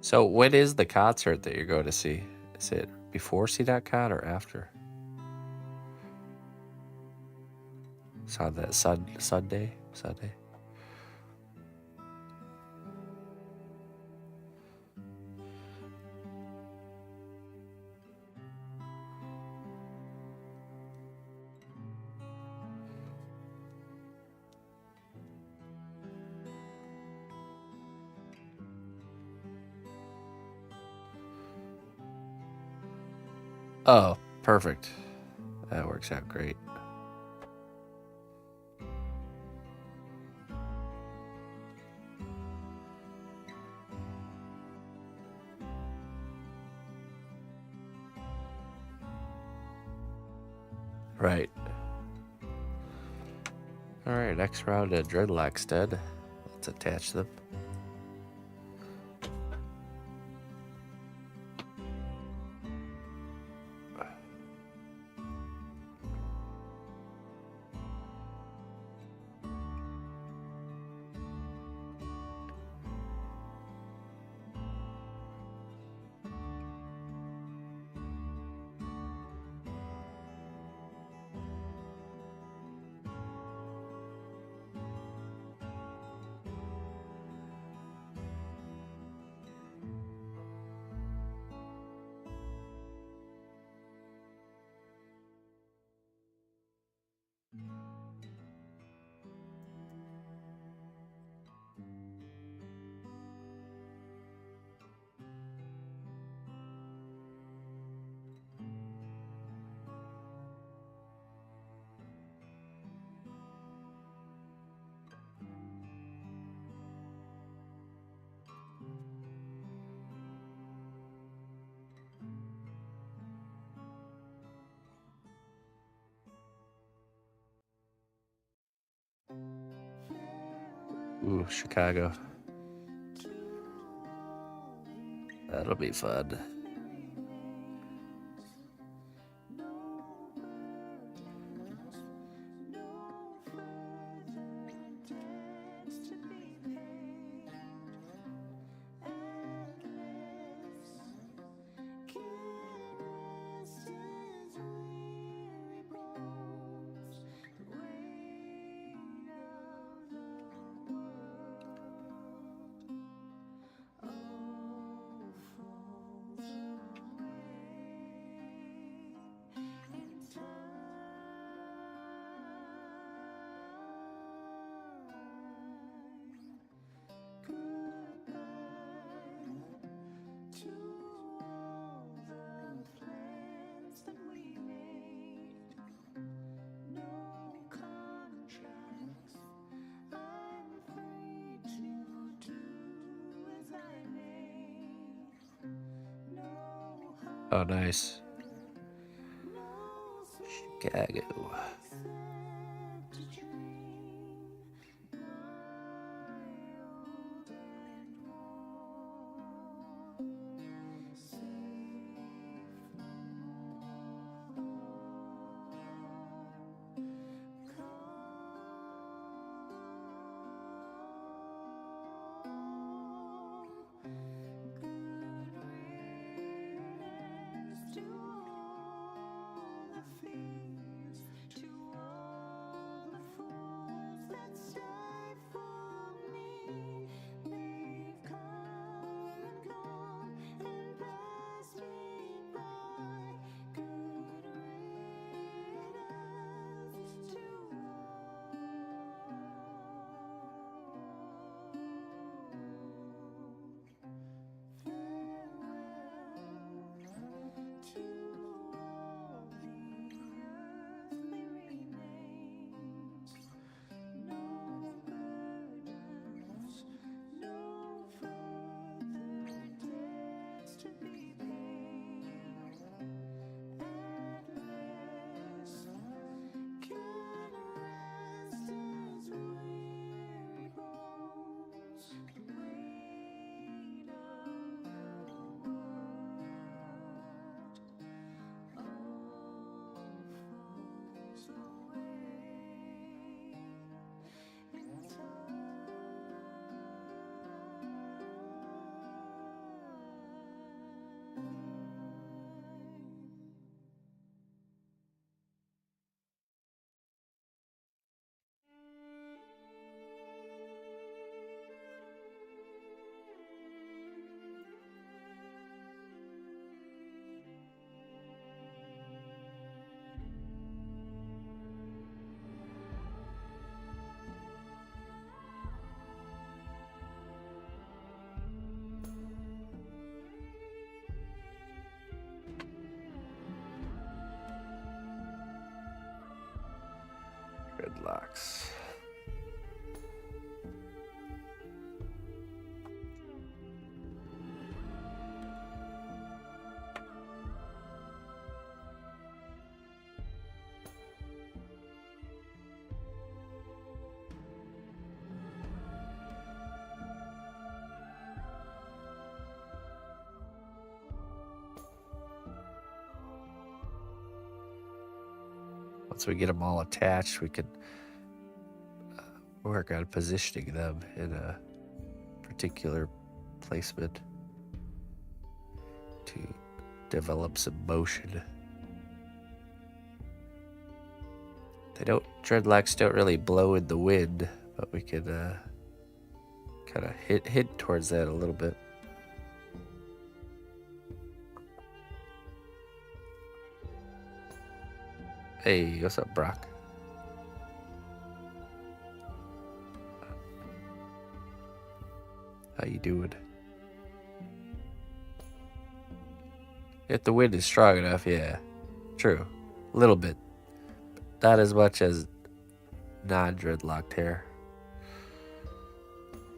So when is the concert that you're going to see? Is it before C.Cat or after? It's on that Sunday? Oh, perfect. That works out great. Right. Alright, next round of dreadlocks dead. Let's attach them. Ooh, Chicago. That'll be fun. Oh, nice. Chicago. Dreadlocks. Once we get them all attached, we can work on positioning them in a particular placement to develop some motion. Dreadlocks don't really blow in the wind, but we could kind of hit towards that a little bit. Hey, what's up, Brock? How you doing? If the wind is strong enough, yeah. True. A little bit. Not as much as non-dreadlocked hair.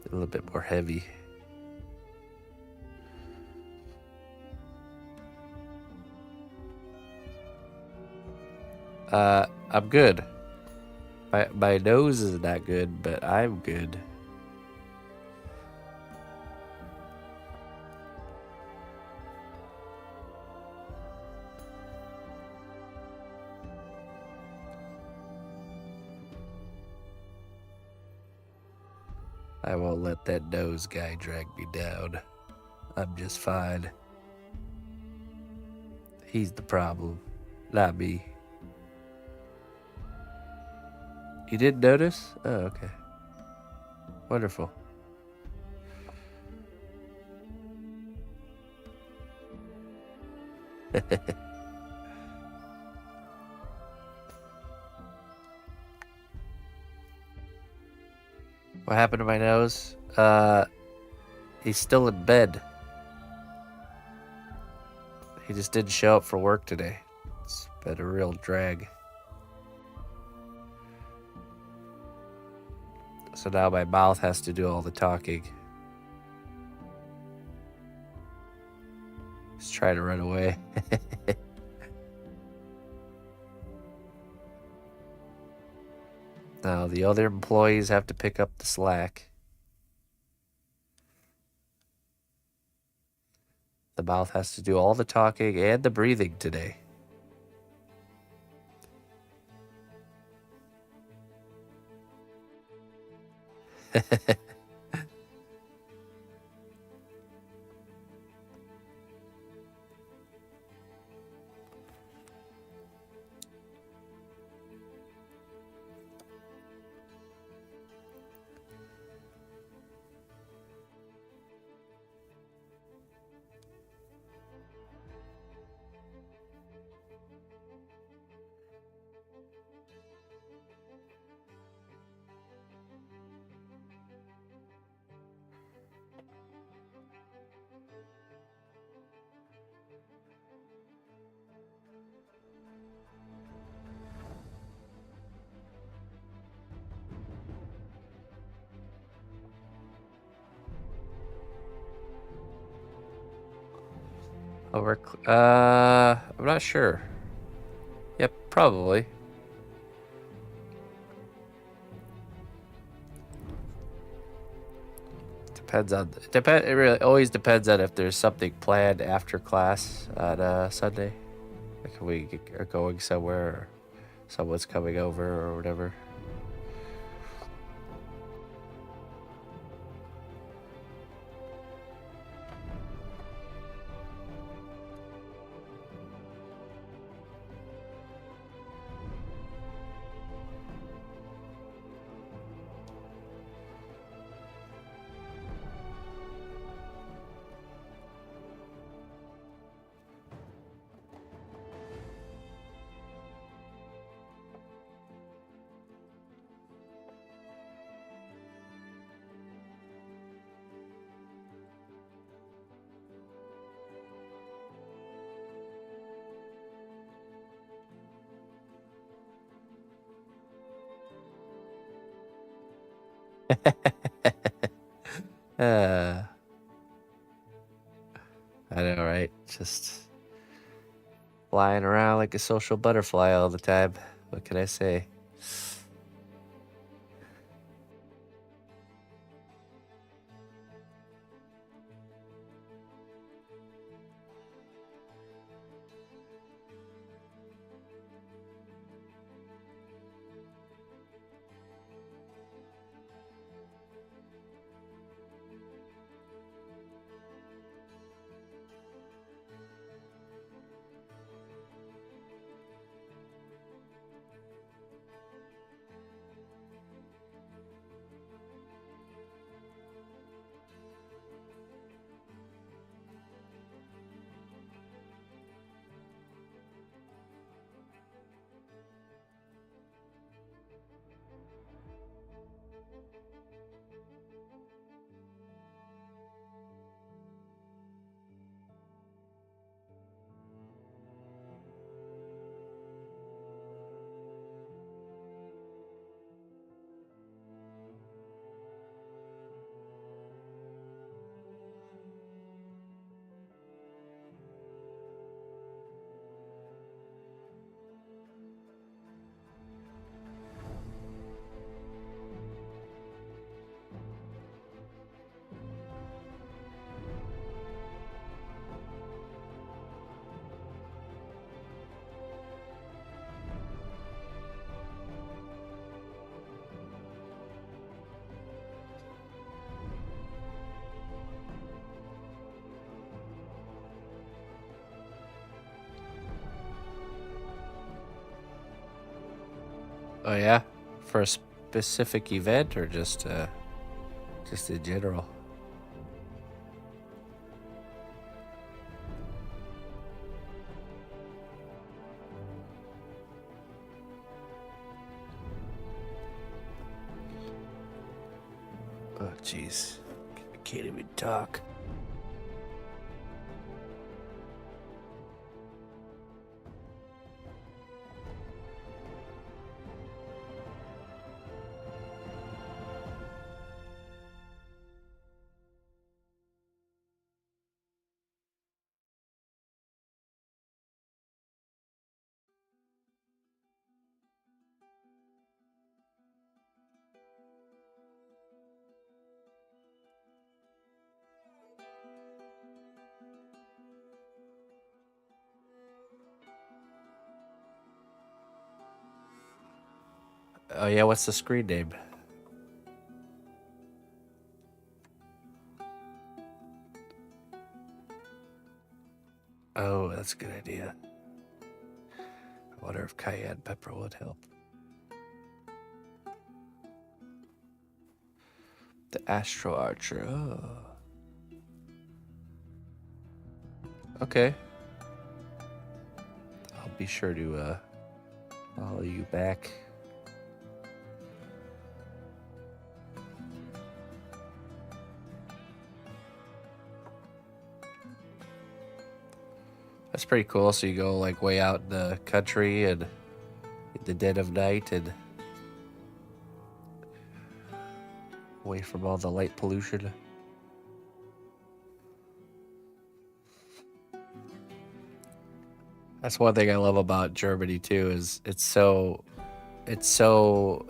A little bit more heavy. I'm good. My nose is not good, but I'm good. I won't let that nose guy drag me down. I'm just fine. He's the problem, not me. You didn't notice? Oh, okay. Wonderful. What happened to my nose? He's still in bed. He just didn't show up for work today. It's been a real drag. So now my mouth has to do all the talking. He's trying to run away. Now the other employees have to pick up the slack. The mouth has to do all the talking and the breathing today. Over. I'm not sure. Yep, probably. Depends on. It really always depends on if there's something planned after class on Sunday. Like if we are going somewhere, or someone's coming over, or whatever. uh, I know, right? Just flying around like a social butterfly all the time. What can I say? Oh yeah, for a specific event or just in general? Oh jeez, I can't even talk. Oh yeah, what's the screen name? Oh, that's a good idea. I wonder if cayenne pepper would help. The Astro Archer. Oh. Okay. I'll be sure to follow you back. That's pretty cool. So you go like way out in the country and in the dead of night and away from all the light pollution. That's one thing I love about Germany too, is it's so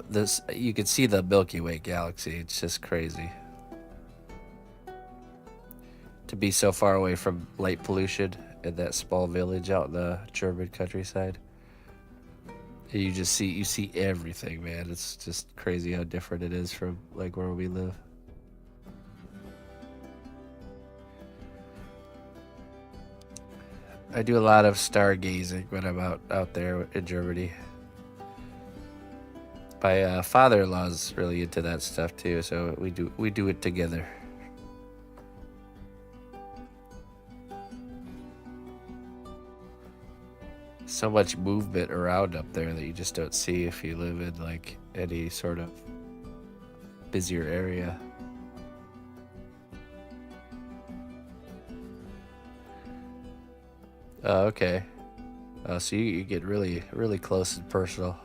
this you can see the Milky Way galaxy. It's just crazy. To be so far away from light pollution in that small village out in the German countryside. You just see everything, man. It's just crazy how different it is from like where we live. I do a lot of stargazing when I'm out there in Germany. My father-in-law's really into that stuff too, so we do it together. So much movement around up there that you just don't see if you live in like any sort of busier area. Oh, okay. So you get really, really close and personal.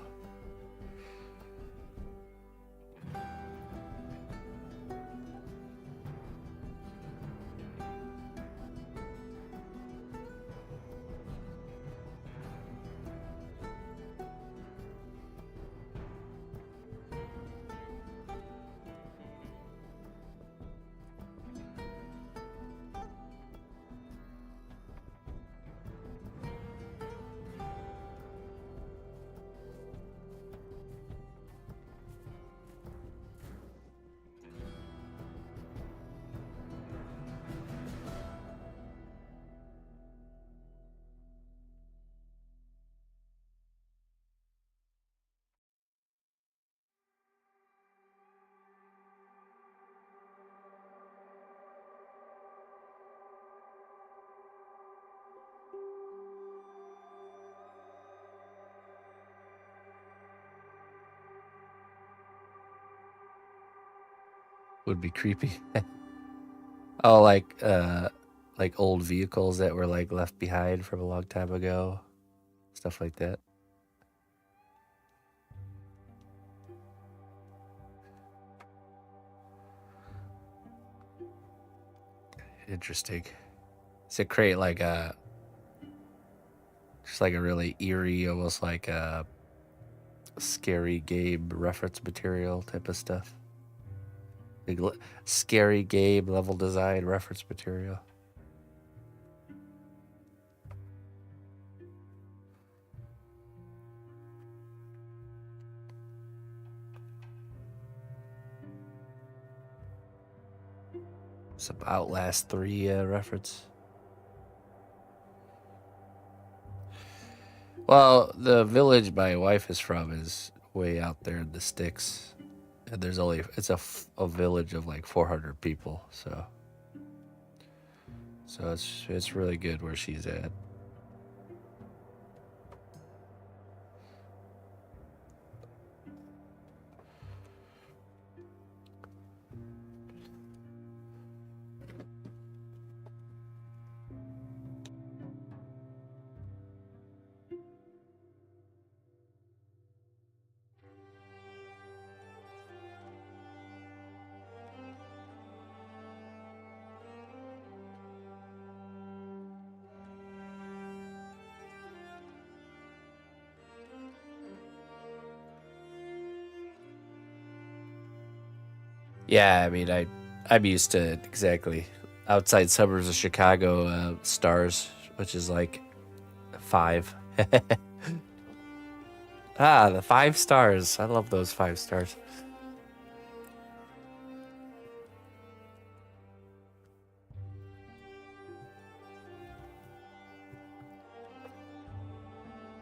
Would be creepy. Oh, like old vehicles that were like left behind from a long time ago, stuff like that. Interesting. Does it create like a just like a really eerie, almost like a scary game reference material type of stuff? Like scary game level design reference material. Some Outlast 3 reference. Well, the village my wife is from is way out there in the sticks, and there's only a village of like 400 people, so it's really good where she's at. Yeah, I mean, I'm used to exactly outside suburbs of Chicago, stars, which is like 5. Ah, the 5 stars. I love those 5 stars.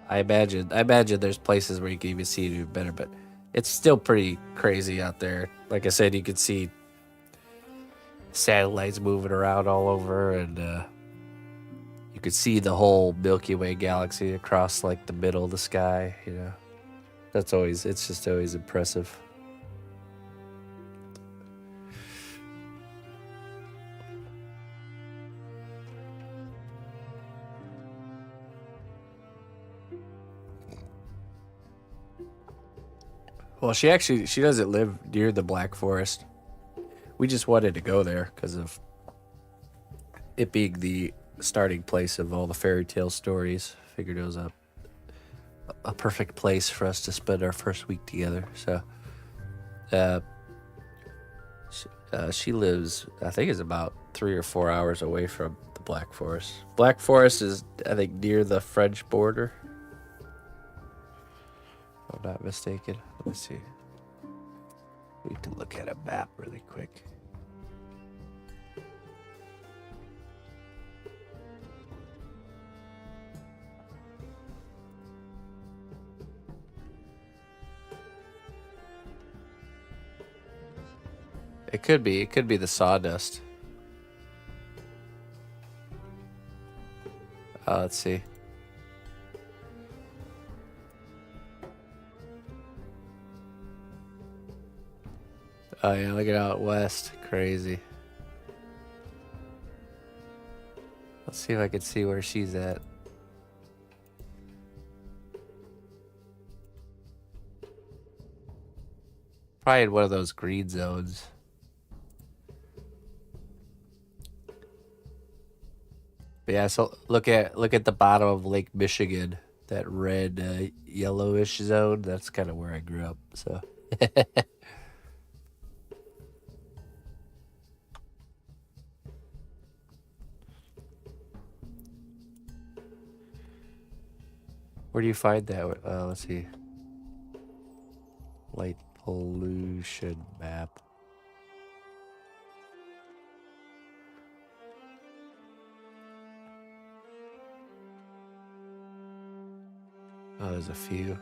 I imagine there's places where you can even see it even better, but it's still pretty crazy out there. Like I said, you could see satellites moving around all over, and you could see the whole Milky Way galaxy across like the middle of the sky. You know, it's just always impressive. Well, she doesn't live near the Black Forest. We just wanted to go there because of it being the starting place of all the fairy tale stories. Figured it was a perfect place for us to spend our first week together. So, she lives, I think, is about 3 or 4 hours away from the Black Forest. Black Forest is, I think, near the French border. If I'm not mistaken. Let me see. We need to look at a map really quick. It could be the sawdust. Let's see. Oh yeah, look at out west. Crazy. Let's see if I can see where she's at. Probably in one of those green zones. But yeah, so look at the bottom of Lake Michigan, that red yellowish zone. That's kind of where I grew up. So. Where do you find that? Let's see. Light pollution map. Oh, there's a few.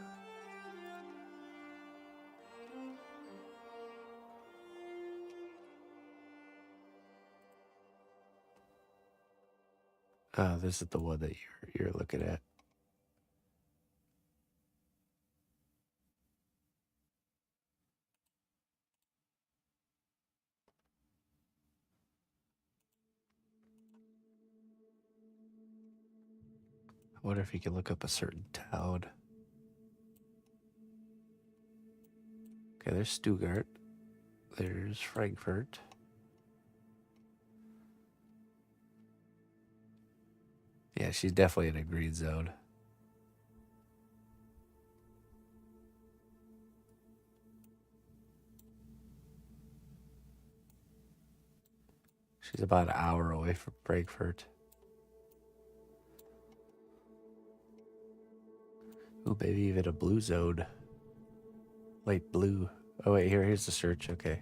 Oh, this is the one that you're looking at. I wonder if you can look up a certain town. Okay, there's Stuttgart. There's Frankfurt. Yeah, she's definitely in a green zone. She's about an hour away from Frankfurt. Ooh, maybe even a blue zone. Light blue. Oh wait, here's the search. Okay.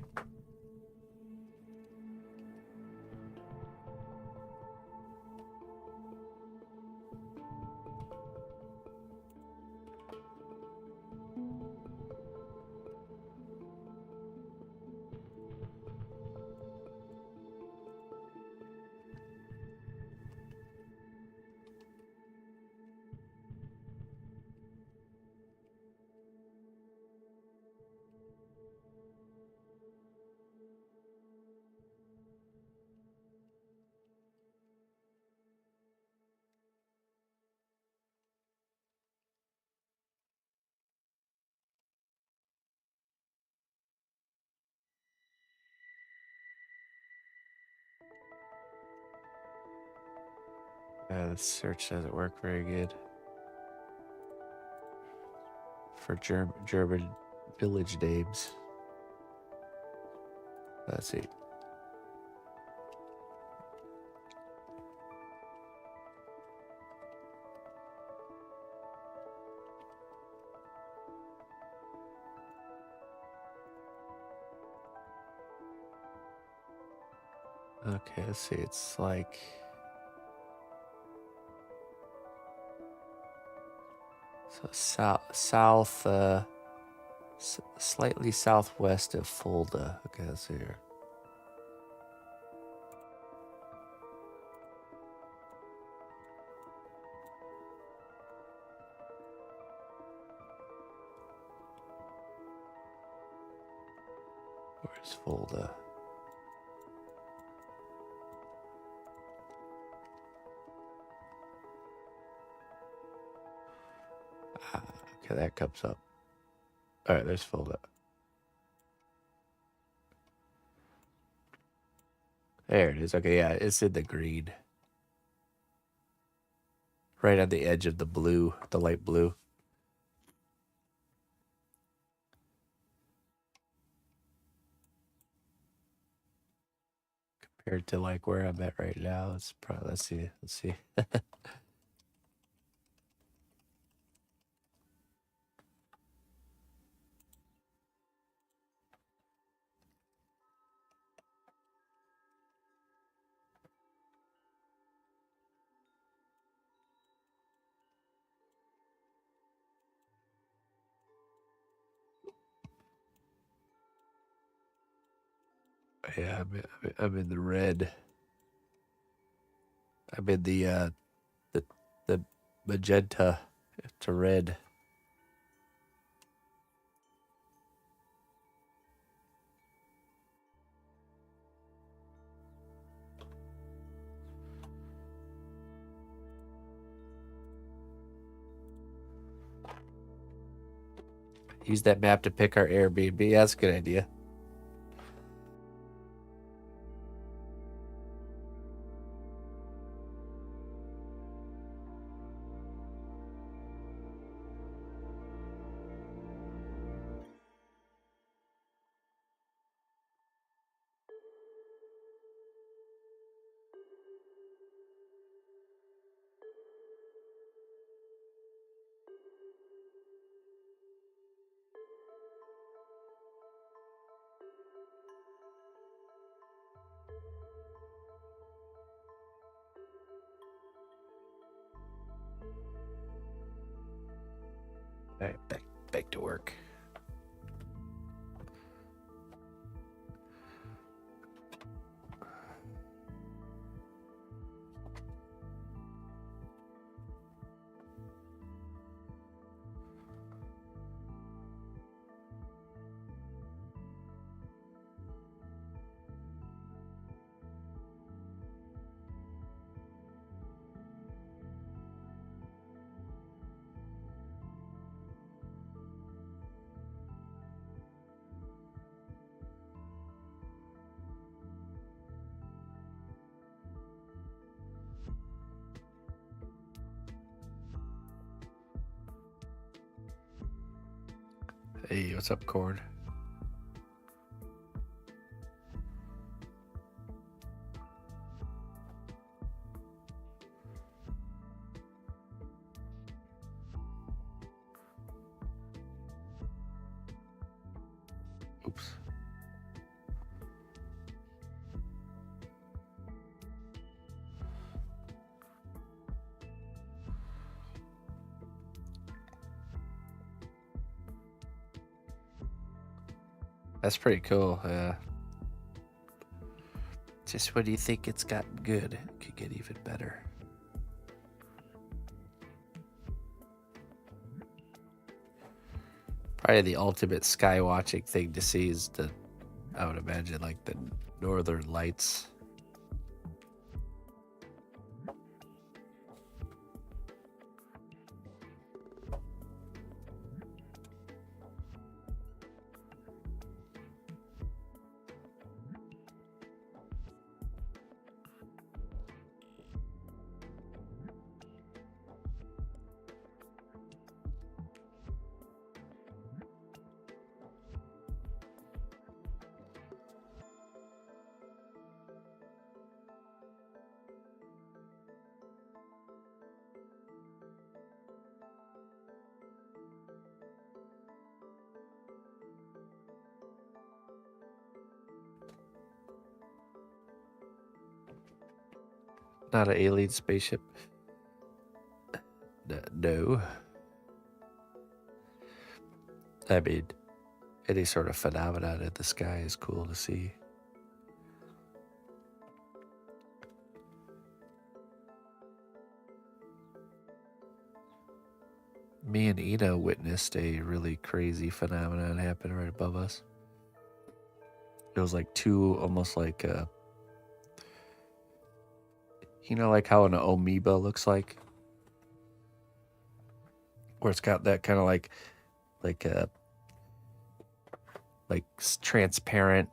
The search doesn't work very good for German village names. Let's see. Okay, let's see. It's like so south, slightly southwest of Fulda. Okay, let's see here. Where's Fulda? Okay, that comes up. All right, there's Fulda. There it is. Okay, yeah, it's in the green. Right on the edge of the blue, the light blue. Compared to like where I'm at right now, it's probably, let's see. Yeah, I'm in the red. I'm in the magenta to red. Use that map to pick our Airbnb. That's a good idea. All right, back to work. Hey, what's up, Cord? Oops. That's pretty cool. Just when you think it's gotten good, it could get even better. Probably the ultimate sky watching thing to see is I would imagine, like the northern lights. Not an alien spaceship. No. I mean, any sort of phenomenon in the sky is cool to see. Me and Ina witnessed a really crazy phenomenon happen right above us. It was like two, almost like, you know, like how an amoeba looks like? Where it's got that kind of like transparent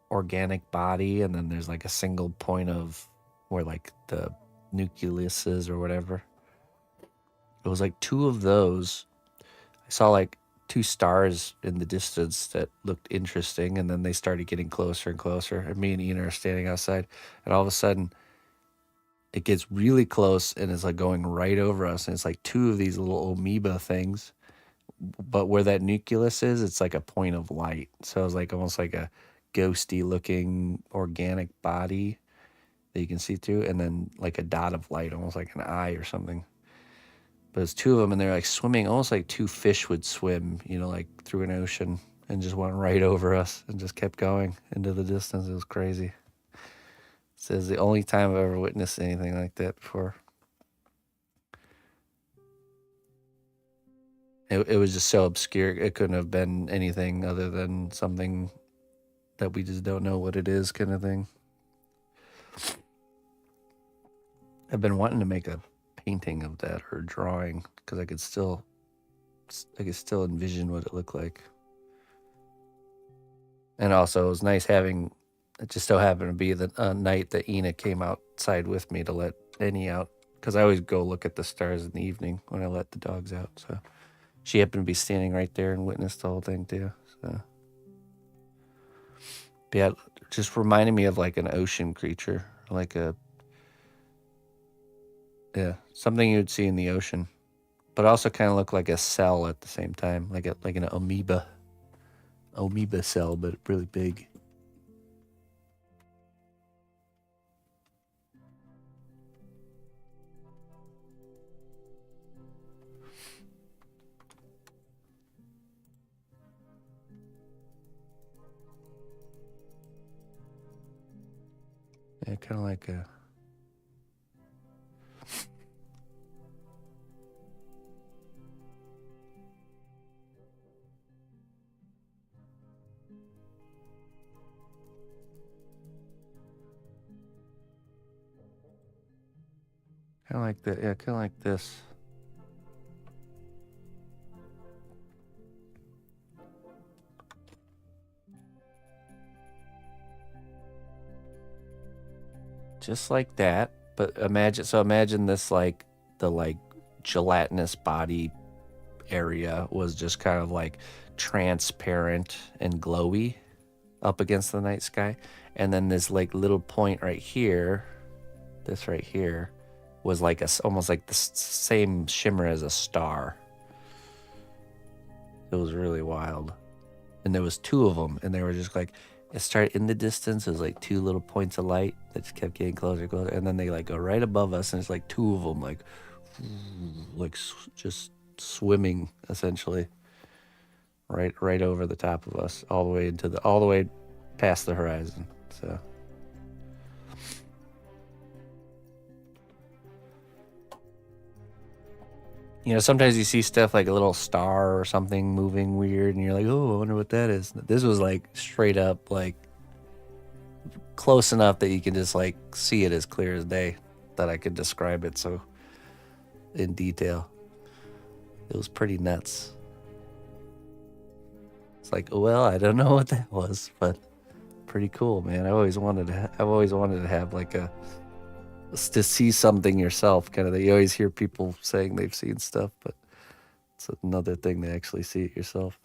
organic body, and then there's like a single point of where like the nucleus is or whatever. It was like two of those. I saw like two stars in the distance that looked interesting, and then they started getting closer and closer. And me and Ian are standing outside, and all of a sudden it gets really close and it's like going right over us. And it's like two of these little amoeba things, but where that nucleus is, it's like a point of light. So it was like almost like a ghosty looking organic body that you can see through, and then like a dot of light, almost like an eye or something. But it's two of them, and they're like swimming, almost like two fish would swim, you know, like through an ocean, and just went right over us and just kept going into the distance. It was crazy. It says the only time I've ever witnessed anything like that before. It was just so obscure. It couldn't have been anything other than something that we just don't know what it is, kind of thing. I've been wanting to make a painting of that or a drawing because I could still envision what it looked like. And also, it was nice having. It just so happened to be the night that Ina came outside with me to let Annie out, because I always go look at the stars in the evening when I let the dogs out. So she happened to be standing right there and witnessed the whole thing too. So but yeah, just reminded me of like an ocean creature, like something you would see in the ocean, but also kind of look like a cell at the same time, like an amoeba cell, but really big. Yeah, kind of like a. Kind of like that, yeah, kind of like this. Just like that, but imagine this, like the like gelatinous body area was just kind of like transparent and glowy up against the night sky, and then this like little point right here, this right here, was like almost like the same shimmer as a star. It was really wild, and there was two of them, and they were just like, it started in the distance. It was like two little points of light that just kept getting closer and closer, and then they like go right above us, and it's like two of them like just swimming essentially right over the top of us, all the way past the horizon. So you know, sometimes you see stuff like a little star or something moving weird, and you're like, oh, I wonder what that is. This was like straight up, like close enough that you can just like see it as clear as day, that I could describe it so in detail. It was pretty nuts. It's like, well, I don't know what that was, but pretty cool, man. I've always wanted to have like to see something yourself, kind of that you always hear people saying they've seen stuff, but it's another thing to actually see it yourself.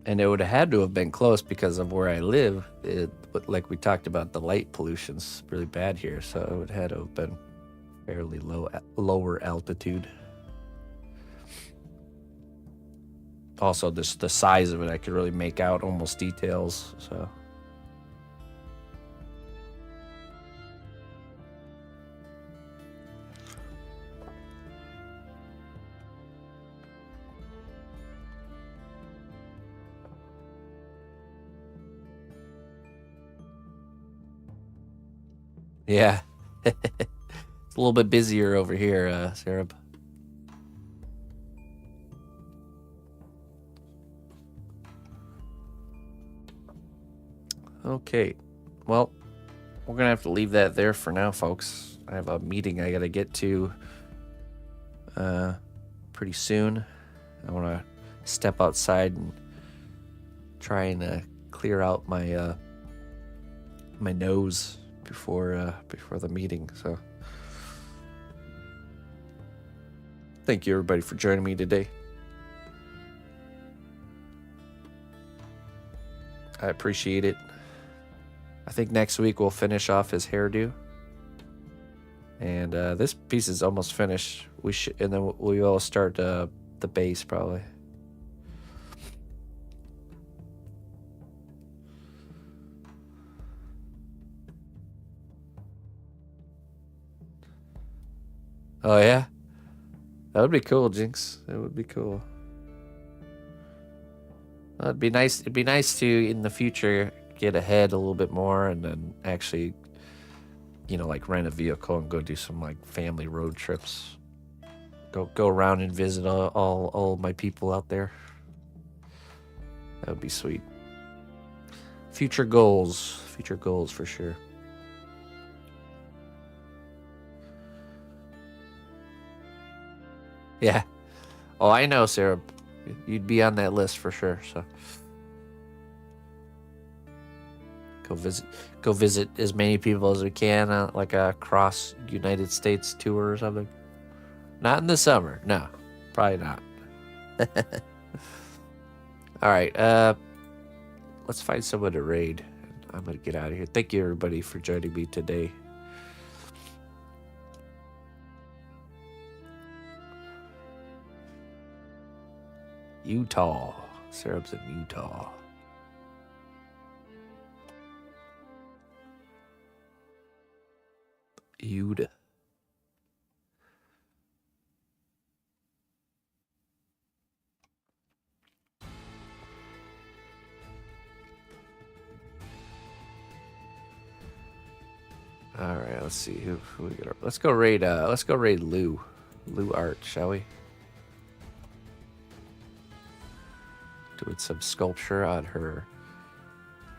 And it would have had to have been close because of where I live. But like we talked about, the light pollution's really bad here, so it would have had to have been fairly lower altitude. also this the size of it, I could really make out almost details. So yeah, it's a little bit busier over here, Sarah. Okay, well, we're gonna have to leave that there for now, folks. I have a meeting I gotta get to pretty soon. I want to step outside and try and clear out my my nose before the meeting. So, thank you everybody for joining me today. I appreciate it. I think next week we'll finish off his hairdo. And this piece is almost finished. And then we will start the base probably. Oh yeah, that would be cool, Jinx. That would be cool. It'd be nice. It'd be nice to in the future get ahead a little bit more, and then actually, you know, like rent a vehicle and go do some like family road trips. Go around and visit all my people out there. That would be sweet. Future goals for sure. Yeah. Oh, I know, Sarah. You'd be on that list for sure. So go visit as many people as we can on like a cross United States tour or something. Not in the summer. No, probably not. All right. Let's find someone to raid. I'm gonna get out of here. Thank you everybody for joining me today. Utah. Syrup's in Utah. Utah. All right, let's see who we got. Let's go raid Lou Art, shall we? Doing some sculpture on her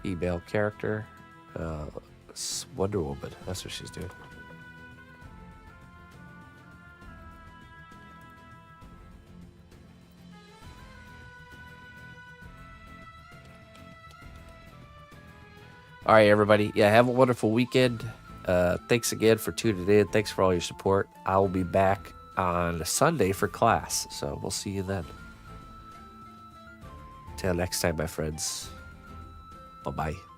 female character, Wonder Woman. That's what she's doing. All right, everybody. Yeah, have a wonderful weekend. Thanks again for tuning in. Thanks for all your support. I will be back on Sunday for class, so we'll see you then. Till next time, my friends. Bye-bye.